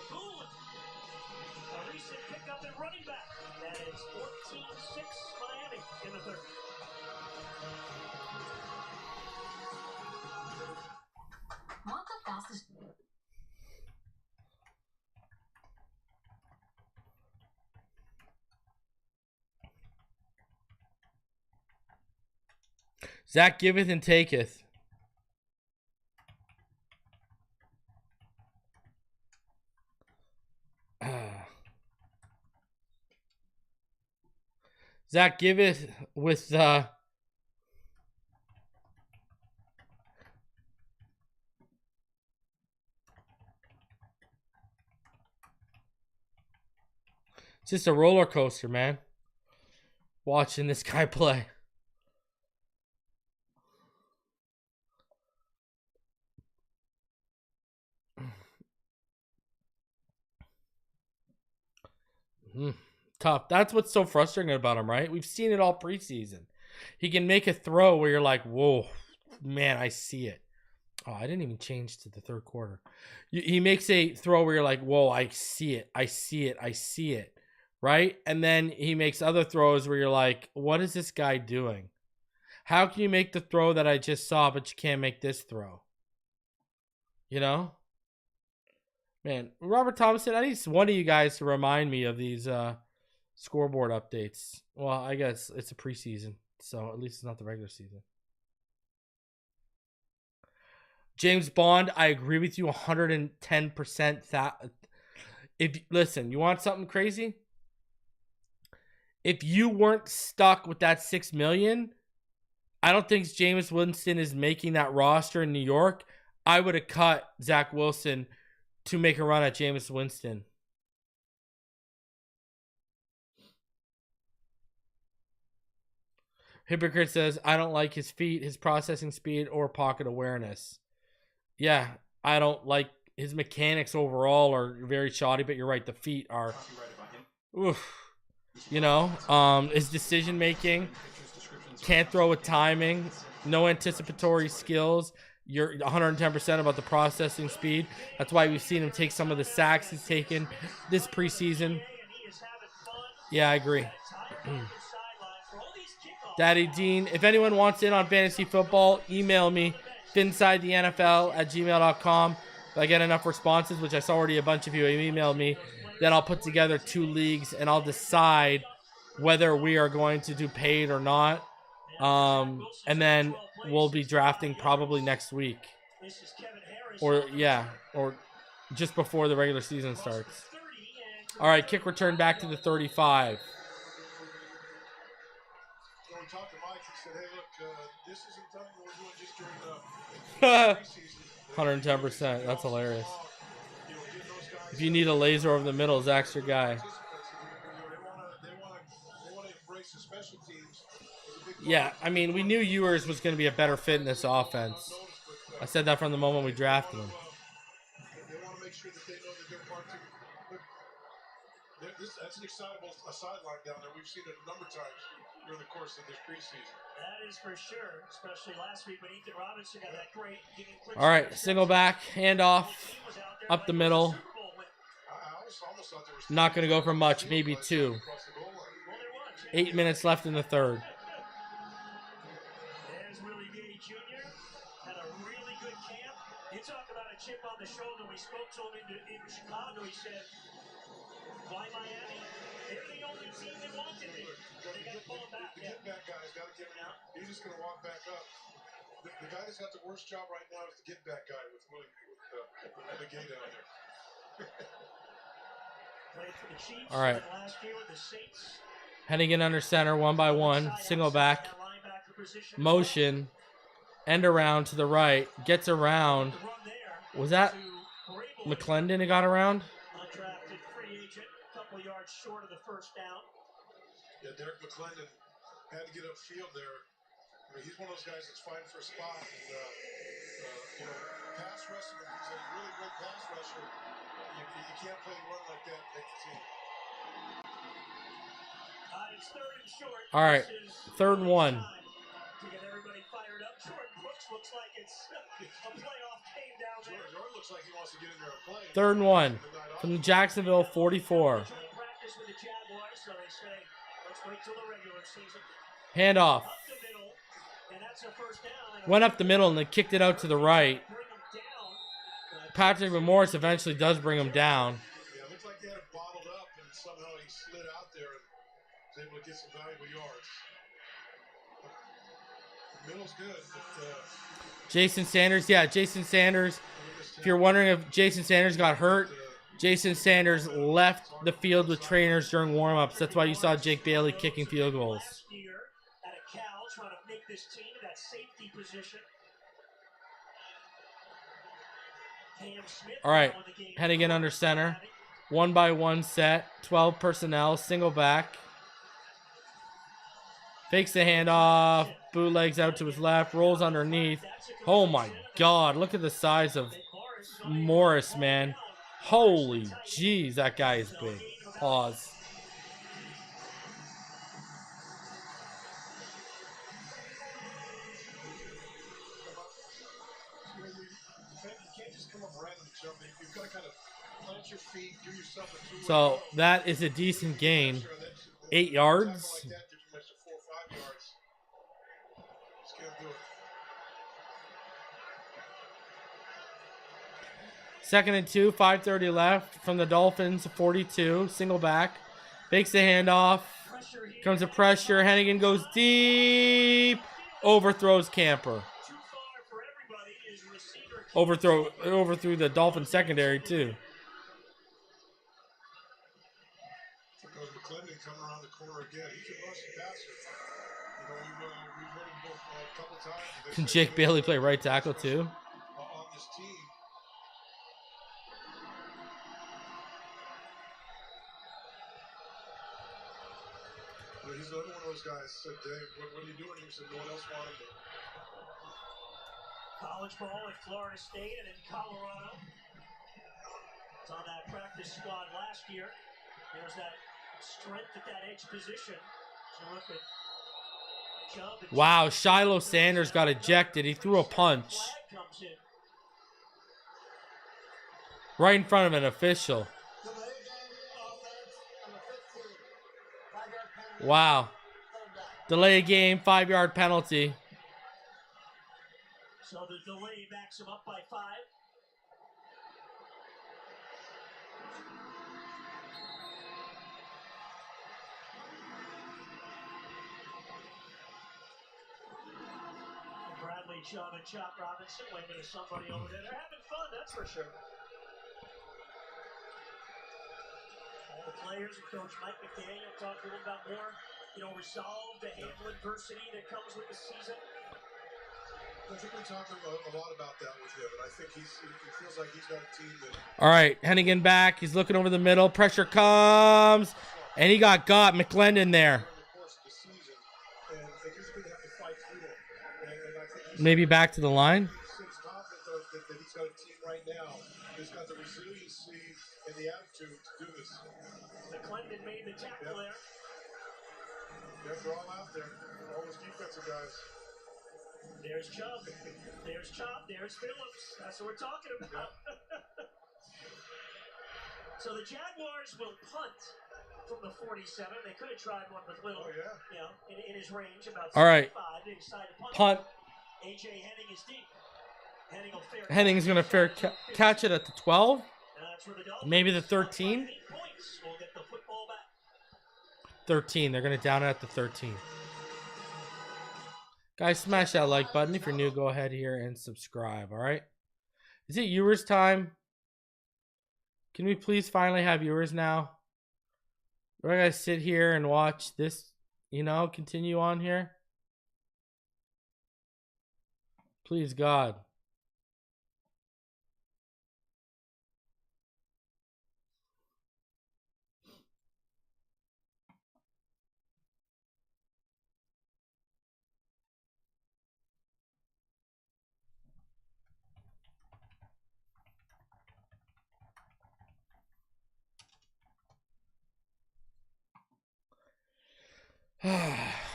Speaker 1: Zach giveth and taketh. Zach giveth with it's just a roller coaster, man. Watching this guy play. Tough. That's what's so frustrating about him, right? We've seen it all preseason. He can make a throw where you're like, whoa, man, I see it. Oh, I didn't even change to the third quarter. He makes a throw where you're like, whoa, I see it. I see it. I see it. Right? And then he makes other throws where you're like, what is this guy doing? How can you make the throw that I just saw, but you can't make this throw? You know? Man, Robert Thompson, I need one of you guys to remind me of these scoreboard updates. Well, I guess it's a preseason, so at least it's not the regular season. James Bond, I agree with you 110%. That listen, you want something crazy? If you weren't stuck with that $6 million, I don't think Jameis Winston is making that roster in New York. I would have cut Zach Wilson to make a run at Jameis Winston. Hypocrite says, I don't like his feet, his processing speed, or pocket awareness. Yeah, I don't like his mechanics overall are very shoddy, but you're right, the feet are. Oof. You know, his decision making, can't throw with timing, no anticipatory skills. You're 110% about the processing speed. That's why we've seen him take some of the sacks he's taken this preseason. Yeah, I agree. Daddy Dean, if anyone wants in on fantasy football, email me, Phinside The NFL at gmail.com. If I get enough responses, which I saw already a bunch of you emailed me, then I'll put together 2 leagues and I'll decide whether we are going to do paid or not. And then we'll be drafting probably next week. Or just before the regular season starts. All right, kick return back to the 35.
Speaker 3: So we talked to Mike. He said, hey, look, this isn't something we're doing just during the preseason.
Speaker 1: 110%. That's hilarious. If you need a laser over the middle, Zach's your guy.
Speaker 3: They want to embrace the special teams.
Speaker 1: Yeah, I mean, we knew Ewers was going to be a better fit in this offense. I said that from the moment we drafted him.
Speaker 3: They want to make sure that they know that they're part of it. That's an excitable sideline down there. We've seen it a number of times during the course of this preseason.
Speaker 4: That is for sure, especially last week when Ethan Robinson got that great.
Speaker 1: All right, single back, handoff, up the middle. Not going to go for much, maybe 2. 8 minutes left in the third.
Speaker 4: There's Willie Gay Jr. Had a really good camp. You talk about a chip on the shoulder. We spoke to him in Chicago. He said, why Miami? They're the only team that wanted me. They got to pull him back.
Speaker 3: The get back guy's got to give him out. He's just going to walk back up. The guy that's got the worst job right now is the get back guy with Willie the Gay down there.
Speaker 1: All right. Heading in under center, 1 by 1, single back. motion, end around to the right, gets around. Was that McClendon who got around?
Speaker 4: Undrafted free agent, a couple yards short of the first down.
Speaker 3: Yeah, Derek McClendon had to get upfield there. I mean, he's one of those guys that's fighting for a spot. And, you know, pass rushing, if he's a really good pass rusher, you can't play run like that and make the team.
Speaker 4: It's third and short.
Speaker 1: All right, 3rd and 1.
Speaker 4: To get everybody fired up. Jordan Brooks looks like it's a playoff game down there.
Speaker 3: Jordan looks like he wants to get in there and play.
Speaker 1: 3rd and 1 from the Jacksonville 44.
Speaker 4: Joint practice with the Jaguars, so they say, let's wait till the regular season.
Speaker 1: Handoff.
Speaker 4: Up the middle, and that's a first down.
Speaker 1: Went up the middle and then kicked it out to the right.
Speaker 4: Bring him down.
Speaker 1: Patrick Morris eventually does bring him down.
Speaker 3: Yeah, it looked like they had it bottled up, and somehow he slid out there and was able to get some valuable yards. The middle's good, but
Speaker 1: Jason Sanders, yeah, Jason Sanders. If you're wondering if Jason Sanders got hurt, Jason Sanders left the field with trainers during warm-ups. That's why you saw Jake Bailey kicking field goals.
Speaker 4: Last year at a Cal, trying to make this team that safety position. Cam Smith
Speaker 1: All right,
Speaker 4: now in the game.
Speaker 1: heading in under center. 1-by-1 set, 12 personnel, single back. Fakes the handoff, bootlegs out to his left, rolls underneath. Oh my God, look at the size of Morris, man. Holy jeez, that guy is big. Pause.
Speaker 3: you can't just come up random jumping. You've got to kind of plant your feet, do yourself a two-way
Speaker 1: So
Speaker 3: roll.
Speaker 1: that is a decent gain.
Speaker 3: Sure, that's-
Speaker 1: 8
Speaker 3: tackle
Speaker 1: yards.
Speaker 3: like that gives you an extra 4 or 5 yards. Just can't do it.
Speaker 1: 2nd and 2, 5:30 left from the Dolphins, 42, single back. Fakes the handoff. Comes a pressure. Hennigan goes deep. Overthrows Camper.
Speaker 4: Too far for everybody is receiver.
Speaker 1: Overthrew the Dolphin secondary too.
Speaker 3: Because McClendon coming around the corner again. He can rush the passer. You know, we've heard him both a couple times.
Speaker 1: Can Jake Bailey play right tackle too?
Speaker 3: On this team. You know, he's another one of those guys. Said, Dave, what are you doing? He said, no one else wanted me.
Speaker 4: College ball at Florida State and in Colorado. It's on that practice squad last year. There's that strength at that edge position. So look at Chubb and
Speaker 1: Wow, Shiloh Sanders got ejected. He threw a punch
Speaker 4: flag comes in.
Speaker 1: right in front of an official. Wow. Delay a game, 5-yard penalty.
Speaker 4: So the delay backs him up by 5. Bradley Chubb and Chop Robinson waving to somebody over there. They're having fun, that's for sure. All the players and Coach Mike McDaniel talked a little about more, resolve to handle adversity that comes with the season.
Speaker 3: I think we talked a lot about that with him, and I think he feels like he's got a team that.
Speaker 1: All right, Hennigan back. He's looking over the middle. Pressure comes, and he got McClendon there.
Speaker 3: During the course of the season, and he's going to have to fight through it. And I think he's
Speaker 1: Maybe back to the line.
Speaker 3: seems confident that he's got a team right now. He's got the resiliency and the attitude to do this.
Speaker 4: McClendon made the tackle there.
Speaker 3: Yeah, they're all out there. All those defensive guys.
Speaker 4: There's Chubb. There's Chop. There's Phillips. That's what we're talking about. So the Jaguars will punt from the 47. They could have tried one with Little.
Speaker 3: Oh, yeah.
Speaker 4: In his range, about 65.
Speaker 1: All right.
Speaker 4: They decided to
Speaker 1: Punt.
Speaker 4: A.J. Henning is deep. Henning will fair
Speaker 1: Henning's going to catch it at the 12.
Speaker 4: That's where the Dolphins,
Speaker 1: Maybe the 13.
Speaker 4: 8 points, will get the football back.
Speaker 1: 13. They're going to down it at the 13. Guys, smash that like button. If you're new, go ahead here and subscribe, all right? Is it Ewers time? Can we please finally have Ewers now? Or I gotta sit here and watch this, continue on here? Please, God.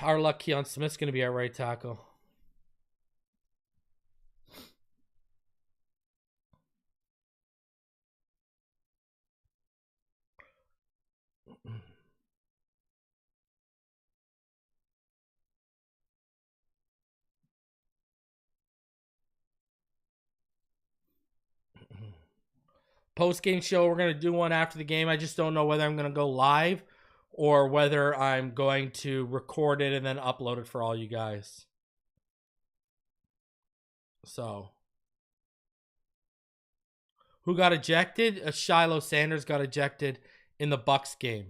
Speaker 1: Our luck, Keon Smith's going to be our right tackle. Post-game show, we're going to do one after the game. I just don't know whether I'm going to go live or whether I'm going to record it and then upload it for all you guys. So, who got ejected? Shiloh Sanders got ejected in the Bucks game.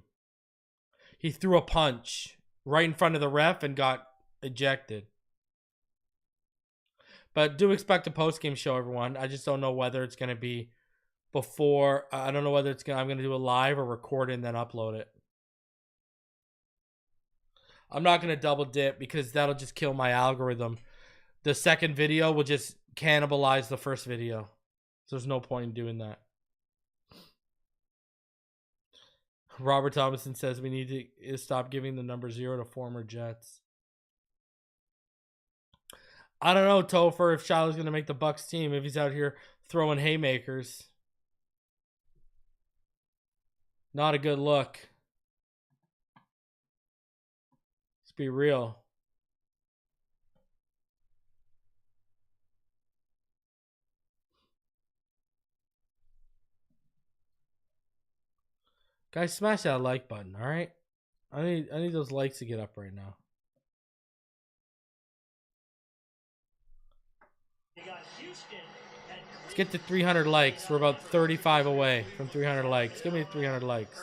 Speaker 1: He threw a punch right in front of the ref and got ejected. But do expect a post-game show, everyone. I just don't know whether it's going to be before. I don't know whether I'm going to do it live or record it and then upload it. I'm not going to double dip because that'll just kill my algorithm. The second video will just cannibalize the first video. So there's no point in doing that. Robert Thomason says we need to stop giving the number 0 to former Jets. I don't know, Topher, if Shiloh's going to make the Bucks team if he's out here throwing haymakers. Not a good look. Let's be real. Guys, smash that like button, all right? I need those likes to get up right now. Let's get to 300 likes. We're about 35 away from 300 likes. Give me 300 likes.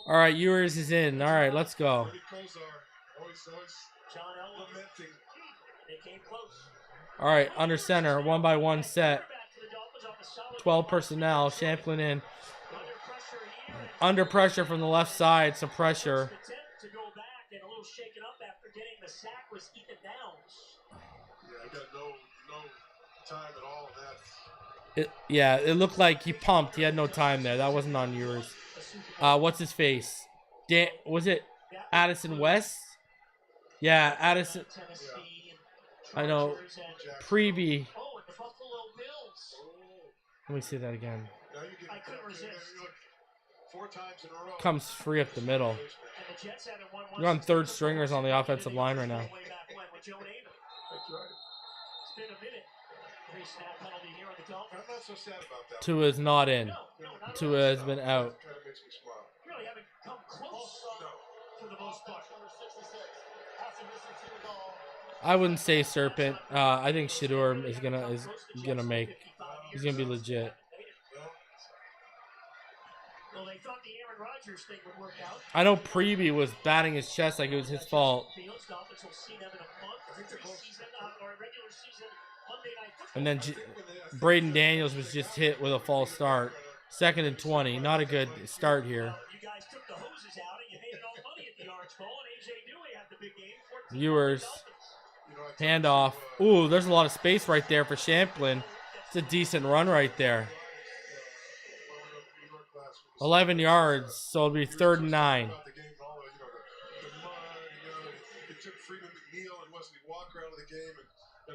Speaker 1: All right, Ewers is in. All right, let's go. All right, under center, 1-by-1 set. 12 personnel. Champlin in. Under pressure from the left side. Some pressure. It looked like he pumped. He had no time there. That wasn't on Ewers. What's his face? Was it Addison West? Yeah, Addison. I know. Preview. Let me see that again. Comes free up the middle. You're on third stringers on the offensive line right now. Tua is not in. Tua has been out. I wouldn't say Serpent. I think Shedeur is gonna make. He's gonna be legit. I know Preview was batting his chest like it was his fault. And then Braden Daniels was just hit with a false start. 2nd and 20. Not a good start here. Viewers. Handoff. Ooh, there's a lot of space right there for Champlin. It's a decent run right there. 11 yards, so it'll be 3rd and 9.
Speaker 3: And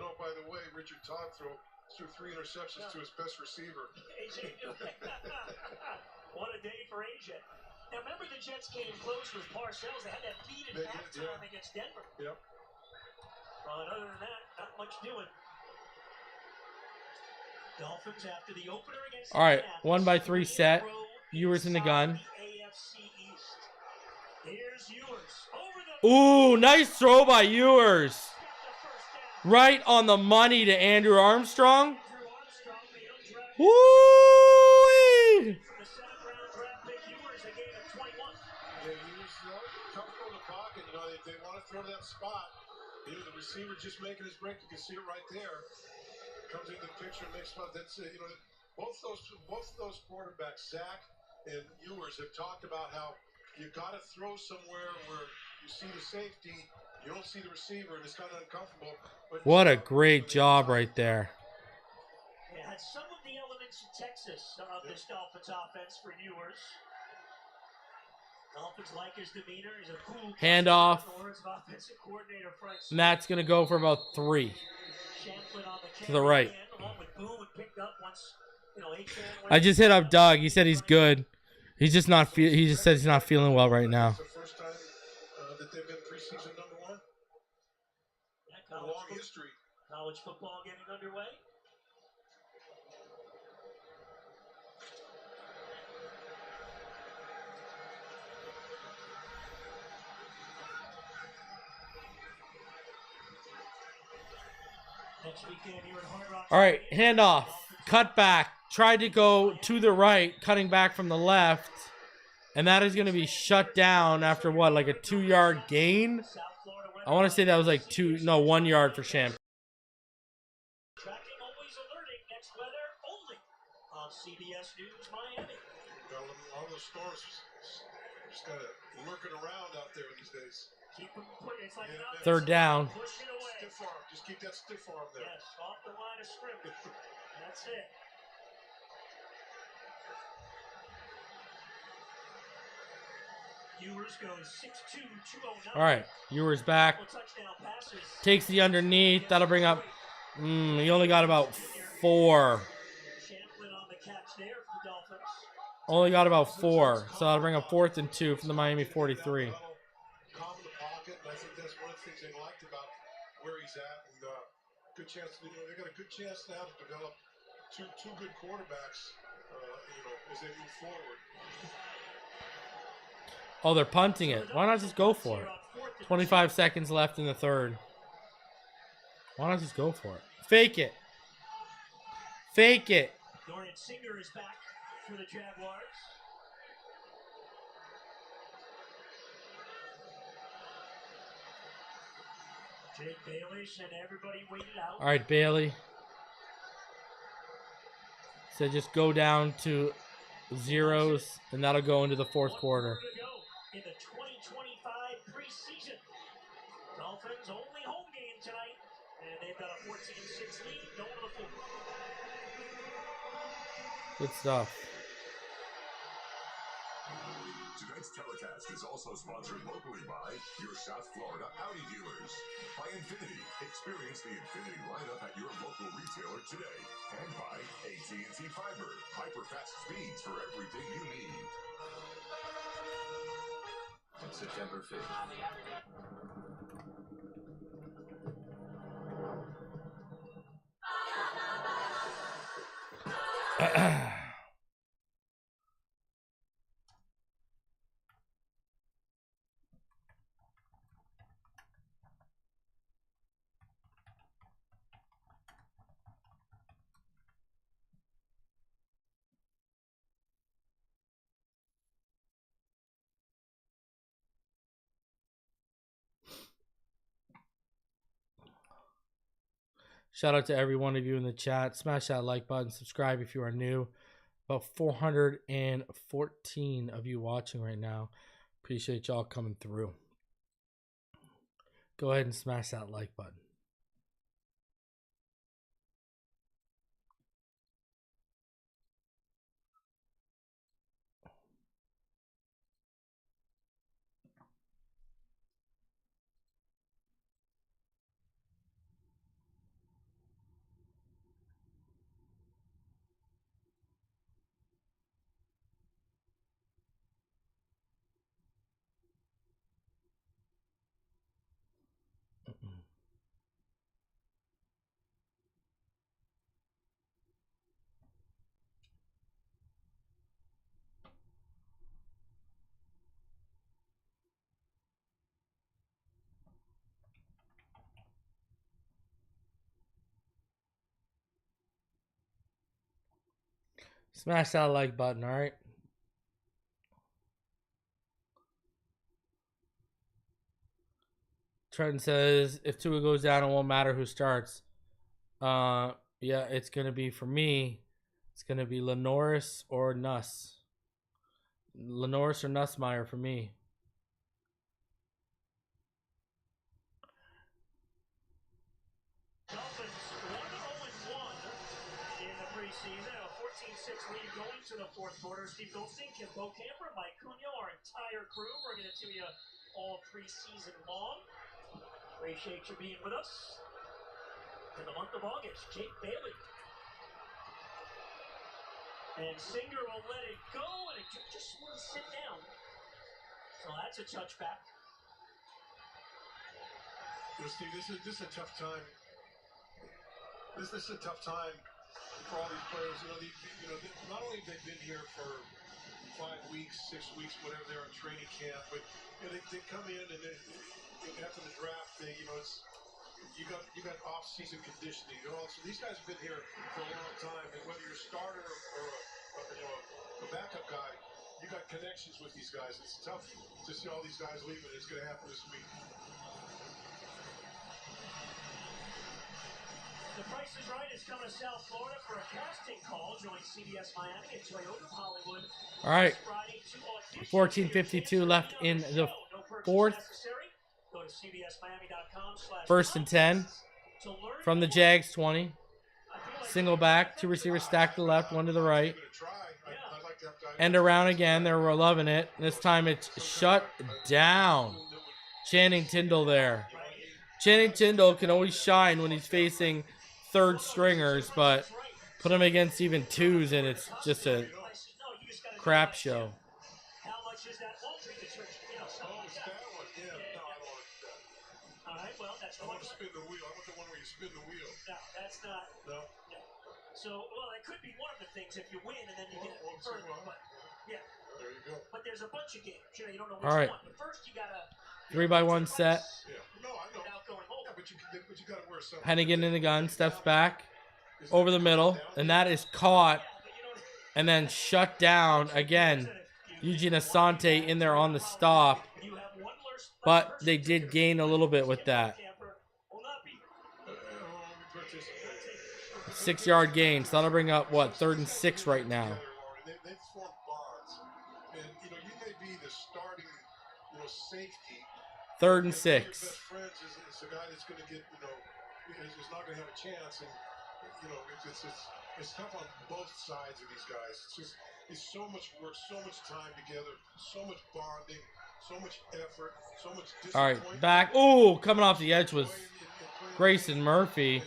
Speaker 3: oh, by the way, Richard Todd threw 3 interceptions to his best receiver.
Speaker 4: What a day for AJ. Now remember the Jets came close with Parcells. They had that lead at halftime against Denver.
Speaker 3: Yep.
Speaker 4: But other than that, not much doing. Dolphins after the opener against.
Speaker 1: All right, 1-by-3 set. Ewers in the gun.
Speaker 4: Here's Ewers.
Speaker 1: Ooh, nice throw by Ewers. Right on the money to Andrew Armstrong. Woo!
Speaker 3: throw to that spot. The receiver just making his break. You can see it right there. Comes into the picture and makes fun. That's both those quarterbacks, Zach and Ewers, have talked about how you got to throw somewhere where you see the safety, you don't see the receiver, and it's kind of uncomfortable. But
Speaker 1: What a great job right there.
Speaker 4: It had some of the elements of Texas of this Dolphins offense for Ewers. Dolphins like his demeanor. He's a cool
Speaker 1: Handoff.
Speaker 4: offensive coordinator Frank.
Speaker 1: Matt's going to go for about 3 to the right. I just hit up Doug. He said he's good. He just said he's not feeling well right now.
Speaker 3: It's the first time that they've been preseason #1. A long history.
Speaker 4: College football getting underway. Next weekend here at Hard Rock.
Speaker 1: All right, handoff. Cut back. Tried to go to the right, cutting back from the left. And that is going to be shut down after what, like a 2-yard gain? I want to say that was like 1 yard for Champ.
Speaker 4: Tracking always alerting. Next weather only on CBS News Miami.
Speaker 3: All those storms just kind of lurking around out there these days.
Speaker 4: Keep them putting. It's like another
Speaker 1: 3rd down.
Speaker 4: push it away.
Speaker 3: Stiff arm. Just keep that stiff arm there.
Speaker 4: Yes, off the line of scrimmage. That's it. Ewers goes 6'2", 209.
Speaker 1: All right, Ewers back.
Speaker 4: Touchdown passes.
Speaker 1: Takes the underneath. That'll bring up. He only got about 4.
Speaker 4: Champlin on the catch there for the Dolphins.
Speaker 1: Only got about 4. So that'll bring up 4th and 2 from the Miami 43.
Speaker 3: Calm in the pocket, and I think that's one of the things they liked about where he's at. And good chance, they got a good chance now to develop two good quarterbacks, as they move forward.
Speaker 1: Oh, they're punting it. Why not just go for it? 25 seconds left in the 3rd. Why not just go for it? Fake it. Fake it.
Speaker 4: Dorian Singer is back for the Jaguars. Jake Bailey and everybody waited out.
Speaker 1: All right, Bailey. So just go down to zeros, and that'll go into the 4th quarter.
Speaker 4: In the 2025 preseason. Dolphins only home game tonight, and they've got a 14-6 lead going to the 4th.
Speaker 1: Good stuff.
Speaker 7: Tonight's telecast is also sponsored locally by your South Florida Audi dealers. By Infinity. Experience the Infinity lineup at your local retailer today. And by AT&T Fiber. Hyper-fast speeds for everything you need. On September 5th.
Speaker 1: Shout out to every one of you in the chat. Smash that like button. Subscribe if you are new. About 414 of you watching right now. Appreciate y'all coming through. Go ahead and smash that like button. Smash that like button, all right? Trenton says if Tua goes down, it won't matter who starts. Yeah, it's gonna be for me. It's gonna be Lenoris or Nuss. Lenoris or Nussmeyer for me.
Speaker 4: Dolphins 1-0-1 in the preseason. A 14-6 lead going to the fourth quarter. Steve Goldstein, Kim Camper, Mike Cunha, our entire crew. We're going to you all preseason long. Appreciate you being with us. In the month of August, Jake Bailey. And Singer will let it go, and it just won't sit down. So that's a touchback.
Speaker 3: Steve, this is a tough time. This is a tough time for all these players. Not only have they been here for 5 weeks, 6 weeks, whatever they're in training camp, but they come in and after the draft, it's you got off-season conditioning. So these guys have been here for a long time, and whether you're a starter or a backup guy, you got connections with these guys. It's tough to see all these guys leaving. It's going to happen this week.
Speaker 4: The Price is Right is coming to South Florida for a casting call. Join CBS Miami and Toyota Hollywood.
Speaker 1: All right. 14:52 left in the fourth.
Speaker 4: Go to cbsmiami.com/.
Speaker 1: First and 10 from the Jags 20. Single back, 2 receivers stacked to the left, 1 to the right. End around again. They're loving it. This time it's shut down. Channing Tindall there. Channing Tindall can always shine when he's facing third stringers, but put him against even twos and it's just a crap show.
Speaker 4: How much is that? All right, well, that's
Speaker 3: I want to spin the wheel. I want the one where you spin the wheel.
Speaker 4: No, that's not.
Speaker 3: No.
Speaker 4: So, well, that could be one of the things if you win and then you get further. But, yeah.
Speaker 3: There you go.
Speaker 4: But there's a bunch of games. You don't know which
Speaker 1: All right.
Speaker 4: one. But first, you got to.
Speaker 1: 3x1 set.
Speaker 3: Yeah. No, I know.
Speaker 4: Without going over.
Speaker 3: Yeah, but you got to wear something.
Speaker 1: Hennigan in the gun, steps back over the middle, and that is caught and then shut down again. Eugene Asante in there on the stop, but they did gain a little bit with that. 6-yard gain, so that'll bring up, what, 3rd and 6 right now.
Speaker 3: They've formed bonds, and you may be the starting, safety.
Speaker 1: 3rd and
Speaker 3: Your
Speaker 1: 6.
Speaker 3: best friends is the guy that's going to get, is not going to have a chance, and it's tough on both sides of these guys. It's so much work, so much time together, so much bonding, so much effort, so much disappointment.
Speaker 1: All right, back. Ooh, coming off the edge was Grayson Murphy.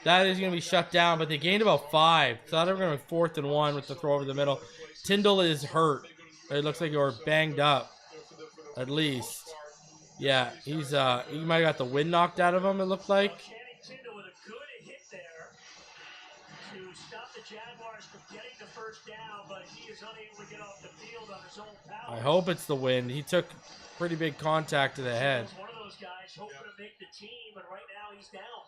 Speaker 1: That is going to be shut down, but they gained about 5. So they're going to be 4th and 1 with the throw over the middle. Tindall is hurt. It looks like you're banged up, at least. Yeah, he's he might have got the wind knocked out of him, it looked like.
Speaker 4: Channing Tindall with a good hit there to stop the Jaguars from getting the first down, but he is unable to get off the field on his own power.
Speaker 1: I hope it's the wind. He took pretty big contact to the head.
Speaker 4: He's one of those guys hoping to make the team, but right now he's down.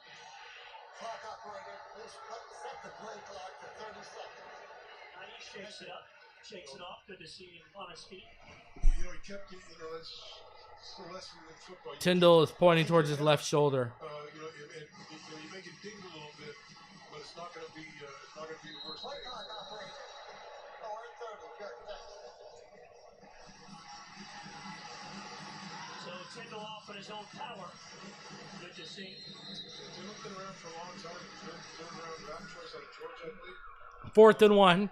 Speaker 8: Clock operator, please set the play clock to 30 seconds.
Speaker 4: He shakes it up, shakes it off. Good to see him on his feet.
Speaker 3: He kept, that's the lesson in football.
Speaker 1: Tyndall is pointing towards his left shoulder.
Speaker 3: You make it ding a little bit, but it's not going to be the worst
Speaker 8: Play
Speaker 3: thing.
Speaker 8: clock operator. Oh, we're at 30. Good, thanks.
Speaker 4: So Tindall off at his own power. Good to see.
Speaker 3: Tindall's been around for a long time. Third round draft choice out of Georgia, I believe.
Speaker 1: 4th and 1.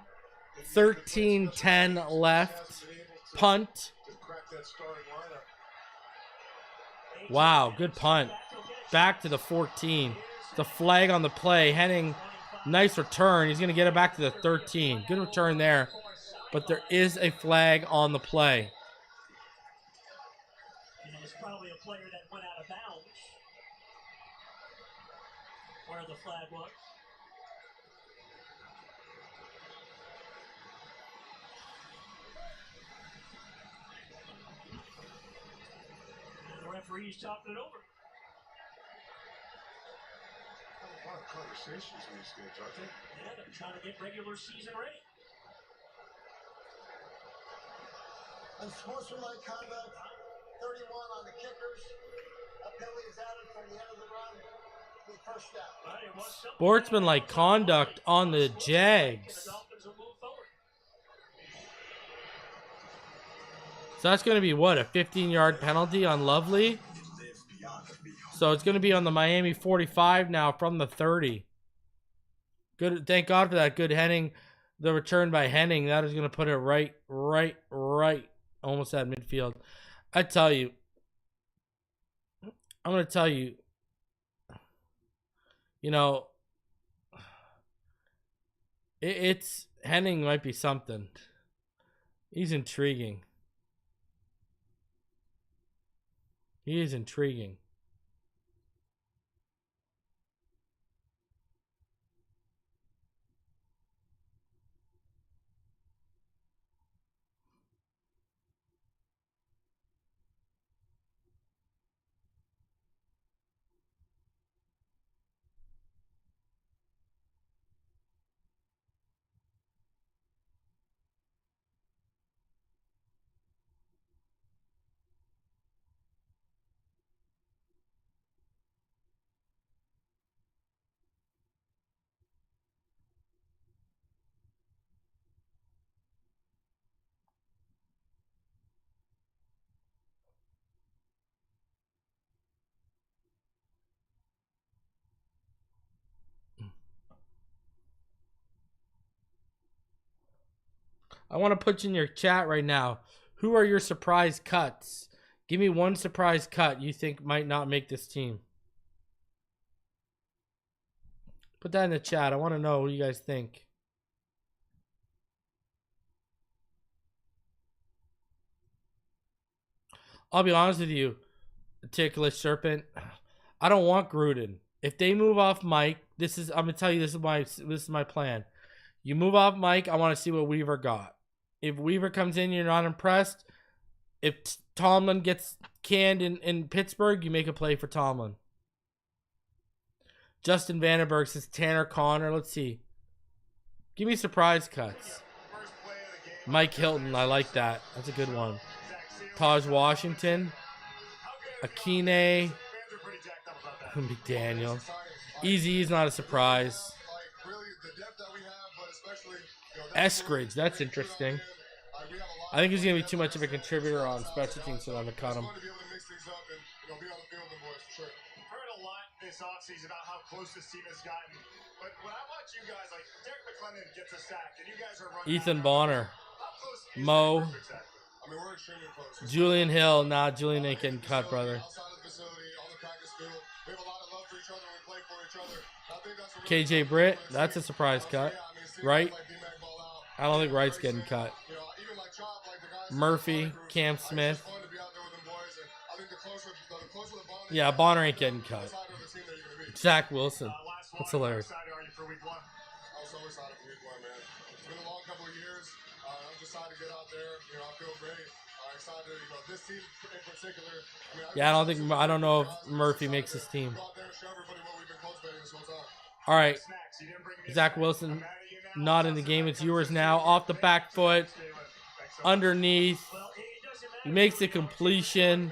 Speaker 1: 13-10 left. Punt.
Speaker 3: To crack that starting lineup.
Speaker 1: Wow, good punt. Back to the 14. The flag on the play. Henning, nice return. He's going to get it back to the 13. Good return there. But there is a flag on the play.
Speaker 4: And it's probably a player that went out of bounds where the flag was. And the referee's talking it over.
Speaker 3: A lot of conversations in these games, aren't they?
Speaker 4: Yeah, they're trying to get regular season ready.
Speaker 8: Unsportsmanlike conduct, 31 on the kickers. penalty is added from the end of the run, the first down.
Speaker 1: Sportsmanlike conduct on the Jags. So that's going to be what, a 15-yard penalty on Lovely? So it's going to be on the Miami 45 now from the 30. Good. Thank God for that good Henning. The return by Henning. That is going to put it right. Almost at midfield. I'm going to tell you, you know, it's Henning might be something. He's intriguing. He is intriguing. I want to put in your chat right now. Who are your surprise cuts? Give me one surprise cut you think might not make this team. Put that in the chat. I want to know what you guys think. I'll be honest with you, Ticklish Serpent. I don't want Gruden. If they move off Mike, I'm gonna tell you this is my plan. You move off Mike, I want to see what Weaver got. If Weaver comes in, you're not impressed. If Tomlin gets canned in Pittsburgh, you make a play for Tomlin. Justin Vandenberg says Tanner Connor. Let's see. Give me surprise cuts. Mike Hilton, I like that. That's a good one. Taj Washington. Akine. McDaniel. Easy is not a surprise. Eskridge, that's interesting. I think he's going to be too much of a contributor on special teams for them to cut him.
Speaker 6: Heard a lot this offseason about how close this team has gotten. But when I watch you guys, like Derek McClendon gets a sack, and you guys are running.
Speaker 1: Ethan Bonner. Mo.
Speaker 6: I mean, we're extremely close.
Speaker 1: Julian Hill. Nah, Julian ain't getting cut, brother. KJ Britt. That's a surprise cut. Right? I don't think Wright's getting cut. Murphy. Cam Smith. Yeah, Bonner ain't getting cut. Zach Wilson. That's hilarious. Yeah, I don't know if Murphy makes his team. All right. Zach Wilson not in the game. It's Ewers now. Off the back foot. Underneath. He makes the completion.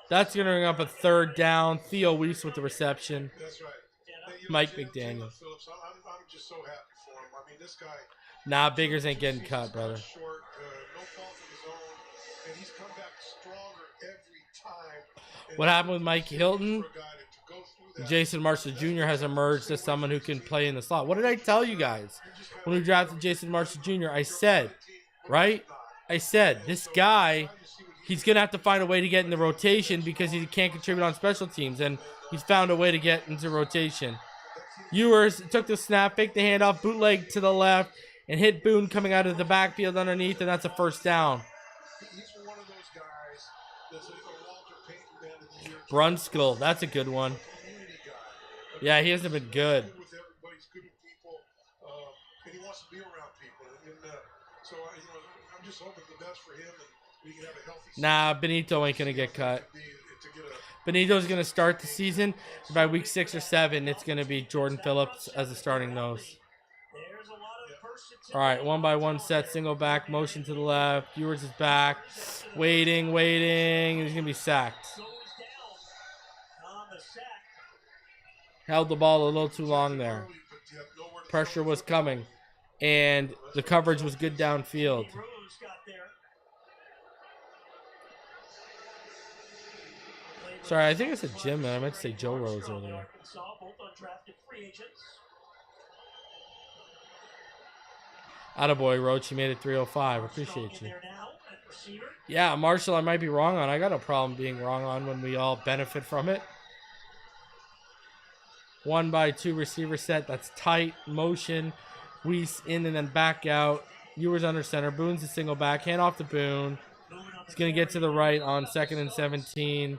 Speaker 1: That's going to bring up a third down. Theo Weiss with the reception.
Speaker 3: That's right.
Speaker 1: Mike McDaniel.
Speaker 3: I'm just so happy for him. I mean, this guy.
Speaker 1: Nah, Biggers ain't getting cut, brother.
Speaker 3: Short, no fault of his own, and he's come back stronger every time.
Speaker 1: What happened with Mike Hilton? Jason Marshall Jr. has emerged as someone who can play in the slot. What did I tell you guys when we drafted Jason Marshall Jr.? I said, right? I said, this guy, he's going to have to find a way to get in the rotation because he can't contribute on special teams, and he's found a way to get into rotation. Ewers took the snap, faked the handoff, bootleg to the left, and hit Boone coming out of the backfield underneath, and that's a first down.
Speaker 3: He's one of those guys that's a Walter Payton man of the year.
Speaker 1: Brunskill, that's a good one. Yeah, he hasn't been good.
Speaker 3: With everybody, he's good with people, and he wants to be around people. And so, I'm just hoping the best for him, and we can have a healthy season.
Speaker 1: Nah, Benito ain't going to get cut. Benito's going to start the season. By week 6 or 7, it's going to be Jordan Phillips as a starting nose. All right, 1-by-1 set, single back, motion to the left. Ewers is back. Waiting. He's going to be sacked. held the ball a little too long there. Pressure was coming, and the coverage was good downfield. Sorry, I think I said Jim, and I meant to say Joe Rose earlier. Attaboy, Roach, you made it 305. Appreciate you. Yeah, Marshall, I might be wrong on. I got no problem being wrong on when we all benefit from it. 1x2 receiver set. That's tight. Motion. Weiss in and then back out. Ewers under center. Boone's a single back. Hand off to Boone. He's going to get to the right on 2nd and 17.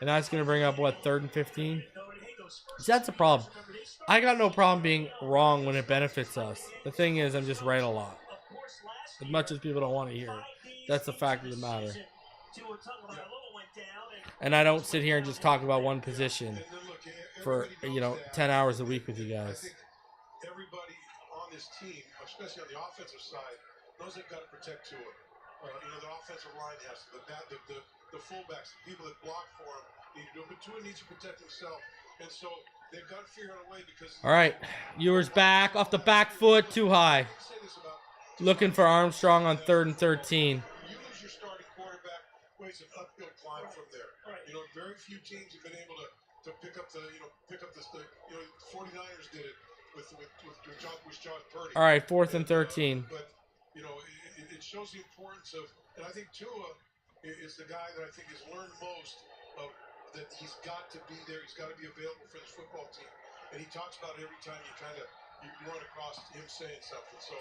Speaker 1: And that's going to bring up, what, 3rd and 15? See, that's a problem. I got no problem being wrong when it benefits us. The thing is, I'm just right a lot. As much as people don't want to hear it. That's the fact of the matter. And I don't sit here and just talk about one position for, 10 hours a week with you guys.
Speaker 3: Everybody on this team, especially on the offensive side, knows they've got to protect Tua. The offensive line has to. The fullbacks, the people that block for him, need to do it. But Tua needs to protect himself. And so they've got to figure out a way because...
Speaker 1: All right. Ewers back. Off the back foot. Too high. Looking for Armstrong on 3rd and 13.
Speaker 3: You lose your starting quarterback, ways an uphill climb from there. Very few teams have been able to pick up the 49ers did it with John Purdy.
Speaker 1: All right, 4th and 13.
Speaker 3: But it shows the importance of, and I think Tua is the guy that I think has learned most of that. He's got to be there. He's got to be available for this football team, and he talks about it every time you run across him saying something. So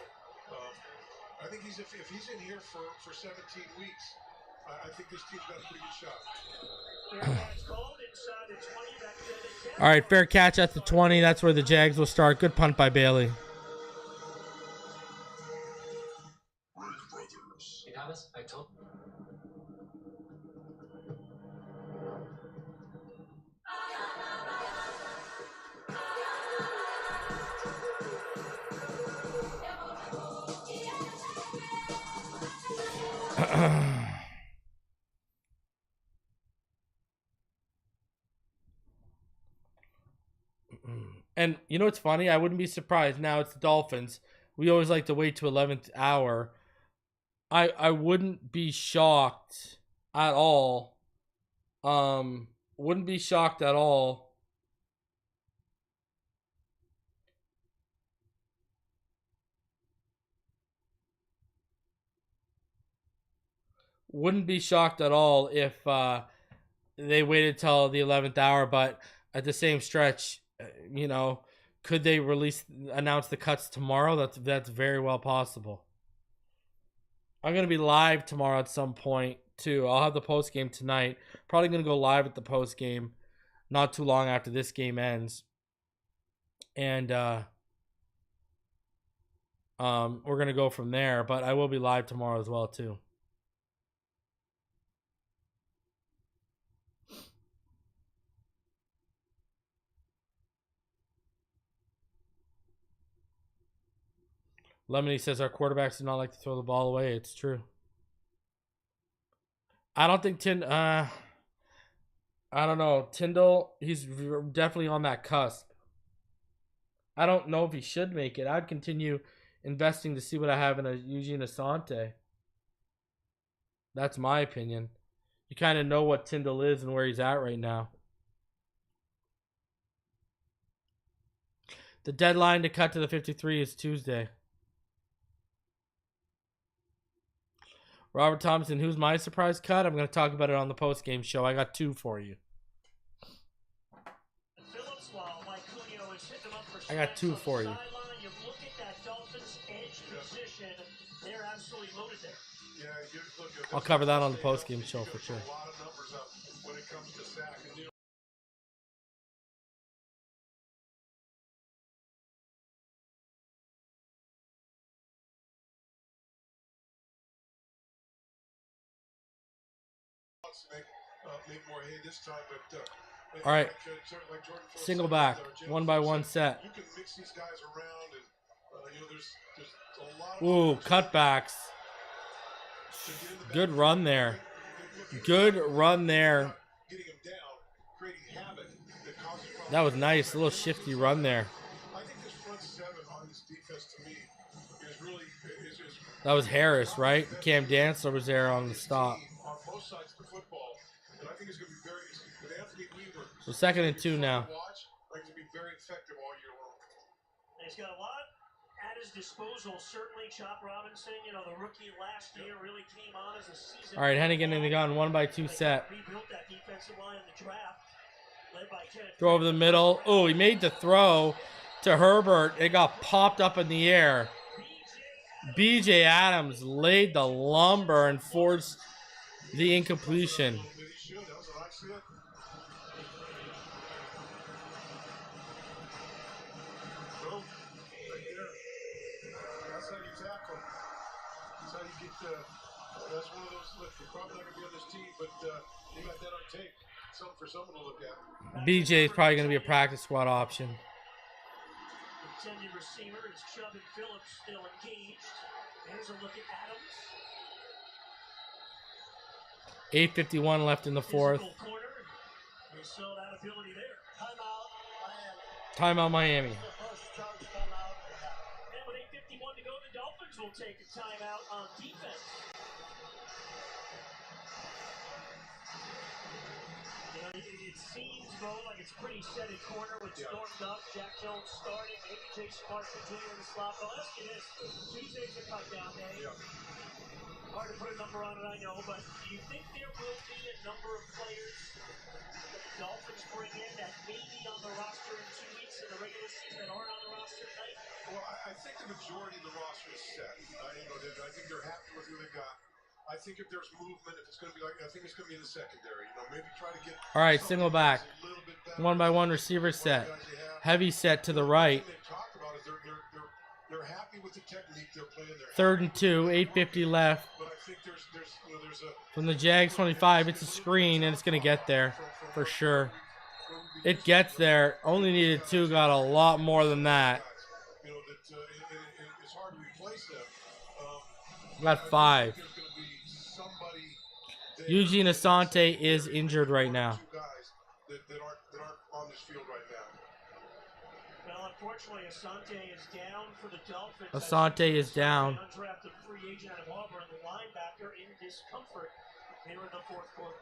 Speaker 3: I think if he's in here for 17 weeks, I think this team's got a pretty good shot.
Speaker 1: All right, fair catch at the 20. That's where the Jags will start. Good punt by Bailey.
Speaker 9: Hey, Thomas, I told...
Speaker 1: And you know what's funny? I wouldn't be surprised. Now it's the Dolphins. We always like to wait to 11th hour. I wouldn't be shocked at all. Wouldn't be shocked at all. Wouldn't be shocked at all if they waited till the 11th hour, but at the same stretch, could they announce the cuts tomorrow? That's very well possible. I'm going to be live tomorrow at some point too. I'll have the post game tonight. Probably going to go live at the post game not too long after this game ends. And we're going to go from there, but I will be live tomorrow as well too. Lemony says our quarterbacks do not like to throw the ball away. It's true. I don't think I don't know. Tyndall, he's definitely on that cusp. I don't know if he should make it. I'd continue investing to see what I have in a Eugene Asante. That's my opinion. You kind of know what Tyndall is and where he's at right now. The deadline to cut to the 53 is Tuesday. Robert Thompson, who's my surprise cut? I'm going to talk about it on the post-game show. I got 2 for you. I got 2 for you. I'll cover that on the post-game show for sure. All right, single back, 1x1 set. Ooh, cutbacks. Good run there. Good run there. That was nice. A little shifty run there.
Speaker 3: I think this front seven on this defense to me is really is
Speaker 1: That was Harris, right? Cam Dancer was there on the stop.
Speaker 3: on both sides of the football, and I think it's going to be very with Anthony Weaver.
Speaker 1: So 2nd and 2 now.
Speaker 3: Watch, I think it's going to be very effective all year long.
Speaker 4: He's got a lot at his disposal. Certainly, Chop Robinson, you know, the rookie last year really came on as a season.
Speaker 1: All right, Hennigan in the gun, 1-by-2 set.
Speaker 4: Rebuilt that defensive line in the draft, led by Kenneth.
Speaker 1: Throw over the middle. Oh, he made the throw to Herbert. It got popped up in the air. BJ Adams laid the lumber and forced the incompletion.
Speaker 3: That's one of those. Look, you're probably not going to be on this team, but you got that on tape. Something for someone to look at.
Speaker 1: BJ is probably going to be a practice squad option.
Speaker 4: Intended receiver is Chubb and Phillips still engaged. Here's a look at Adams.
Speaker 1: 8:51 left in the fourth.
Speaker 4: Corner. We saw that ability there.
Speaker 1: Timeout Miami.
Speaker 4: And with 8:51 to go, the Dolphins will take a timeout on defense. You know, it seems, Bo, like it's pretty set in corner with Storm Duck, Jack Jones starting, maybe Jason Marshall Jr. in the slot. I'll ask you this. Tuesday's a cut down day.
Speaker 3: Yeah.
Speaker 4: Hard to put a number on it, I know, but do you think there will be a number of players that the Dolphins bring in that may be on the roster in 2 weeks in the regular season that aren't on the roster tonight?
Speaker 3: Well, I think the majority of the roster is set. I think they're happy with who they got. I think if there's movement, if it's going to be like, I think it's going to be in the secondary. You know, maybe try to get.
Speaker 1: All right, single back. 1-by-1 receiver set. Heavy set to the right.
Speaker 3: They're happy with the technique they're playing.
Speaker 1: 3rd and 2, 8:50 left.
Speaker 3: But I think there's
Speaker 1: From the Jags 25, it's a screen, and it's going to get there for sure. It gets there. Only needed 2, got a lot more than that.
Speaker 3: You know, it's hard to replace them.
Speaker 1: Got 5. Eugene Asante is injured right now.
Speaker 3: That aren't on this field right now.
Speaker 4: Well, unfortunately, Asante is down for the Dolphins.
Speaker 1: Asante is down.
Speaker 4: Undrafted free agent out of Auburn, the linebacker in discomfort here in the fourth quarter.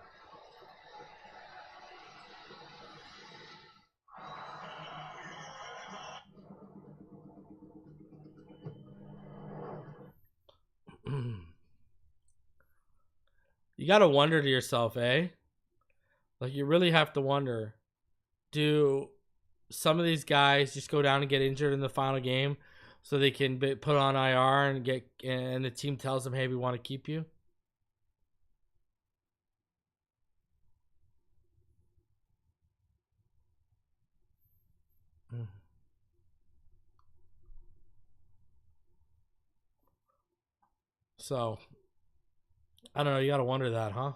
Speaker 1: You got to wonder to yourself, eh? Like, you really have to wonder, do some of these guys just go down and get injured in the final game so they can be put on IR and the team tells them, hey, we want to keep you? So, I don't know. You got to wonder that, huh?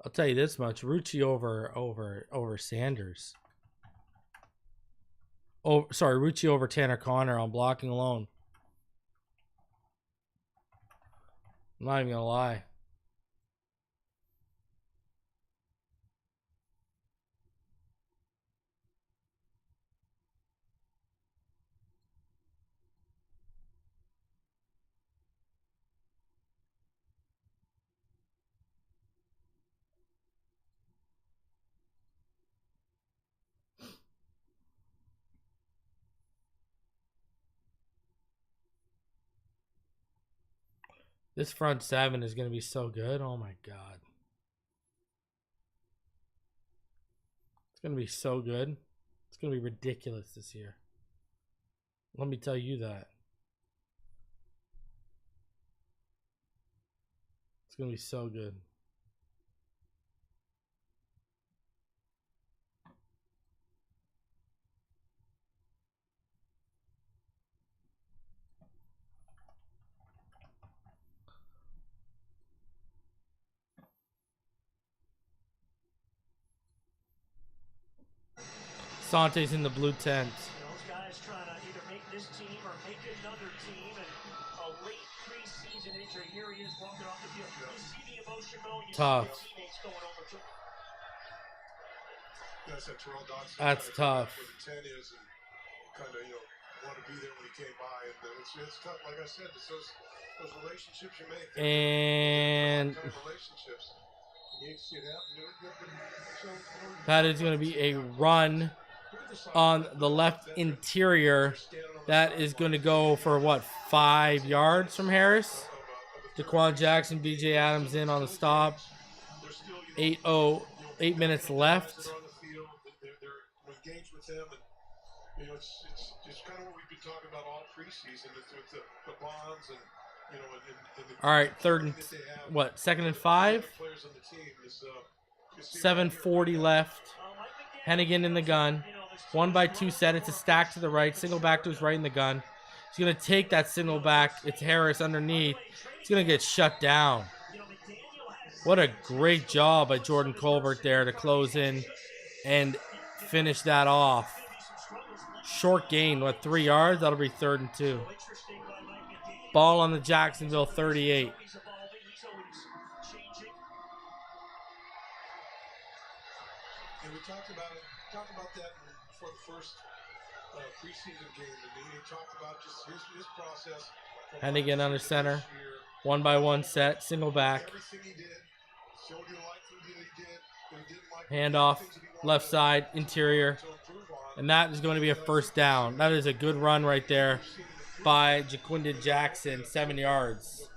Speaker 1: I'll tell you this much: Rucci over Sanders. Oh, sorry, Rucci over Tanner Connor on blocking alone. I'm not even gonna lie. This front seven is going to be so good. Oh, my God. It's going to be so good. It's going to be ridiculous this year. Let me tell you that. It's going to be so good. Sante's in the blue tent.
Speaker 4: Those guys trying to either make this team or make another team, and a late preseason injury. Here he is walking off the field. You see the emotion though. You
Speaker 1: Tough.
Speaker 4: see the teammates going over to.
Speaker 1: That's tough.
Speaker 3: Where the 10 is, and kind of want to be there when he came by, and it's tough. Like I said, it's those relationships you make.
Speaker 1: And
Speaker 3: Relationships. You need to see that.
Speaker 1: that is going to be a run on the left interior. That is going to go for what, 5 yards from Harris. Daquan Jackson, BJ Adams in on the stop. 8 minutes left.
Speaker 3: They're engaged with them, and it's kind of what we've been talking about all preseason with the bonds and
Speaker 1: All right, second and 5. 7:40 left. Hennigan in the gun. 1-by-2 set. It's a stack to the right. Single back to his right in the gun. He's going to take that single back. It's Harris underneath. He's going to get shut down. What a great job by Jordan Colbert there to close in and finish that off. Short gain, 3 yards? That'll be 3rd and 2. Ball on the Jacksonville 38.
Speaker 3: And we talked about that before the first preseason game, and he talked about just his process.
Speaker 1: Hennigan under center. 1-by-1 set, single back.
Speaker 3: Everything he did, showed you like he did, but he didn't like
Speaker 1: Handoff, left side, interior. And that is going to be a first down. That is a good run right there by Jaquindon Jackson, 7 yards.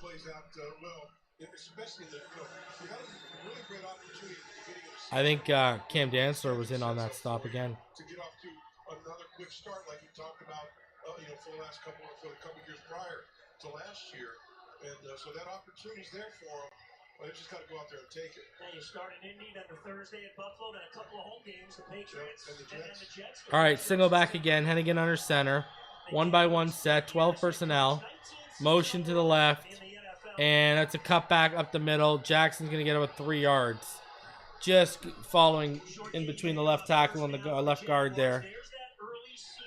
Speaker 1: I think Cam Dantzler was in on that stop again.
Speaker 3: To get off to another quick start, like you talked about, for the last couple years prior to last year, and so that opportunity's there for him. But they just got to go out there and take it.
Speaker 4: Now you start in Indy, then the Thursday at Buffalo, then a couple of home games, the Patriots, and the Jets.
Speaker 1: All right, single back again. Hennigan under center. 1-by-1 set, 12 personnel. Motion to the left. And that's a cutback up the middle. Jackson's going to get about 3 yards. Just following in between the left tackle and the left guard there.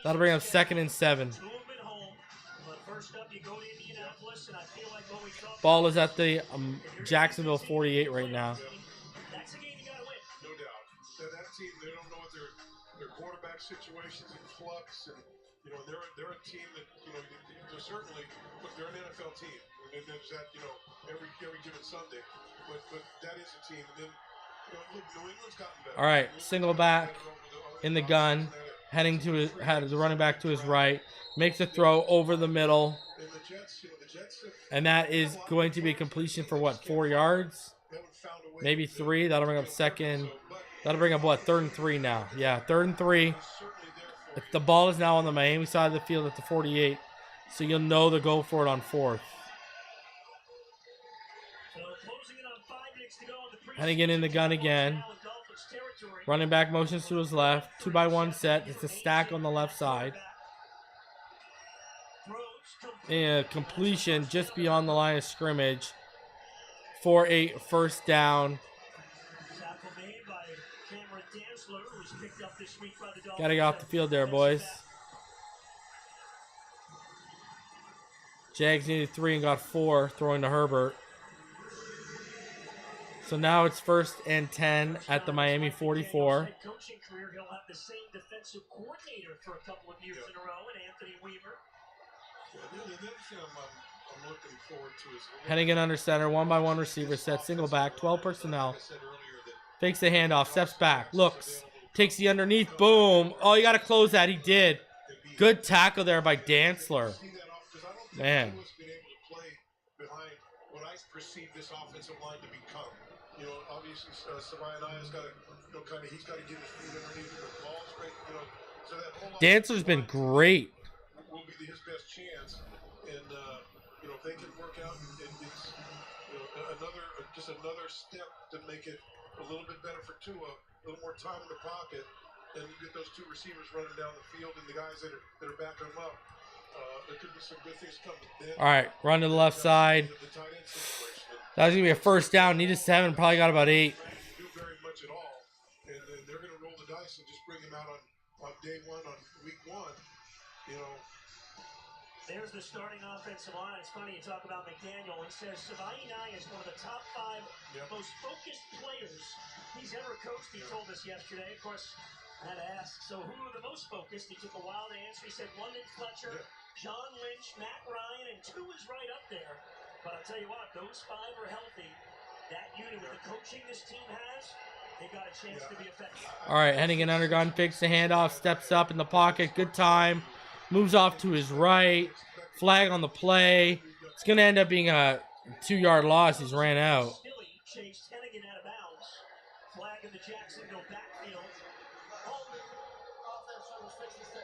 Speaker 1: That'll bring up 2nd and 7. Ball is at the Jacksonville 48 right now.
Speaker 3: That's a game you got to win. No doubt. That team, they don't know what their quarterback situations in flux, and they're a team that they're certainly they're an NFL team, and there's that every given Sunday, but that is a team, and then look, New England's gotten better.
Speaker 1: All right, single back in the gun, heading to the running back to his right, makes a throw over the middle. And that is going to be a completion for 4 yards? Maybe 3. That'll bring up 2nd. That'll bring up 3rd and 3 now. Yeah, 3rd and 3. The ball is now on the Miami side of the field at the 48. So you'll know to go for it on 4th. Hennigan in the gun again. Running back motions to his left. 2-by-1 set. It's a stack on the left side. And completion just beyond the line of scrimmage for a first down. Got to get off the field there, boys. Jags needed 3 and got 4, throwing to Herbert. So now it's 1st and 10 at the Miami 44.
Speaker 4: Coaching career, he'll have the same defensive coordinator for a couple of years in a row, and Anthony Weaver. I'm looking forward to is
Speaker 1: Hennigan under center, 1-by-1 receiver set, single back, 12 personnel. Fakes the handoff, steps back, looks, takes the underneath, boom. Oh, you got to close that. He did. Good tackle there by Dantzler. Man.
Speaker 3: Behind what I perceive this offensive line to become. Obviously, Savaiana's got to, he's got to get his feet underneath the ball straight. So that whole
Speaker 1: Dantzler's been great.
Speaker 3: Will be his best chance, and if they can work out, it's another step to make it a little bit better for Tua, a little more time in the pocket, and you get those 2 receivers running down the field and the guys that are backing them up. There could be some good things coming.
Speaker 1: All right, run to the left side. That was gonna be a first down. Needed 7, probably got about 8.
Speaker 3: Do very much at all, and they're going to roll the dice and just bring him out on day one, on week one, you know.
Speaker 4: There's the starting offensive line. It's funny you talk about McDaniel. He says Savani Nye is one of the top 5 most focused players he's ever coached. He told us yesterday. Of course, I had to ask, so who are the most focused? He took a while to answer. He said London Fletcher, John Lynch, Matt Ryan, and 2 is right up there. But I'll tell you what, those 5 are healthy. That unit with the coaching this team has, they've got a chance to be effective.
Speaker 1: All right, heading in undergun, fakes the handoff, steps up in the pocket, good time. Moves off to his right. Flag on the play. It's going to end up being a 2-yard loss. He's ran out.
Speaker 4: Chased Hennigan out of bounds. Flag in the Jacksonville backfield.
Speaker 8: Holding offense number 66.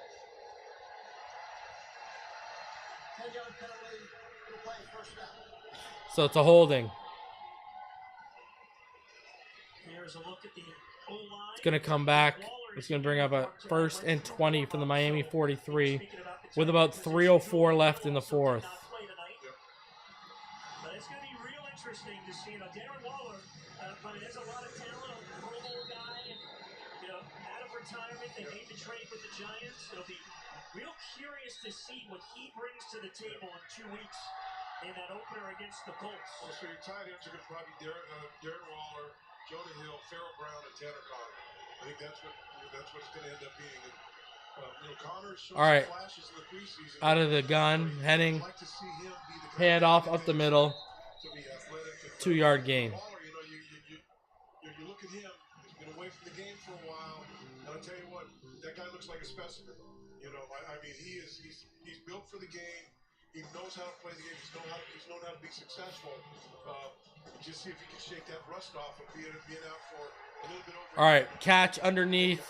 Speaker 8: 10-yard penalty. We'll play first down.
Speaker 1: So it's a holding.
Speaker 4: Here's a look at the O-line.
Speaker 1: It's going to come back. It's going to bring up a 1st and 20 from the Miami 43 with about 3:04 left in the 4th.
Speaker 4: But it's going to be real interesting to see. Darren Waller, I mean, there's a lot of talent, a Pro Bowl guy, and, out of retirement, they made the trade with the Giants. It'll be real curious to see what he brings to the table in 2 weeks in that opener against the Colts.
Speaker 3: Well, so your tight ends are going to probably Darren Waller, Jonah Hill, Farrell Brown, and Tanner Connor. I think that's what it's going to end up being. And, Connor's showing
Speaker 1: all right,
Speaker 3: flashes in the preseason.
Speaker 1: out of the gun, heading,
Speaker 3: I'd like to see him be the
Speaker 1: hand off up the middle,
Speaker 3: to be athletic.
Speaker 1: 2-yard gain.
Speaker 3: Waller, you look at him. He's been away from the game for a while, and I'll tell you what, that guy looks like a specimen. I mean, he's built for the game. He knows how to play the game. He's known how to be successful. Just see if he can shake that rust off of being out for a little bit over.
Speaker 1: All right, catch underneath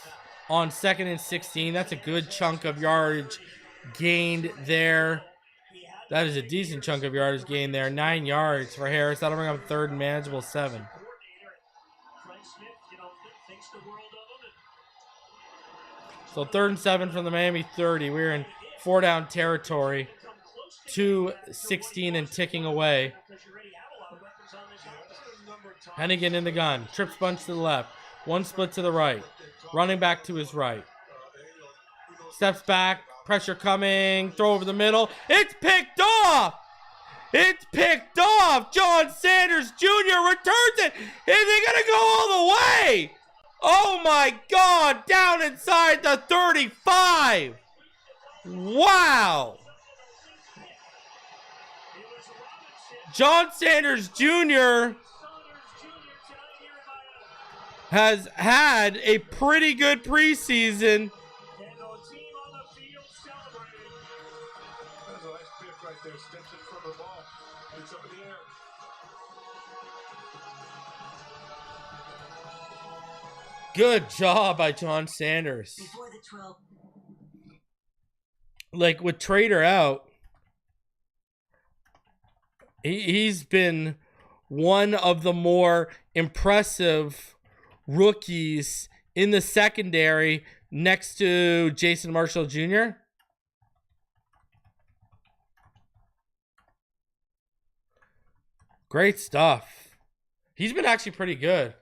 Speaker 1: on 2nd and 16. That's a good chunk of yardage gained there. That is a decent chunk of yardage gained there. 9 yards for Harris. That'll bring up 3rd and manageable 7. So 3rd and 7 from the Miami 30. We're in 4-down territory. 2:16 and ticking away. Hennigan in the gun. Trips bunch to the left. 1 split to the right. Running back to his right. Steps back. Pressure coming. Throw over the middle. It's picked off. It's picked off. John Sanders Jr. returns it. Is he going to go all the way? Oh, my God. Down inside the 35. Wow. John Sanders Jr. has had a pretty good preseason.
Speaker 3: That's a nice pick right there. Steps in front of the ball. It's up in the air.
Speaker 1: Good job by John Sanders.
Speaker 5: Before the 12.
Speaker 1: Like with Trader out, he's been one of the more impressive rookies in the secondary next to Jason Marshall Jr. Great stuff. He's been actually pretty good.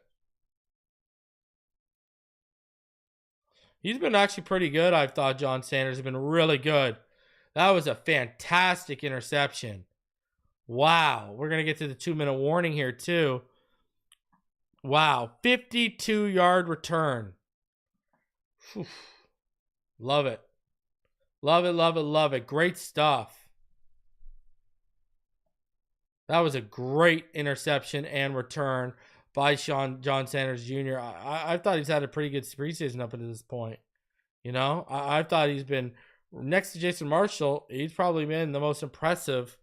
Speaker 1: He's been actually pretty good. I've thought John Sanders has been really good. That was a fantastic interception. Wow. We're going to get to the 2-minute warning here too. Wow. 52-yard return. Whew. Love it. Love it, love it, love it. Great stuff. That was a great interception and return by John Sanders Jr. I thought he's had a pretty good preseason up until this point. I thought he's been, next to Jason Marshall, he's probably been the most impressive,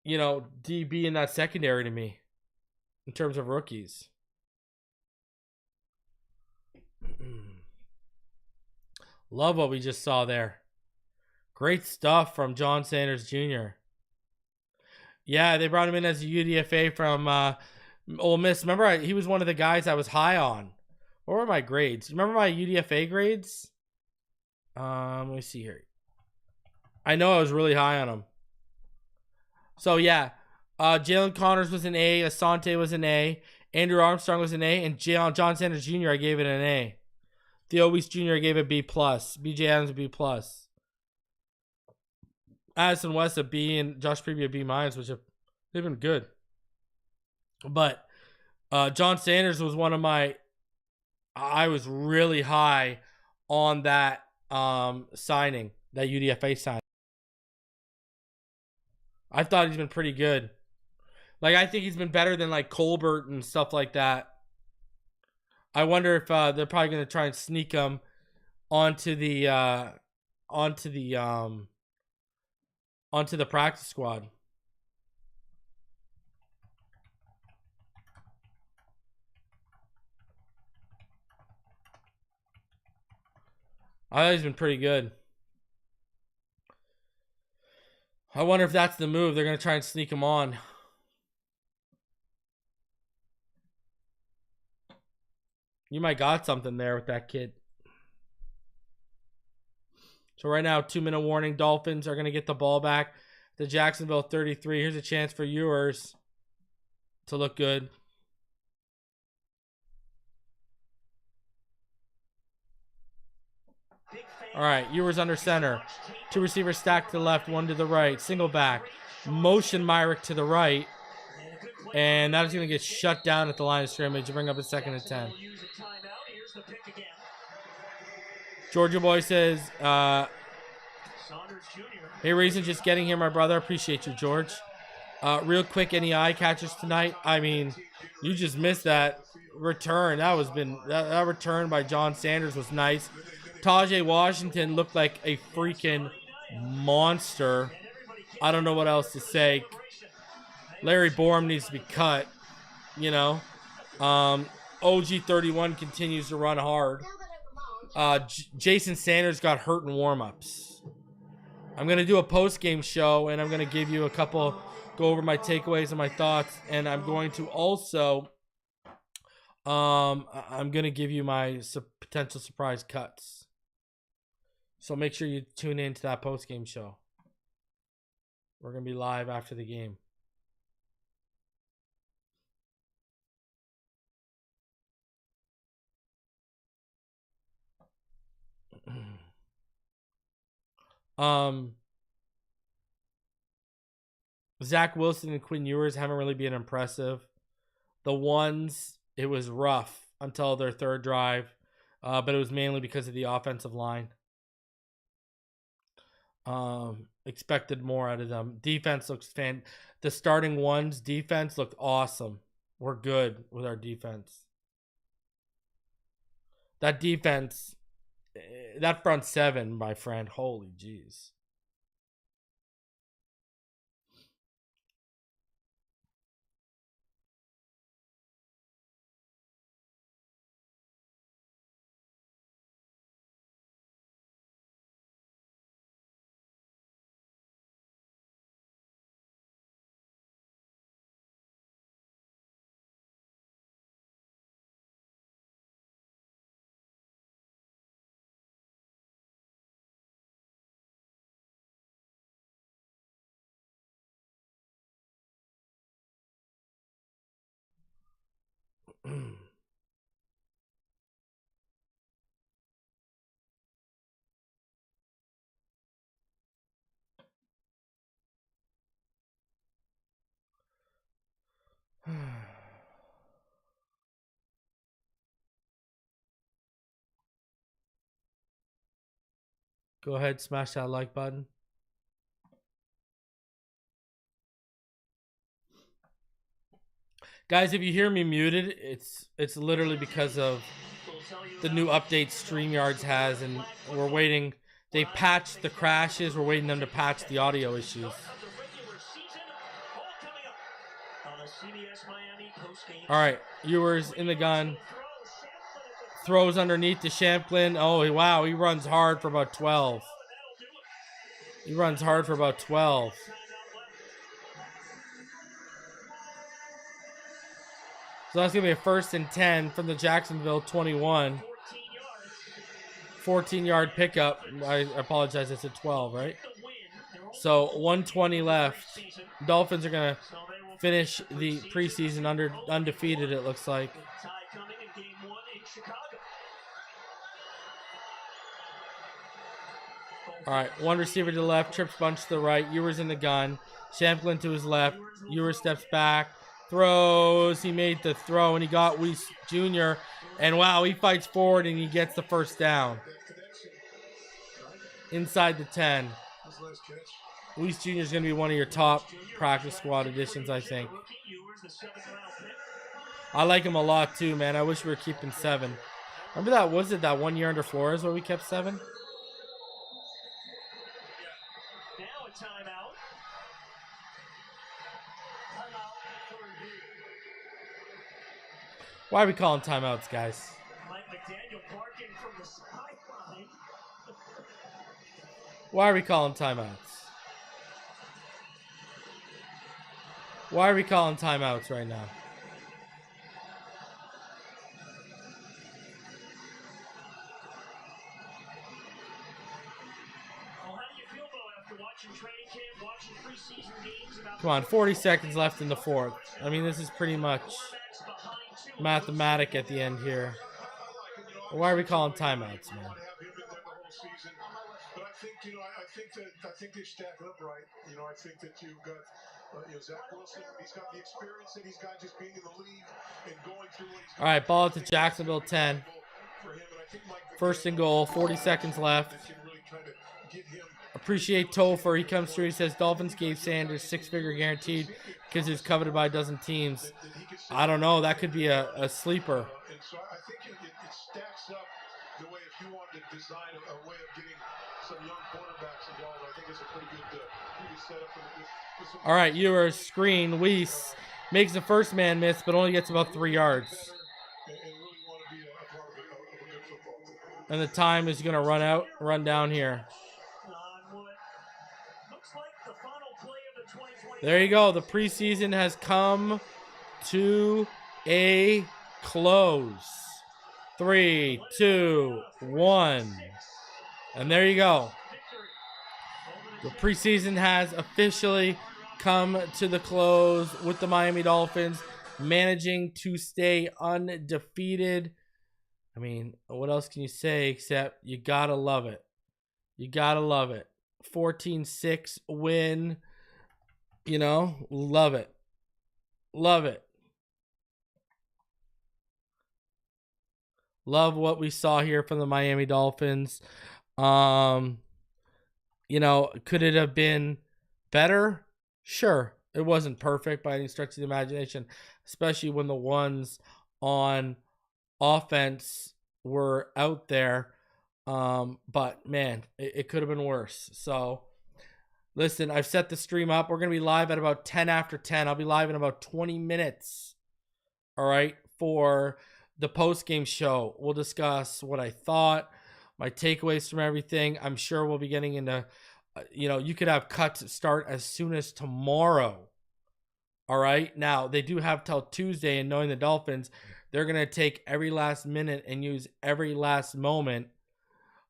Speaker 1: DB in that secondary to me in terms of rookies. Love what we just saw there. Great stuff from John Sanders Jr. Yeah, they brought him in as a UDFA from Ole Miss. Remember, he was one of the guys I was high on. What were my grades? Remember my UDFA grades? Let me see here. I know I was really high on him. So, yeah. Jalen Connors was an A. Asante was an A. Andrew Armstrong was an A. And John Sanders Jr., I gave it an A. Theo Weiss Jr. gave a B+. BJ Adams a B+. Addison West a B and Josh Preview a B-, which they've been good. But John Sanders was one of my... I was really high on that signing, that UDFA signing. I thought he's been pretty good. Like, I think he's been better than, like, Colbert and stuff like that. I wonder if they're probably going to try and sneak him onto the practice squad. I thought he's been pretty good. I wonder if that's the move. They're going to try and sneak him on. You might got something there with that kid. So right now, 2-minute warning. Dolphins are going to get the ball back. The Jacksonville 33. Here's a chance for Ewers to look good. All right, Ewers under center. 2 receivers stacked to the left, 1 to the right. Single back. Motion Myrick to the right. And that is going to get shut down at the line of scrimmage to bring up a 2nd and 10. Georgia Boy says, hey, Reason, just getting here, my brother. Appreciate you, George. Real quick, any eye catchers tonight? I mean, you just missed that return. That return by John Sanders was nice. Tajay Washington looked like a freaking monster. I don't know what else to say. Larry Borum needs to be cut, you know. OG31 continues to run hard. Jason Sanders got hurt in warm-ups. I'm going to do a post-game show, and I'm going to give you go over my takeaways and my thoughts, and I'm going to also, I'm going to give you my potential surprise cuts. So make sure you tune in to that post-game show. We're going to be live after the game. Zach Wilson and Quinn Ewers haven't really been impressive. The ones, it was rough until their 3rd drive, but it was mainly because of the offensive line. Expected more out of them. Defense looks the starting ones defense looked awesome. We're good with our defense. That defense, that front 7, my friend, holy jeez. Go ahead, smash that like button. Guys, if you hear me muted, it's literally because of the new update StreamYards has, and we're waiting. They patched the crashes. We're waiting them to patch the audio issues. All right, Ewers in the gun. Throws underneath to Shamplin. Oh, wow, he runs hard for about 12. He runs hard for about 12. So that's going to be a 1st and 10 from the Jacksonville 21. 14-yard pickup. I apologize, I said 12, right? So 1:20 left. Dolphins are going to finish the preseason undefeated, it looks like. All right, one receiver to the left, trips bunch to the right. Ewers in the gun. Champlin to his left. Ewers steps back, throws. He made the throw, and he got Weiss Jr. And wow, he fights forward, and he gets the first down. Inside the 10. Weiss Jr. is going to be one of your top practice squad additions, I think. I like him a lot, too, man. I wish we were keeping 7. Remember that, was it that 1 year under Flores where we kept 7?
Speaker 4: Now a timeout.
Speaker 1: Why are we calling timeouts, guys?
Speaker 4: Mike McDaniel barking from the sideline.
Speaker 1: Why are we calling timeouts? Why are we calling timeouts right now?
Speaker 4: Well, how do you feel, though, after watching training camp, watching preseason games?
Speaker 1: Come on, 40 seconds left in the 4th. I mean, this is pretty much mathematic at the end here. Why are we calling timeouts, man?
Speaker 3: But I think, I think they stack up right. I think that you've got Zach Wilson. He's got the experience that he's got just being in the league and going through what he's got.
Speaker 1: All right, ball to Jacksonville 10. First and goal, 40 seconds left. Appreciate Topher. He comes through. He says Dolphins gave Sanders 6-figure guaranteed because he's coveted by a dozen teams. I don't know. That could be a sleeper.
Speaker 3: And so I think it stacks up the way if you wanted to design a way of getting some young quarterbacks involved. I think it's a pretty good setup.
Speaker 1: All right, Ewers, screen, Weiss makes the first man miss, but only gets about 3 yards. And the time is going to run down here. There you go. The preseason has come to a close. 3, 2, 1. And there you go. The preseason has officially come to the close with the Miami Dolphins managing to stay undefeated. I mean, what else can you say except you gotta love it. You gotta love it. 14-6 win. Love it. Love it. Love what we saw here from the Miami Dolphins. Could it have been better? Sure. It wasn't perfect by any stretch of the imagination, especially when the ones on offense were out there. But, man, it could have been worse. So, listen, I've set the stream up. We're going to be live at about 10 after 10. I'll be live in about 20 minutes, all right, for the post-game show. We'll discuss what I thought, my takeaways from everything. I'm sure we'll be getting into, you could have cuts start as soon as tomorrow, all right? Now, they do have till Tuesday, and knowing the Dolphins, they're going to take every last minute and use every last moment.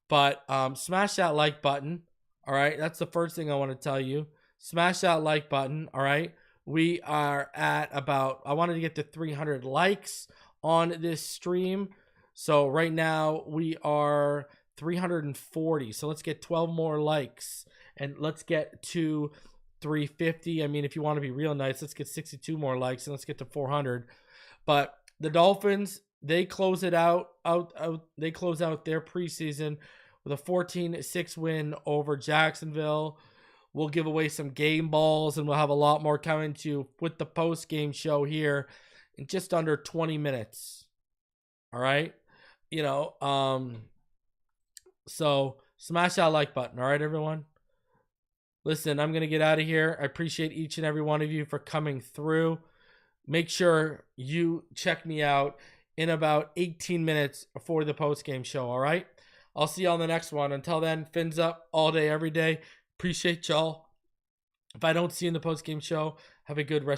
Speaker 1: But smash that like button. All right, that's the first thing I want to tell you. Smash that like button, all right? We are at about, I wanted to get to 300 likes on this stream. So right now we are 340. So let's get 12 more likes and let's get to 350. I mean, if you want to be real nice, let's get 62 more likes and let's get to 400. But the Dolphins, they close it out. They close out their preseason with a 14-6 win over Jacksonville. We'll give away some game balls, and we'll have a lot more coming to you with the post-game show here in just under 20 minutes. All right? So smash that like button, all right, everyone? Listen, I'm going to get out of here. I appreciate each and every one of you for coming through. Make sure you check me out in about 18 minutes for the post-game show, all right? I'll see you on the next one. Until then, fins up all day, every day. Appreciate y'all. If I don't see you in the post-game show, have a good rest.